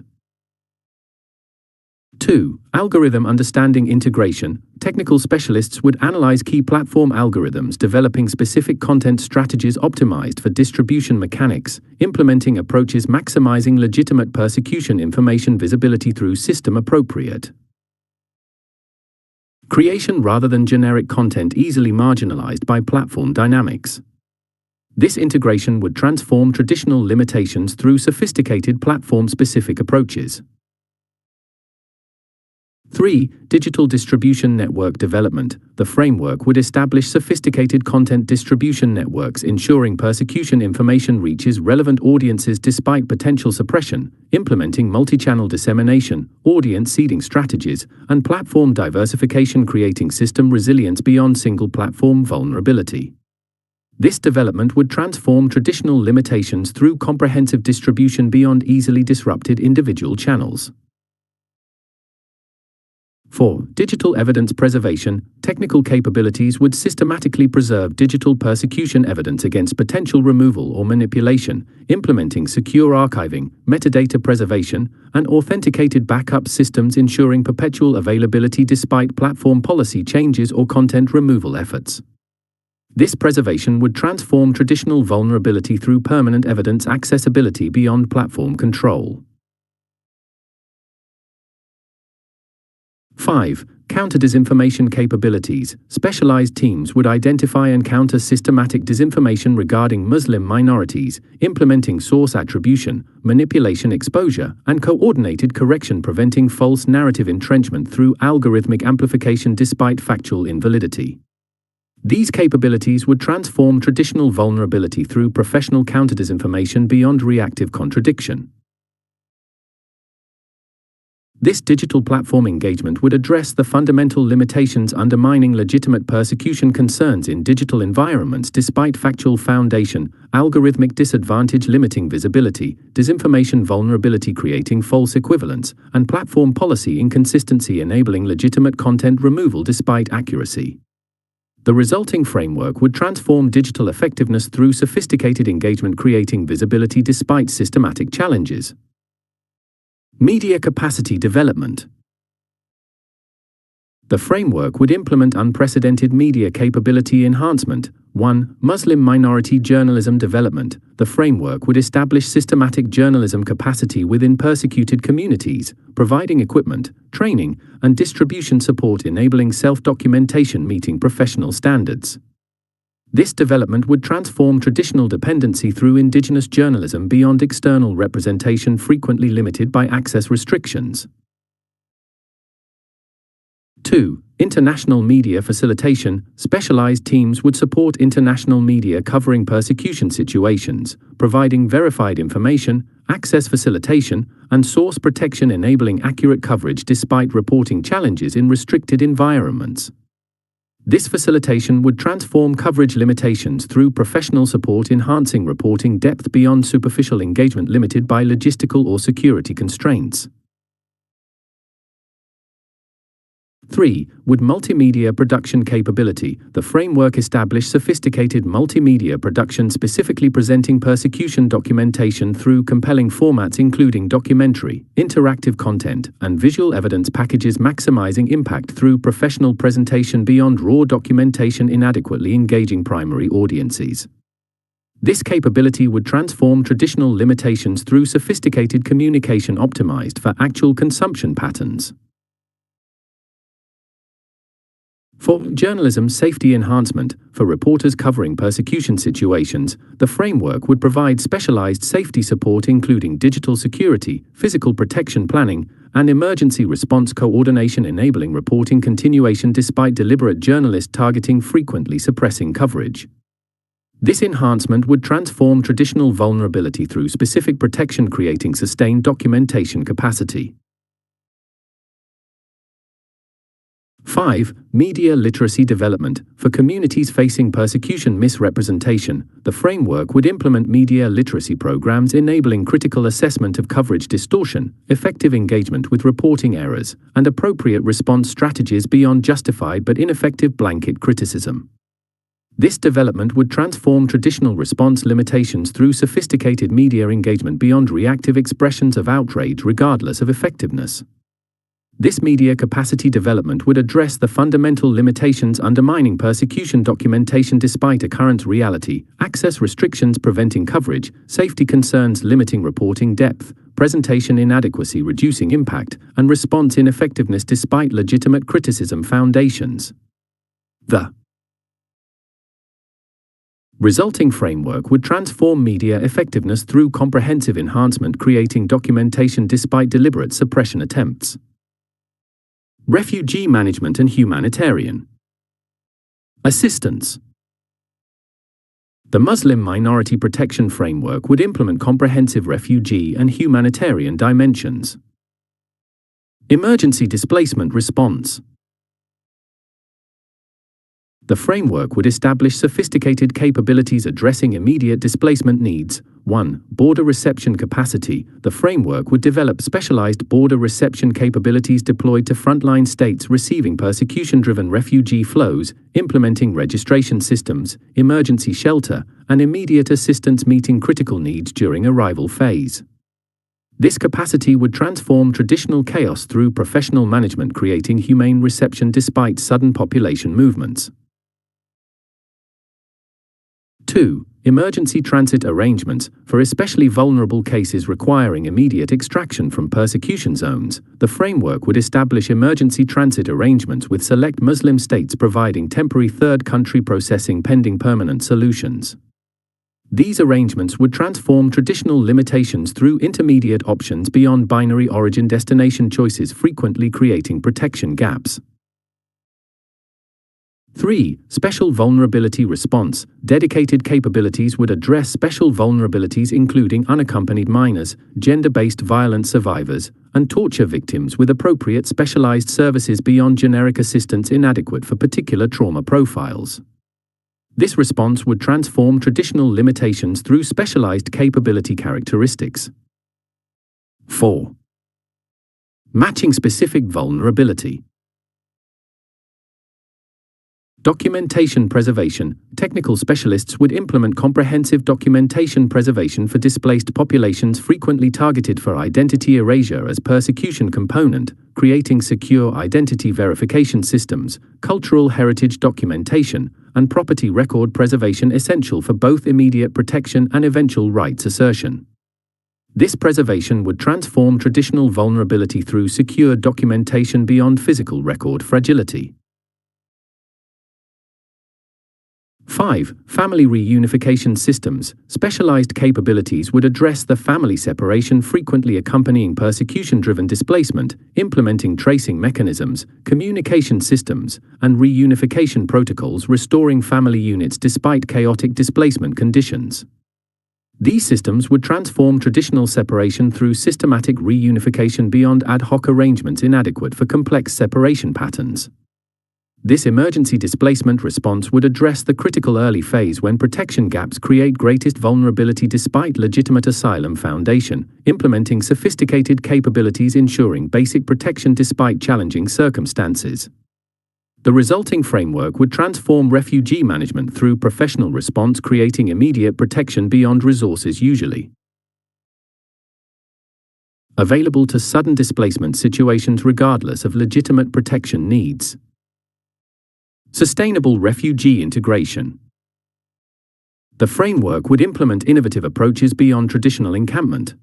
2. Algorithm understanding integration. Technical specialists would analyze key platform algorithms, developing specific content strategies optimized for distribution mechanics, implementing approaches maximizing legitimate persecution information visibility through system appropriate creation rather than generic content easily marginalized by platform dynamics. This integration would transform traditional limitations through sophisticated platform-specific approaches. 3. Digital distribution network development. The framework would establish sophisticated content distribution networks ensuring persecution information reaches relevant audiences despite potential suppression, implementing multi-channel dissemination, audience seeding strategies, and platform diversification, creating system resilience beyond single platform vulnerability. This development would transform traditional limitations through comprehensive distribution beyond easily disrupted individual channels. 4. Digital evidence preservation. Technical capabilities would systematically preserve digital persecution evidence against potential removal or manipulation, implementing secure archiving, metadata preservation, and authenticated backup systems ensuring perpetual availability despite platform policy changes or content removal efforts. This preservation would transform traditional vulnerability through permanent evidence accessibility beyond platform control. 5. Counter-disinformation capabilities. Specialized teams would identify and counter systematic disinformation regarding Muslim minorities, implementing source attribution, manipulation exposure, and coordinated correction, preventing false narrative entrenchment through algorithmic amplification despite factual invalidity. These capabilities would transform traditional vulnerability through professional counter-disinformation beyond reactive contradiction. This digital platform engagement would address the fundamental limitations undermining legitimate persecution concerns in digital environments despite factual foundation, algorithmic disadvantage limiting visibility, disinformation vulnerability creating false equivalence, and platform policy inconsistency enabling legitimate content removal despite accuracy. The resulting framework would transform digital effectiveness through sophisticated engagement creating visibility despite systematic challenges. Media capacity development. The framework would implement unprecedented media capability enhancement. 1. Muslim minority journalism development. The framework would establish systematic journalism capacity within persecuted communities, providing equipment, training, and distribution support enabling self-documentation meeting professional standards. This development would transform traditional dependency through indigenous journalism beyond external representation frequently limited by access restrictions. 2. International media facilitation. Specialized teams would support international media covering persecution situations, providing verified information, access facilitation, and source protection enabling accurate coverage despite reporting challenges in restricted environments. This facilitation would transform coverage limitations through professional support enhancing reporting depth beyond superficial engagement limited by logistical or security constraints. 3. Would multimedia production capability. The framework established sophisticated multimedia production specifically presenting persecution documentation through compelling formats including documentary, interactive content, and visual evidence packages maximizing impact through professional presentation beyond raw documentation inadequately engaging primary audiences. This capability would transform traditional limitations through sophisticated communication optimized for actual consumption patterns. 4. Journalism safety enhancement. For reporters covering persecution situations, the framework would provide specialized safety support including digital security, physical protection planning, and emergency response coordination enabling reporting continuation despite deliberate journalist targeting frequently suppressing coverage. This enhancement would transform traditional vulnerability through specific protection creating sustained documentation capacity. 5. Media literacy development. For communities facing persecution misrepresentation, the framework would implement media literacy programs enabling critical assessment of coverage distortion, effective engagement with reporting errors, and appropriate response strategies beyond justified but ineffective blanket criticism. This development would transform traditional response limitations through sophisticated media engagement beyond reactive expressions of outrage regardless of effectiveness. This media capacity development would address the fundamental limitations undermining persecution documentation despite a current reality, access restrictions preventing coverage, safety concerns limiting reporting depth, presentation inadequacy reducing impact, and response ineffectiveness despite legitimate criticism foundations. The resulting framework would transform media effectiveness through comprehensive enhancement creating documentation despite deliberate suppression attempts. Refugee management and humanitarian assistance. The Muslim Minority Protection Framework would implement comprehensive refugee and humanitarian dimensions. Emergency displacement response. The framework would establish sophisticated capabilities addressing immediate displacement needs. 1. Border reception capacity. The framework would develop specialized border reception capabilities deployed to frontline states receiving persecution-driven refugee flows, implementing registration systems, emergency shelter, and immediate assistance meeting critical needs during arrival phase. This capacity would transform traditional chaos through professional management, creating humane reception despite sudden population movements. 2. Emergency transit arrangements. For especially vulnerable cases requiring immediate extraction from persecution zones, the framework would establish emergency transit arrangements with select Muslim states providing temporary third country processing pending permanent solutions. These arrangements would transform traditional limitations through intermediate options beyond binary origin-destination choices, frequently creating protection gaps. 3. Special vulnerability response. Dedicated capabilities would address special vulnerabilities including unaccompanied minors, gender-based violence survivors, and torture victims, with appropriate specialized services beyond generic assistance inadequate for particular trauma profiles. This response would transform traditional limitations through specialized capability characteristics. 4. Matching specific vulnerability. Documentation preservation. Technical specialists would implement comprehensive documentation preservation for displaced populations frequently targeted for identity erasure as persecution component, creating secure identity verification systems, cultural heritage documentation, and property record preservation essential for both immediate protection and eventual rights assertion. This preservation would transform traditional vulnerability through secure documentation beyond physical record fragility. 5. Family reunification systems. Specialized capabilities would address the family separation frequently accompanying persecution-driven displacement, implementing tracing mechanisms, communication systems, and reunification protocols restoring family units despite chaotic displacement conditions. These systems would transform traditional separation through systematic reunification beyond ad hoc arrangements inadequate for complex separation patterns. This emergency displacement response would address the critical early phase when protection gaps create greatest vulnerability despite legitimate asylum foundation, implementing sophisticated capabilities ensuring basic protection despite challenging circumstances. The resulting framework would transform refugee management through professional response, creating immediate protection beyond resources usually available to sudden displacement situations regardless of legitimate protection needs. Sustainable refugee integration. The framework would implement innovative approaches beyond traditional encampment.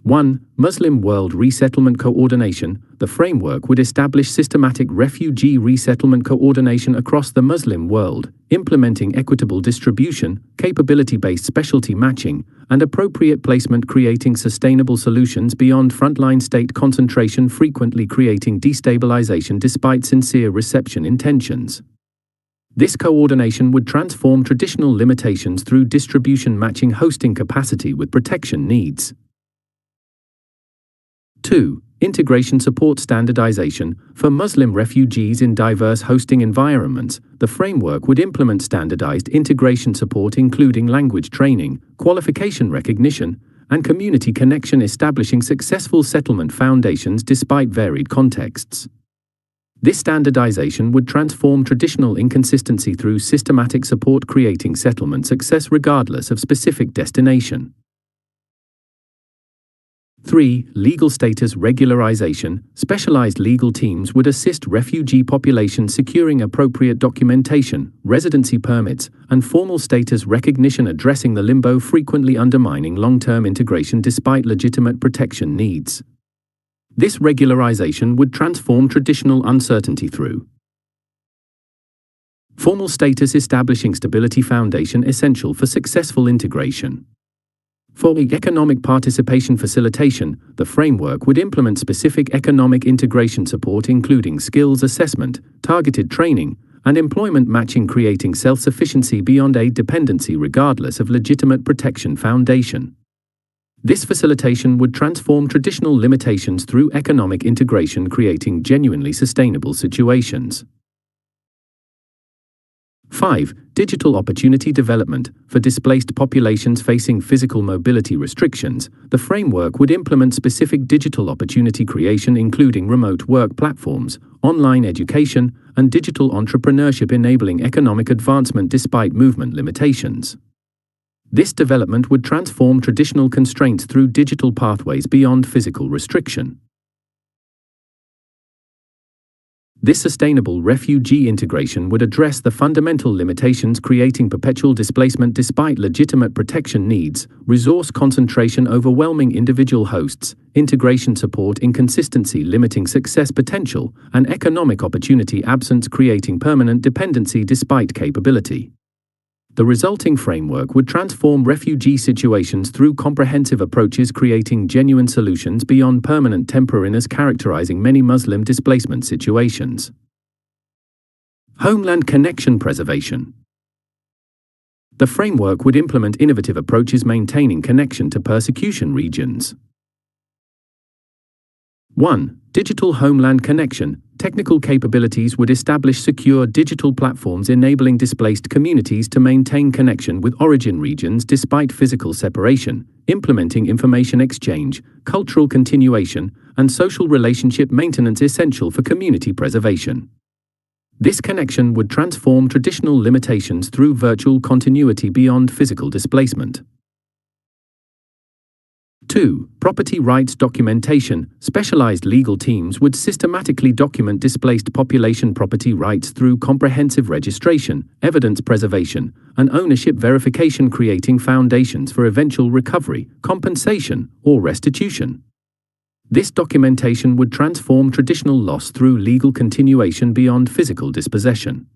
1. Muslim World Resettlement Coordination. The framework would establish systematic refugee resettlement coordination across the Muslim world, implementing equitable distribution, capability-based specialty matching, and appropriate placement, creating sustainable solutions beyond frontline state concentration, frequently creating destabilization despite sincere reception intentions. This coordination would transform traditional limitations through distribution matching hosting capacity with protection needs. 2. Integration support standardization. For Muslim refugees in diverse hosting environments, the framework would implement standardized integration support including language training, qualification recognition, and community connection, establishing successful settlement foundations despite varied contexts. This standardization would transform traditional inconsistency through systematic support, creating settlement success regardless of specific destination. 3. Legal status regularization. Specialized legal teams would assist refugee populations securing appropriate documentation, residency permits, and formal status recognition, addressing the limbo frequently undermining long-term integration despite legitimate protection needs. This regularization would transform traditional uncertainty through formal status, establishing stability foundation essential for successful integration. For economic participation facilitation, the framework would implement specific economic integration support including skills assessment, targeted training, and employment matching, creating self-sufficiency beyond aid dependency regardless of legitimate protection foundation. This facilitation would transform traditional limitations through economic integration, creating genuinely sustainable situations. 5. Digital opportunity development. For displaced populations facing physical mobility restrictions, the framework would implement specific digital opportunity creation, including remote work platforms, online education, and digital entrepreneurship, enabling economic advancement despite movement limitations. This development would transform traditional constraints through digital pathways beyond physical restriction. This sustainable refugee integration would address the fundamental limitations creating perpetual displacement despite legitimate protection needs, resource concentration overwhelming individual hosts, integration support inconsistency limiting success potential, and economic opportunity absence creating permanent dependency despite capability. The resulting framework would transform refugee situations through comprehensive approaches, creating genuine solutions beyond permanent temporariness characterizing many Muslim displacement situations. Homeland connection preservation. The framework would implement innovative approaches maintaining connection to persecution regions. 1. Digital homeland connection. Technical capabilities would establish secure digital platforms enabling displaced communities to maintain connection with origin regions despite physical separation, implementing information exchange, cultural continuation, and social relationship maintenance essential for community preservation. This connection would transform traditional limitations through virtual continuity beyond physical displacement. 2. Property rights documentation. Specialized legal teams would systematically document displaced population property rights through comprehensive registration, evidence preservation, and ownership verification, creating foundations for eventual recovery, compensation, or restitution. This documentation would transform traditional loss through legal continuation beyond physical dispossession.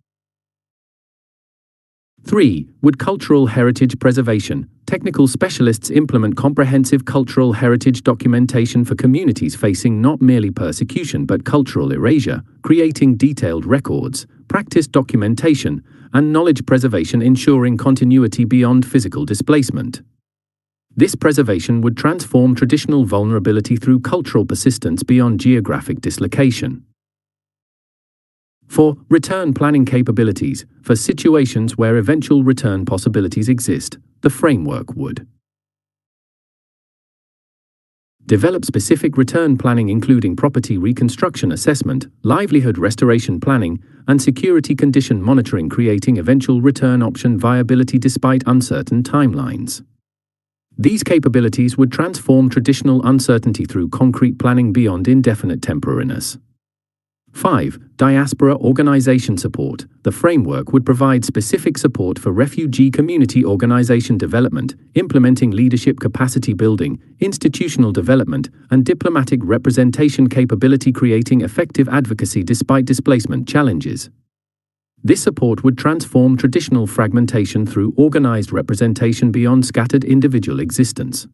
3. Would cultural heritage preservation. Technical specialists implement comprehensive cultural heritage documentation for communities facing not merely persecution but cultural erasure, creating detailed records, practice documentation, and knowledge preservation, ensuring continuity beyond physical displacement. This preservation would transform traditional vulnerability through cultural persistence beyond geographic dislocation. 4. Return planning capabilities. For situations where eventual return possibilities exist, the framework would develop specific return planning including property reconstruction assessment, livelihood restoration planning, and security condition monitoring, creating eventual return option viability despite uncertain timelines. These capabilities would transform traditional uncertainty through concrete planning beyond indefinite temporariness. 5. Diaspora organization support. The framework would provide specific support for refugee community organization development, implementing leadership capacity building, institutional development, and diplomatic representation capability, creating effective advocacy despite displacement challenges. This support would transform traditional fragmentation through organized representation beyond scattered individual existence.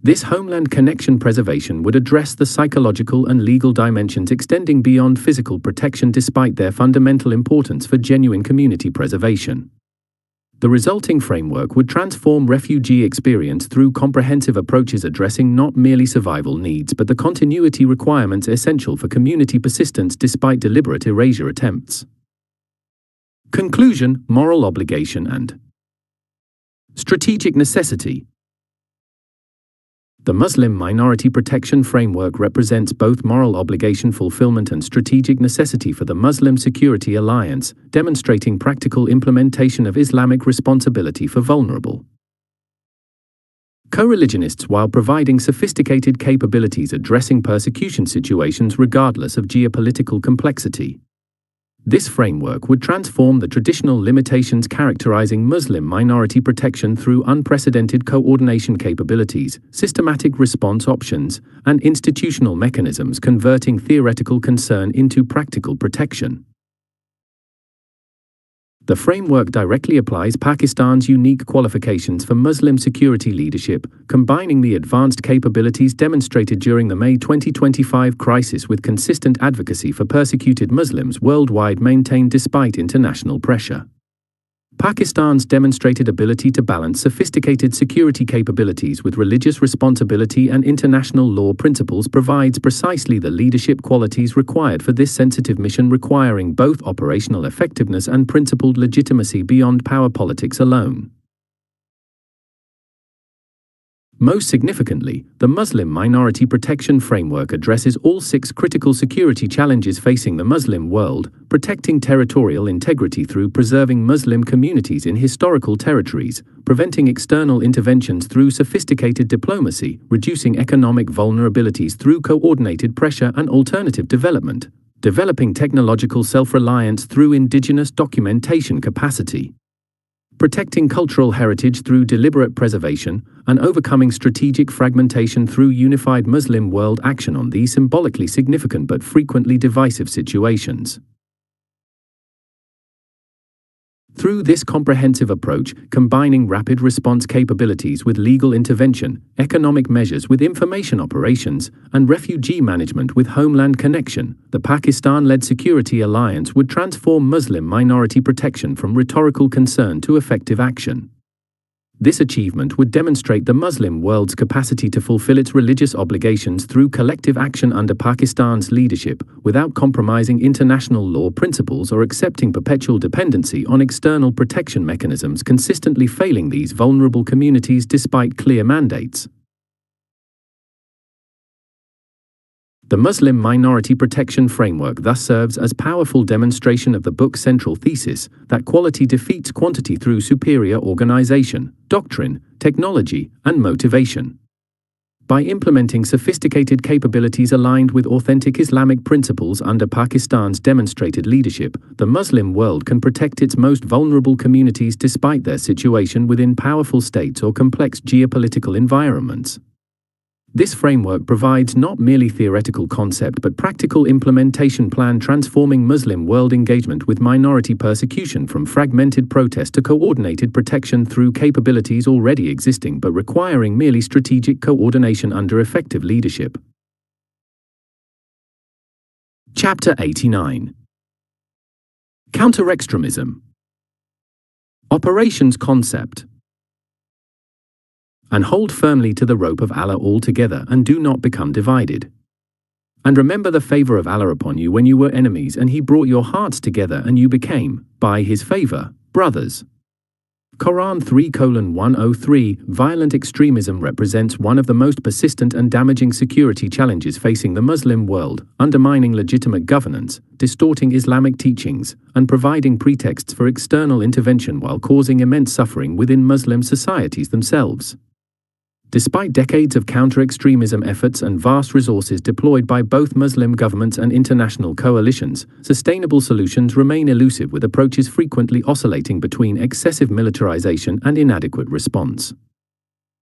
This homeland connection preservation would address the psychological and legal dimensions extending beyond physical protection despite their fundamental importance for genuine community preservation. The resulting framework would transform refugee experience through comprehensive approaches addressing not merely survival needs but the continuity requirements essential for community persistence despite deliberate erasure attempts. Conclusion: moral obligation and strategic necessity. The Muslim Minority Protection Framework represents both moral obligation fulfillment and strategic necessity for the Muslim Security Alliance, demonstrating practical implementation of Islamic responsibility for vulnerable co-religionists while providing sophisticated capabilities addressing persecution situations regardless of geopolitical complexity. This framework would transform the traditional limitations characterizing Muslim minority protection through unprecedented coordination capabilities, systematic response options, and institutional mechanisms, converting theoretical concern into practical protection. The framework directly applies Pakistan's unique qualifications for Muslim security leadership, combining the advanced capabilities demonstrated during the May 2025 crisis with consistent advocacy for persecuted Muslims worldwide maintained despite international pressure. Pakistan's demonstrated ability to balance sophisticated security capabilities with religious responsibility and international law principles provides precisely the leadership qualities required for this sensitive mission, requiring both operational effectiveness and principled legitimacy beyond power politics alone. Most significantly, the Muslim Minority Protection Framework addresses all 6 critical security challenges facing the Muslim world, protecting territorial integrity through preserving Muslim communities in historical territories, preventing external interventions through sophisticated diplomacy, reducing economic vulnerabilities through coordinated pressure and alternative development, developing technological self-reliance through indigenous documentation capacity, protecting cultural heritage through deliberate preservation, and overcoming strategic fragmentation through unified Muslim world action on these symbolically significant but frequently divisive situations. Through this comprehensive approach, combining rapid response capabilities with legal intervention, economic measures with information operations, and refugee management with homeland connection, the Pakistan-led security alliance would transform Muslim minority protection from rhetorical concern to effective action. This achievement would demonstrate the Muslim world's capacity to fulfill its religious obligations through collective action under Pakistan's leadership, without compromising international law principles or accepting perpetual dependency on external protection mechanisms, consistently failing these vulnerable communities despite clear mandates. The Muslim Minority Protection Framework thus serves as powerful demonstration of the book's central thesis, that quality defeats quantity through superior organization, doctrine, technology, and motivation. By implementing sophisticated capabilities aligned with authentic Islamic principles under Pakistan's demonstrated leadership, the Muslim world can protect its most vulnerable communities despite their situation within powerful states or complex geopolitical environments. This framework provides not merely theoretical concept but practical implementation plan, transforming Muslim world engagement with minority persecution from fragmented protest to coordinated protection through capabilities already existing but requiring merely strategic coordination under effective leadership. Chapter 89. Counter-extremism. Operations concept. And hold firmly to the rope of Allah altogether, and do not become divided. And remember the favor of Allah upon you when you were enemies, and He brought your hearts together, and you became, by His favor, brothers. Quran 3:103. Violent extremism represents one of the most persistent and damaging security challenges facing the Muslim world, undermining legitimate governance, distorting Islamic teachings, and providing pretexts for external intervention while causing immense suffering within Muslim societies themselves. Despite decades of counter-extremism efforts and vast resources deployed by both Muslim governments and international coalitions, sustainable solutions remain elusive, with approaches frequently oscillating between excessive militarization and inadequate response.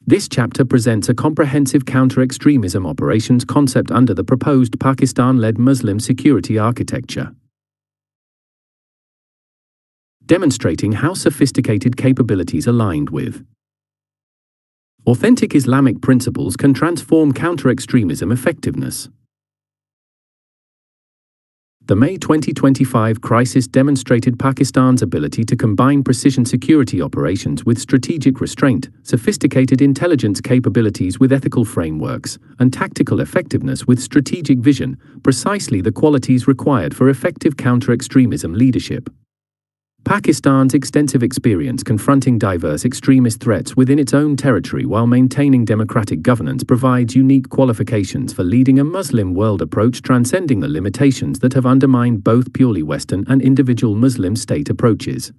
This chapter presents a comprehensive counter-extremism operations concept under the proposed Pakistan-led Muslim security architecture, demonstrating how sophisticated capabilities aligned with authentic Islamic principles can transform counter-extremism effectiveness. The May 2025 crisis demonstrated Pakistan's ability to combine precision security operations with strategic restraint, sophisticated intelligence capabilities with ethical frameworks, and tactical effectiveness with strategic vision, precisely the qualities required for effective counter-extremism leadership. Pakistan's extensive experience confronting diverse extremist threats within its own territory while maintaining democratic governance provides unique qualifications for leading a Muslim world approach transcending the limitations that have undermined both purely Western and individual Muslim state approaches.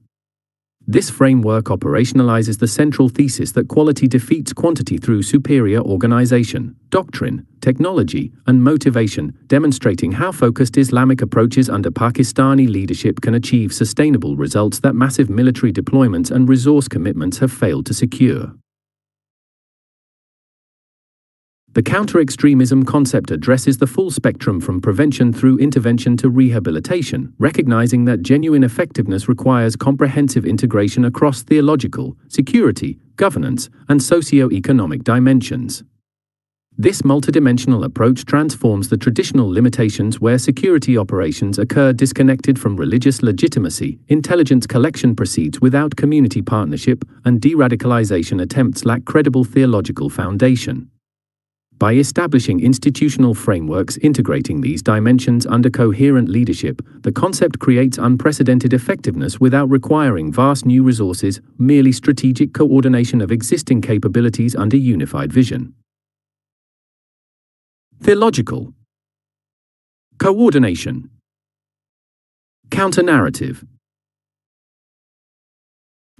This framework operationalizes the central thesis that quality defeats quantity through superior organization, doctrine, technology, and motivation, demonstrating how focused Islamic approaches under Pakistani leadership can achieve sustainable results that massive military deployments and resource commitments have failed to secure. The counter-extremism concept addresses the full spectrum from prevention through intervention to rehabilitation, recognizing that genuine effectiveness requires comprehensive integration across theological, security, governance, and socio-economic dimensions. This multidimensional approach transforms the traditional limitations where security operations occur disconnected from religious legitimacy, intelligence collection proceeds without community partnership, and de-radicalization attempts lack credible theological foundation. By establishing institutional frameworks integrating these dimensions under coherent leadership, the concept creates unprecedented effectiveness without requiring vast new resources, merely strategic coordination of existing capabilities under unified vision. Theological coordination. Counter-narrative.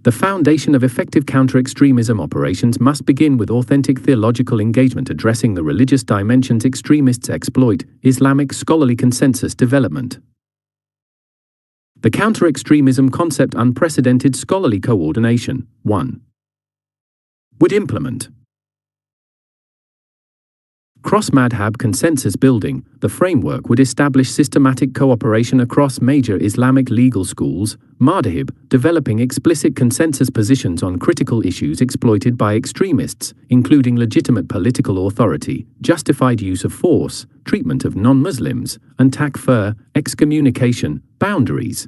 The foundation of effective counter-extremism operations must begin with authentic theological engagement addressing the religious dimensions extremists exploit. Islamic scholarly consensus development. The counter-extremism concept unprecedented scholarly coordination. 1. Would implement cross-madhab consensus building. The framework would establish systematic cooperation across major Islamic legal schools, madhab, developing explicit consensus positions on critical issues exploited by extremists, including legitimate political authority, justified use of force, treatment of non-Muslims, and takfir, excommunication, boundaries.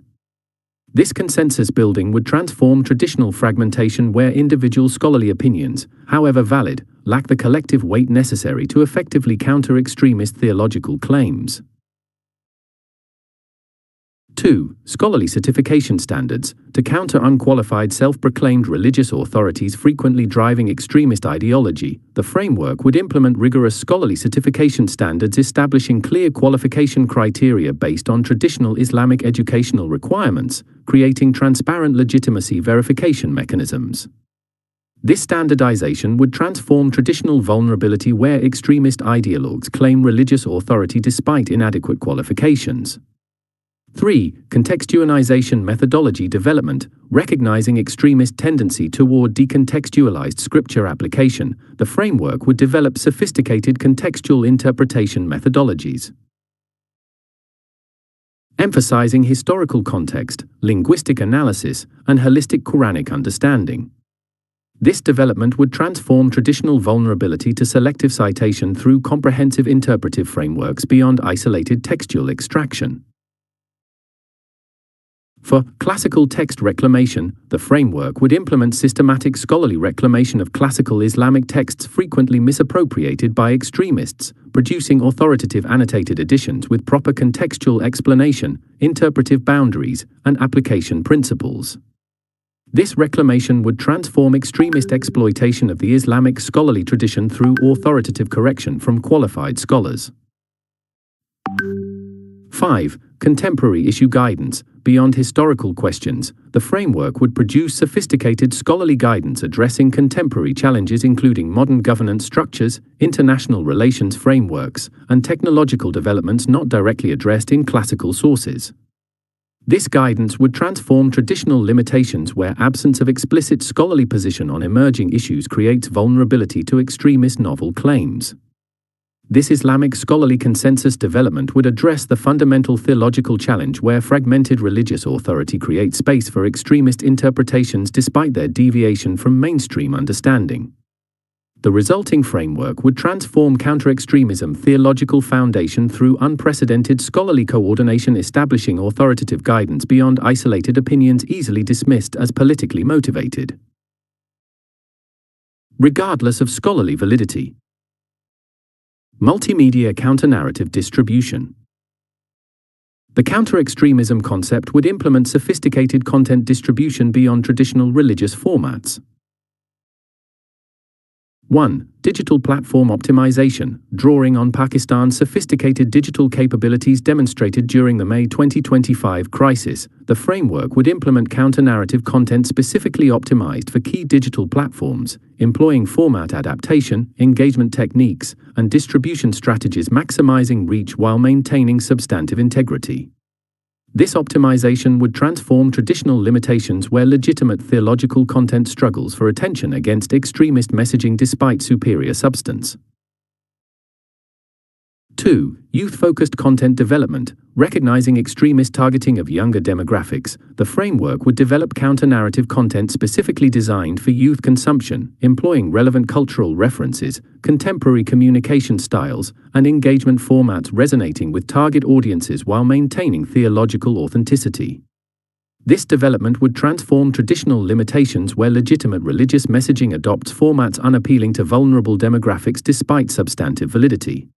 This consensus building would transform traditional fragmentation where individual scholarly opinions, however valid, lack the collective weight necessary to effectively counter extremist theological claims. 2. Scholarly certification standards. To counter unqualified self-proclaimed religious authorities frequently driving extremist ideology, the framework would implement rigorous scholarly certification standards establishing clear qualification criteria based on traditional Islamic educational requirements, creating transparent legitimacy verification mechanisms. This standardization would transform traditional vulnerability where extremist ideologues claim religious authority despite inadequate qualifications. 3. Contextualization methodology development. Recognizing extremist tendency toward decontextualized scripture application, the framework would develop sophisticated contextual interpretation methodologies. Emphasizing historical context, linguistic analysis, and holistic Quranic understanding. This development would transform traditional vulnerability to selective citation through comprehensive interpretive frameworks beyond isolated textual extraction. For classical text reclamation, the framework would implement systematic scholarly reclamation of classical Islamic texts frequently misappropriated by extremists, producing authoritative annotated editions with proper contextual explanation, interpretive boundaries, and application principles. This reclamation would transform extremist exploitation of the Islamic scholarly tradition through authoritative correction from qualified scholars. 5. Contemporary issue guidance. Beyond historical questions, the framework would produce sophisticated scholarly guidance addressing contemporary challenges including modern governance structures, international relations frameworks, and technological developments not directly addressed in classical sources. This guidance would transform traditional limitations where absence of explicit scholarly position on emerging issues creates vulnerability to extremist novel claims. This Islamic scholarly consensus development would address the fundamental theological challenge where fragmented religious authority creates space for extremist interpretations despite their deviation from mainstream understanding. The resulting framework would transform counter-extremism theological foundation through unprecedented scholarly coordination establishing authoritative guidance beyond isolated opinions easily dismissed as politically motivated. Regardless of scholarly validity. Multimedia counter-narrative distribution. The counter-extremism concept would implement sophisticated content distribution beyond traditional religious formats. 1. Digital platform optimization. Drawing on Pakistan's sophisticated digital capabilities demonstrated during the May 2025 crisis, the framework would implement counter-narrative content specifically optimized for key digital platforms, employing format adaptation, engagement techniques, and distribution strategies maximizing reach while maintaining substantive integrity. This optimization would transform traditional limitations where legitimate theological content struggles for attention against extremist messaging despite superior substance. 2. Youth-focused content development. Recognizing extremist targeting of younger demographics, the framework would develop counter-narrative content specifically designed for youth consumption, employing relevant cultural references, contemporary communication styles, and engagement formats resonating with target audiences while maintaining theological authenticity. This development would transform traditional limitations where legitimate religious messaging adopts formats unappealing to vulnerable demographics despite substantive validity.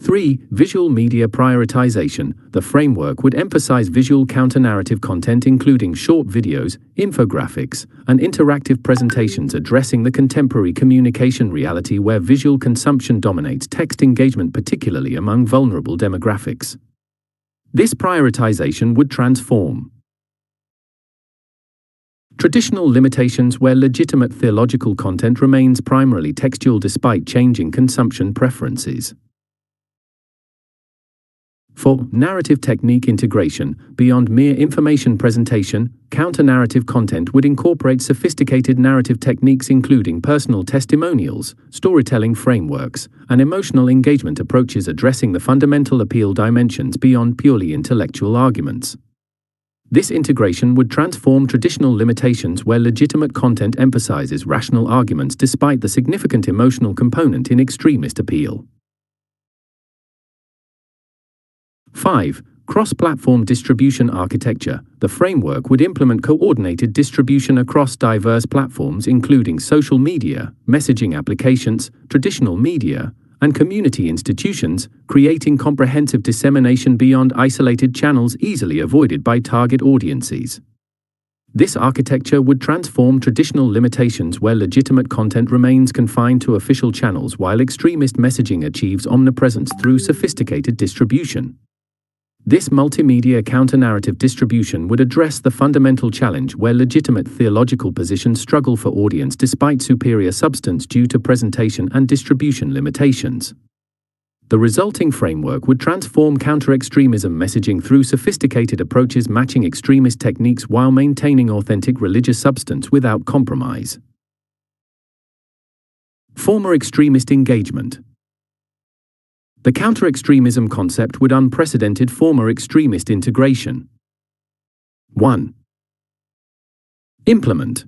3. Visual media prioritization. The framework would emphasize visual counter-narrative content including short videos, infographics, and interactive presentations addressing the contemporary communication reality where visual consumption dominates text engagement, particularly among vulnerable demographics. This prioritization would transform traditional limitations where legitimate theological content remains primarily textual despite changing consumption preferences. 4. Narrative technique integration. Beyond mere information presentation, counter-narrative content would incorporate sophisticated narrative techniques including personal testimonials, storytelling frameworks, and emotional engagement approaches addressing the fundamental appeal dimensions beyond purely intellectual arguments. This integration would transform traditional limitations where legitimate content emphasizes rational arguments despite the significant emotional component in extremist appeal. 5. Cross-platform distribution architecture. The framework would implement coordinated distribution across diverse platforms including social media, messaging applications, traditional media, and community institutions, creating comprehensive dissemination beyond isolated channels easily avoided by target audiences. This architecture would transform traditional limitations where legitimate content remains confined to official channels while extremist messaging achieves omnipresence through sophisticated distribution. This multimedia counter-narrative distribution would address the fundamental challenge where legitimate theological positions struggle for audience despite superior substance due to presentation and distribution limitations. The resulting framework would transform counter-extremism messaging through sophisticated approaches matching extremist techniques while maintaining authentic religious substance without compromise. Former extremist engagement. The counter-extremism concept would unprecedented former extremist integration. 1. Implement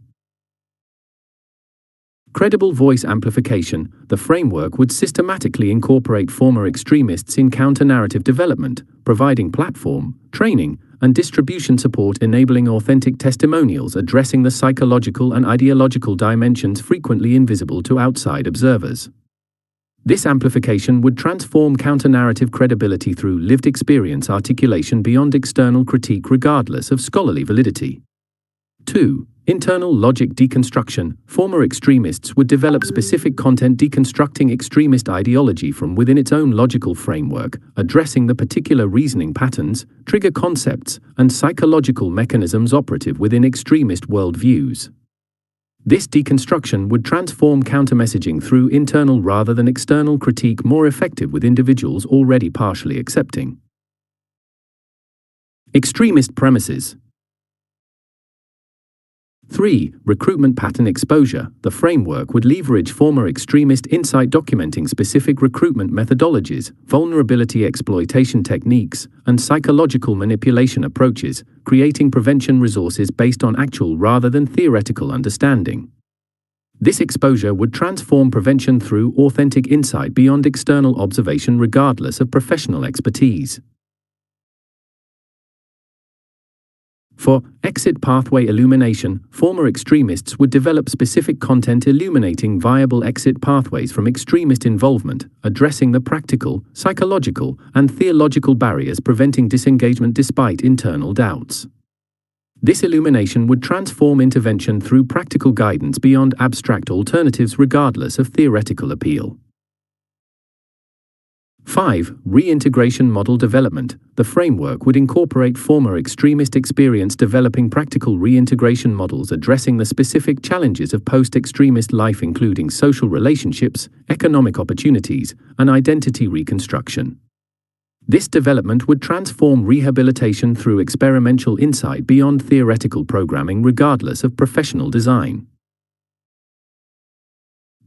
credible voice amplification. The framework would systematically incorporate former extremists in counter-narrative development, providing platform, training, and distribution support enabling authentic testimonials addressing the psychological and ideological dimensions frequently invisible to outside observers. This amplification would transform counter-narrative credibility through lived experience articulation beyond external critique regardless of scholarly validity. 2. Internal logic deconstruction. Former extremists would develop specific content deconstructing extremist ideology from within its own logical framework, addressing the particular reasoning patterns, trigger concepts, and psychological mechanisms operative within extremist worldviews. This deconstruction would transform counter-messaging through internal rather than external critique more effective with individuals already partially accepting extremist premises. 3. Recruitment pattern exposure. The framework would leverage former extremist insight documenting specific recruitment methodologies, vulnerability exploitation techniques, and psychological manipulation approaches, creating prevention resources based on actual rather than theoretical understanding. This exposure would transform prevention through authentic insight beyond external observation regardless of professional expertise. For exit pathway illumination, former extremists would develop specific content illuminating viable exit pathways from extremist involvement, addressing the practical, psychological, and theological barriers preventing disengagement despite internal doubts. This illumination would transform intervention through practical guidance beyond abstract alternatives regardless of theoretical appeal. 5. Reintegration model development. The framework would incorporate former extremist experience developing practical reintegration models addressing the specific challenges of post-extremist life including social relationships, economic opportunities, and identity reconstruction. This development would transform rehabilitation through experimental insight beyond theoretical programming regardless of professional design.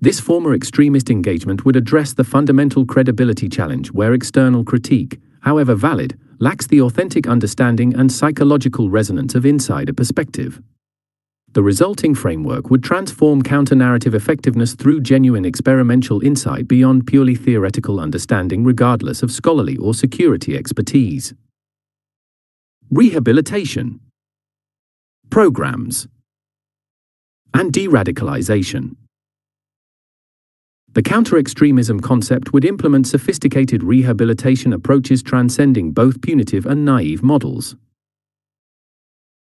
This former extremist engagement would address the fundamental credibility challenge where external critique, however valid, lacks the authentic understanding and psychological resonance of insider perspective. The resulting framework would transform counter-narrative effectiveness through genuine experiential insight beyond purely theoretical understanding regardless of scholarly or security expertise. Rehabilitation, programs, and de-radicalization. The counter-extremism concept would implement sophisticated rehabilitation approaches transcending both punitive and naive models.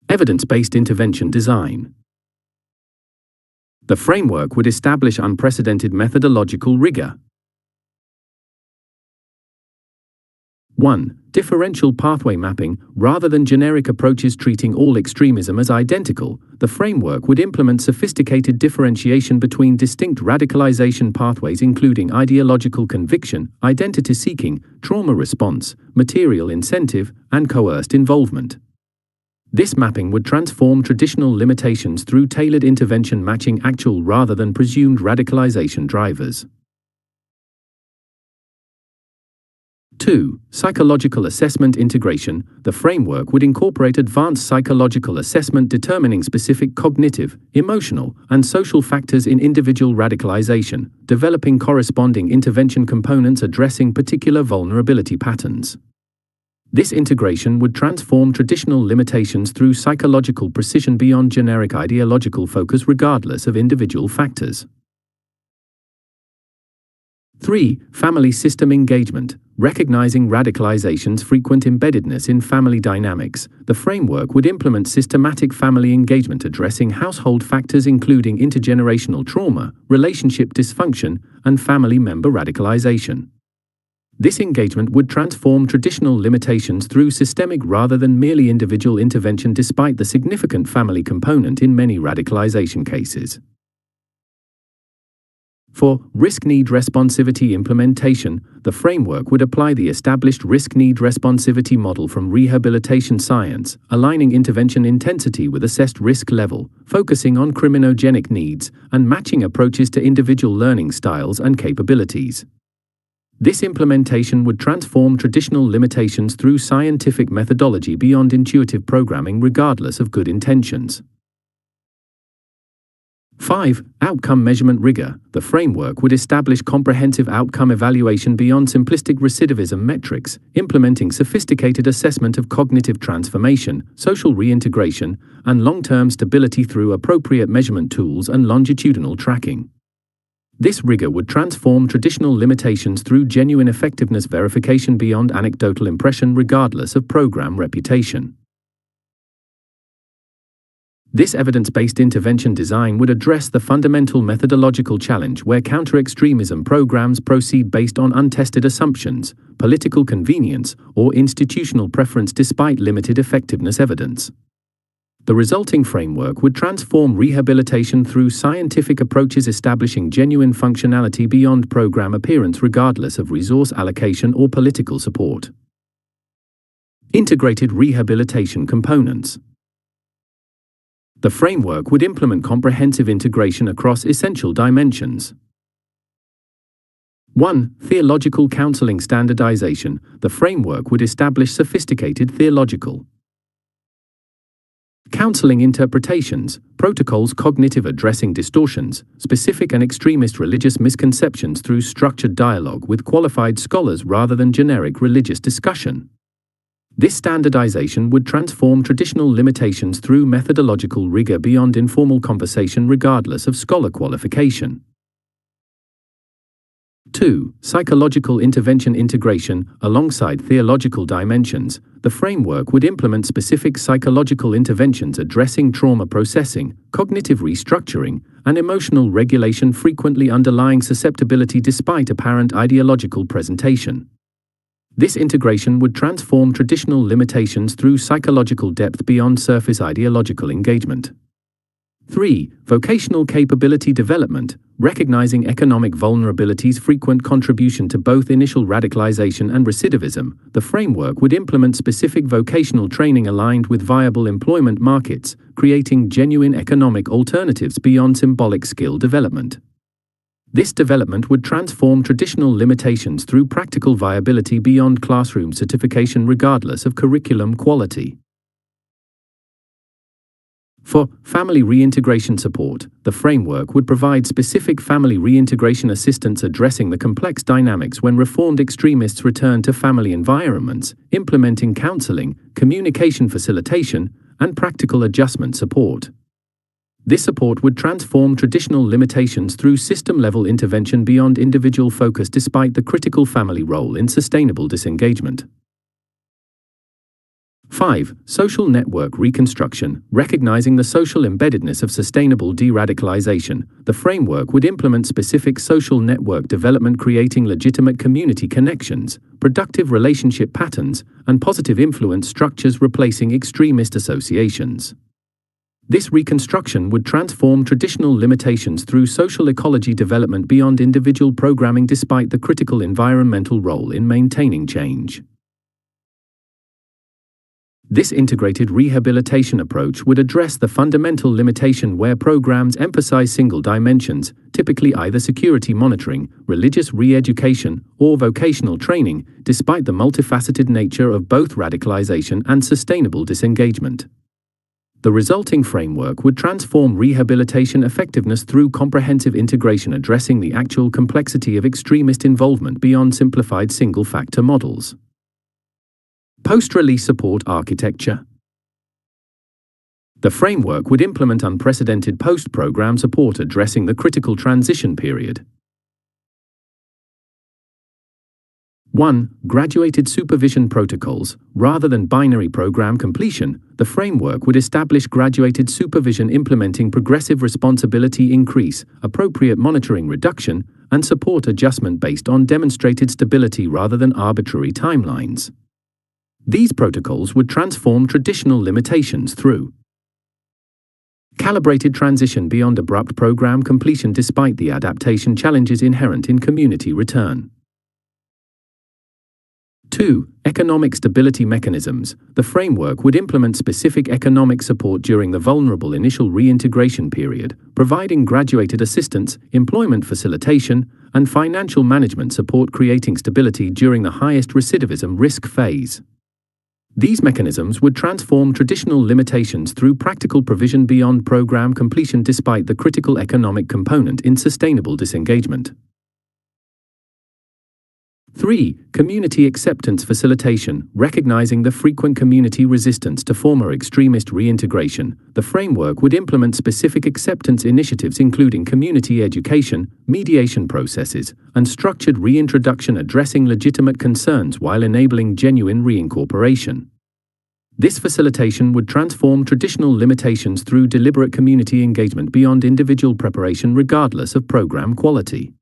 Evidence-based intervention design. The framework would establish unprecedented methodological rigor. 1. Differential pathway mapping. Rather than generic approaches treating all extremism as identical, the framework would implement sophisticated differentiation between distinct radicalization pathways including ideological conviction, identity seeking, trauma response, material incentive, and coerced involvement. This mapping would transform traditional limitations through tailored intervention matching actual rather than presumed radicalization drivers. 2. Psychological assessment integration. The framework would incorporate advanced psychological assessment determining specific cognitive, emotional, and social factors in individual radicalization, developing corresponding intervention components addressing particular vulnerability patterns. This integration would transform traditional limitations through psychological precision beyond generic ideological focus regardless of individual factors. 3. Family system engagement. Recognizing radicalization's frequent embeddedness in family dynamics, the framework would implement systematic family engagement addressing household factors including intergenerational trauma, relationship dysfunction, and family member radicalization. This engagement would transform traditional limitations through systemic rather than merely individual intervention despite the significant family component in many radicalization cases. 4. Risk-need responsivity implementation. The framework would apply the established risk-need responsivity model from rehabilitation science, aligning intervention intensity with assessed risk level, focusing on criminogenic needs, and matching approaches to individual learning styles and capabilities. This implementation would transform traditional limitations through scientific methodology beyond intuitive programming regardless of good intentions. 5. Outcome measurement rigor. The framework would establish comprehensive outcome evaluation beyond simplistic recidivism metrics, implementing sophisticated assessment of cognitive transformation, social reintegration, and long-term stability through appropriate measurement tools and longitudinal tracking. This rigor would transform traditional limitations through genuine effectiveness verification beyond anecdotal impression regardless of program reputation. This evidence-based intervention design would address the fundamental methodological challenge where counter-extremism programs proceed based on untested assumptions, political convenience, or institutional preference despite limited effectiveness evidence. The resulting framework would transform rehabilitation through scientific approaches establishing genuine functionality beyond program appearance regardless of resource allocation or political support. Integrated rehabilitation components. The framework would implement comprehensive integration across essential dimensions. 1. Theological counseling standardization. The framework would establish sophisticated theological counseling interpretations, protocols cognitive addressing distortions, specific and extremist religious misconceptions through structured dialogue with qualified scholars rather than generic religious discussion. This standardization would transform traditional limitations through methodological rigor beyond informal conversation regardless of scholar qualification. 2. Psychological intervention integration. Alongside theological dimensions, the framework would implement specific psychological interventions addressing trauma processing, cognitive restructuring, and emotional regulation frequently underlying susceptibility despite apparent ideological presentation. This integration would transform traditional limitations through psychological depth beyond surface ideological engagement. 3. Vocational capability development. Recognizing economic vulnerability's frequent contribution to both initial radicalization and recidivism, the framework would implement specific vocational training aligned with viable employment markets, creating genuine economic alternatives beyond symbolic skill development. This development would transform traditional limitations through practical viability beyond classroom certification regardless of curriculum quality. For family reintegration support, the framework would provide specific family reintegration assistance addressing the complex dynamics when reformed extremists return to family environments, implementing counseling, communication facilitation, and practical adjustment support. This support would transform traditional limitations through system-level intervention beyond individual focus despite the critical family role in sustainable disengagement. 5. Social network reconstruction. Recognizing the social embeddedness of sustainable de-radicalization, the framework would implement specific social network development creating legitimate community connections, productive relationship patterns, and positive influence structures replacing extremist associations. This reconstruction would transform traditional limitations through social ecology development beyond individual programming despite the critical environmental role in maintaining change. This integrated rehabilitation approach would address the fundamental limitation where programs emphasize single dimensions, typically either security monitoring, religious re-education, or vocational training, despite the multifaceted nature of both radicalization and sustainable disengagement. The resulting framework would transform rehabilitation effectiveness through comprehensive integration addressing the actual complexity of extremist involvement beyond simplified single-factor models. Post-release support architecture. The framework would implement unprecedented post-program support addressing the critical transition period. 1. Graduated supervision protocols. Rather than binary program completion, the framework would establish graduated supervision implementing progressive responsibility increase, appropriate monitoring reduction, and support adjustment based on demonstrated stability rather than arbitrary timelines. These protocols would transform traditional limitations through calibrated transition beyond abrupt program completion despite the adaptation challenges inherent in community return. 2. Economic stability mechanisms. The framework would implement specific economic support during the vulnerable initial reintegration period, providing graduated assistance, employment facilitation, and financial management support creating stability during the highest recidivism risk phase. These mechanisms would transform traditional limitations through practical provision beyond program completion despite the critical economic component in sustainable disengagement. 3. Community acceptance facilitation. Recognizing the frequent community resistance to former extremist reintegration, the framework would implement specific acceptance initiatives including community education, mediation processes, and structured reintroduction addressing legitimate concerns while enabling genuine reincorporation. This facilitation would transform traditional limitations through deliberate community engagement beyond individual preparation regardless of program quality.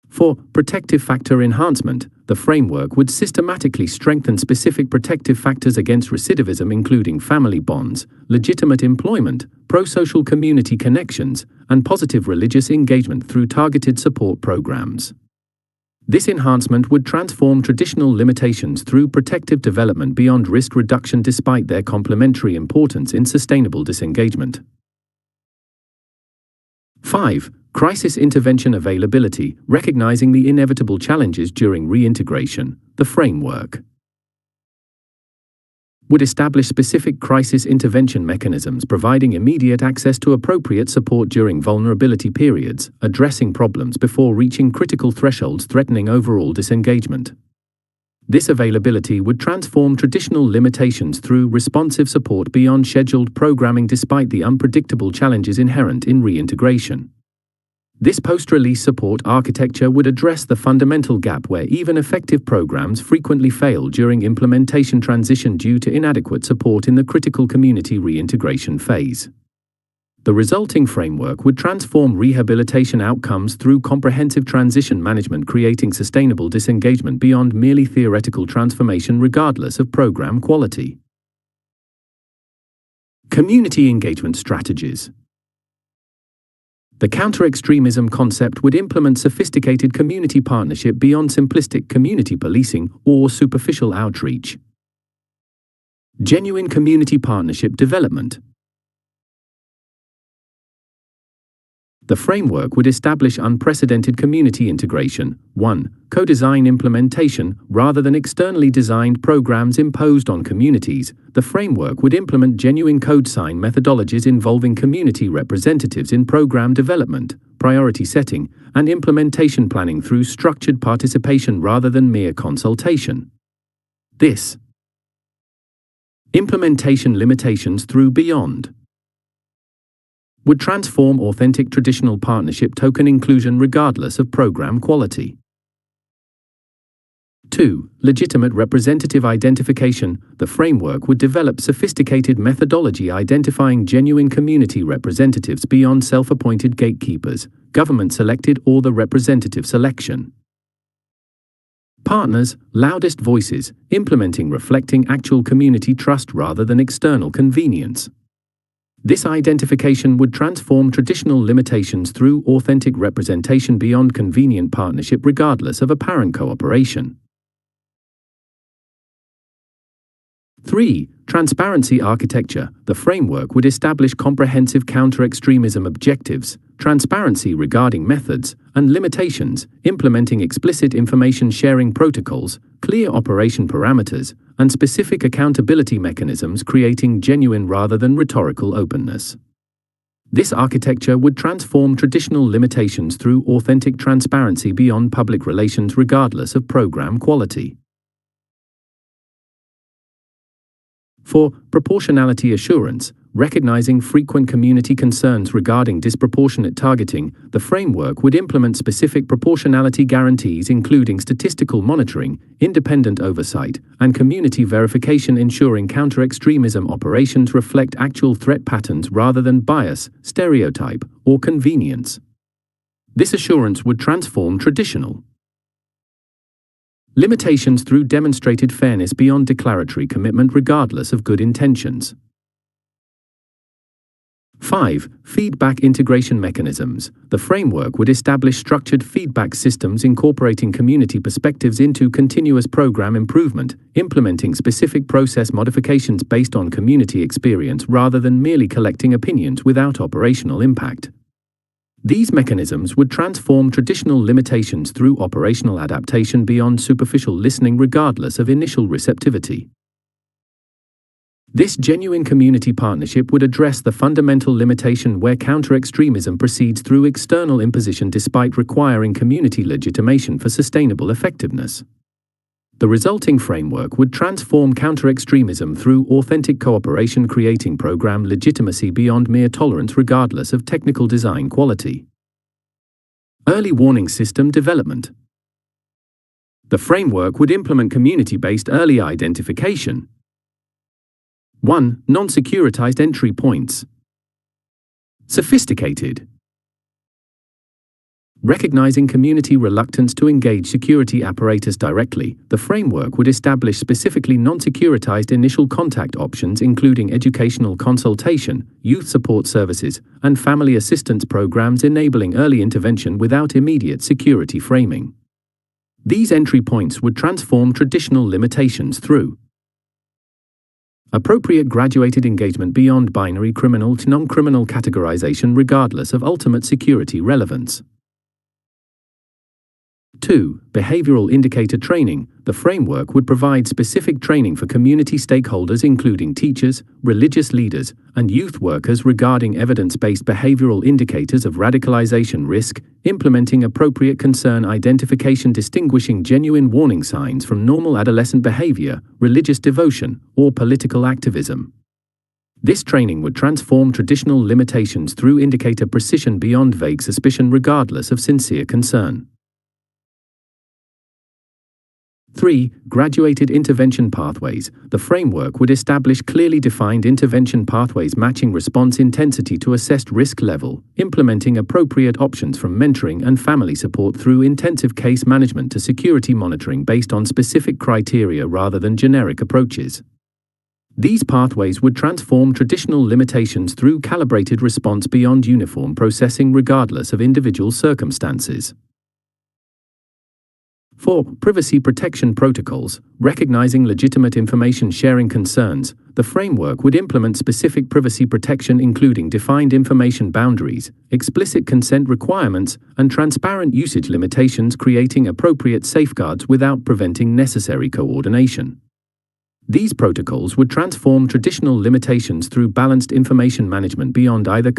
4. Protective factor enhancement. The framework would systematically strengthen specific protective factors against recidivism including family bonds, legitimate employment, pro-social community connections, and positive religious engagement through targeted support programs. This enhancement would transform traditional limitations through protective development beyond risk reduction despite their complementary importance in sustainable disengagement. 5. Crisis intervention availability. Recognizing the inevitable challenges during reintegration, the framework would establish specific crisis intervention mechanisms providing immediate access to appropriate support during vulnerability periods, addressing problems before reaching critical thresholds threatening overall disengagement. This availability would transform traditional limitations through responsive support beyond scheduled programming despite the unpredictable challenges inherent in reintegration. This post-release support architecture would address the fundamental gap where even effective programs frequently fail during implementation transition due to inadequate support in the critical community reintegration phase. The resulting framework would transform rehabilitation outcomes through comprehensive transition management creating sustainable disengagement beyond merely theoretical transformation regardless of program quality. Community engagement strategies. The counter-extremism concept would implement sophisticated community partnership beyond simplistic community policing or superficial outreach. Genuine community partnership development. The framework would establish unprecedented community integration. 1. Co-design implementation. Rather than externally designed programs imposed on communities, the framework would implement genuine co-design methodologies involving community representatives in program development, priority setting, and implementation planning through structured participation rather than mere consultation. This implementation limitations through beyond would transform authentic traditional partnership token inclusion regardless of program quality. 2. Legitimate representative identification. The framework would develop sophisticated methodology identifying genuine community representatives beyond self-appointed gatekeepers, government-selected or the representative selection. Partners, loudest voices, implementing reflecting actual community trust rather than external convenience. This identification would transform traditional limitations through authentic representation beyond convenient partnership regardless of apparent cooperation. 3. Transparency architecture. The framework would establish comprehensive counter-extremism objectives, transparency regarding methods and limitations, implementing explicit information sharing protocols, clear operation parameters, and specific accountability mechanisms creating genuine rather than rhetorical openness. This architecture would transform traditional limitations through authentic transparency beyond public relations regardless of program quality. 4. Proportionality assurance. Recognizing frequent community concerns regarding disproportionate targeting, the framework would implement specific proportionality guarantees including statistical monitoring, independent oversight, and community verification ensuring counter-extremism operations reflect actual threat patterns rather than bias, stereotype, or convenience. This assurance would transform traditional limitations through demonstrated fairness beyond declaratory commitment regardless of good intentions. 5. Feedback integration mechanisms. The framework would establish structured feedback systems incorporating community perspectives into continuous program improvement, implementing specific process modifications based on community experience rather than merely collecting opinions without operational impact. These mechanisms would transform traditional limitations through operational adaptation beyond superficial listening regardless of initial receptivity. This genuine community partnership would address the fundamental limitation where counter-extremism proceeds through external imposition despite requiring community legitimation for sustainable effectiveness. The resulting framework would transform counter-extremism through authentic cooperation creating program legitimacy beyond mere tolerance regardless of technical design quality. Early warning system development. The framework would implement community-based early identification. 1. Non-securitized entry points. Sophisticated. Recognizing community reluctance to engage security apparatus directly, the framework would establish specifically non-securitized initial contact options including educational consultation, youth support services, and family assistance programs enabling early intervention without immediate security framing. These entry points would transform traditional limitations through appropriate graduated engagement beyond binary criminal to non-criminal categorization regardless of ultimate security relevance. 2. Behavioral indicator training. The framework would provide specific training for community stakeholders including teachers, religious leaders, and youth workers regarding evidence-based behavioral indicators of radicalization risk, implementing appropriate concern identification distinguishing genuine warning signs from normal adolescent behavior, religious devotion, or political activism. This training would transform traditional limitations through indicator precision beyond vague suspicion regardless of sincere concern. 3. Graduated intervention pathways. The framework would establish clearly defined intervention pathways matching response intensity to assessed risk level, implementing appropriate options from mentoring and family support through intensive case management to security monitoring based on specific criteria rather than generic approaches. These pathways would transform traditional limitations through calibrated response beyond uniform processing regardless of individual circumstances. 4. Privacy protection protocols. Recognizing legitimate information sharing concerns, the framework would implement specific privacy protection including defined information boundaries, explicit consent requirements, and transparent usage limitations, creating appropriate safeguards without preventing necessary coordination. These protocols would transform traditional limitations through balanced information management beyond either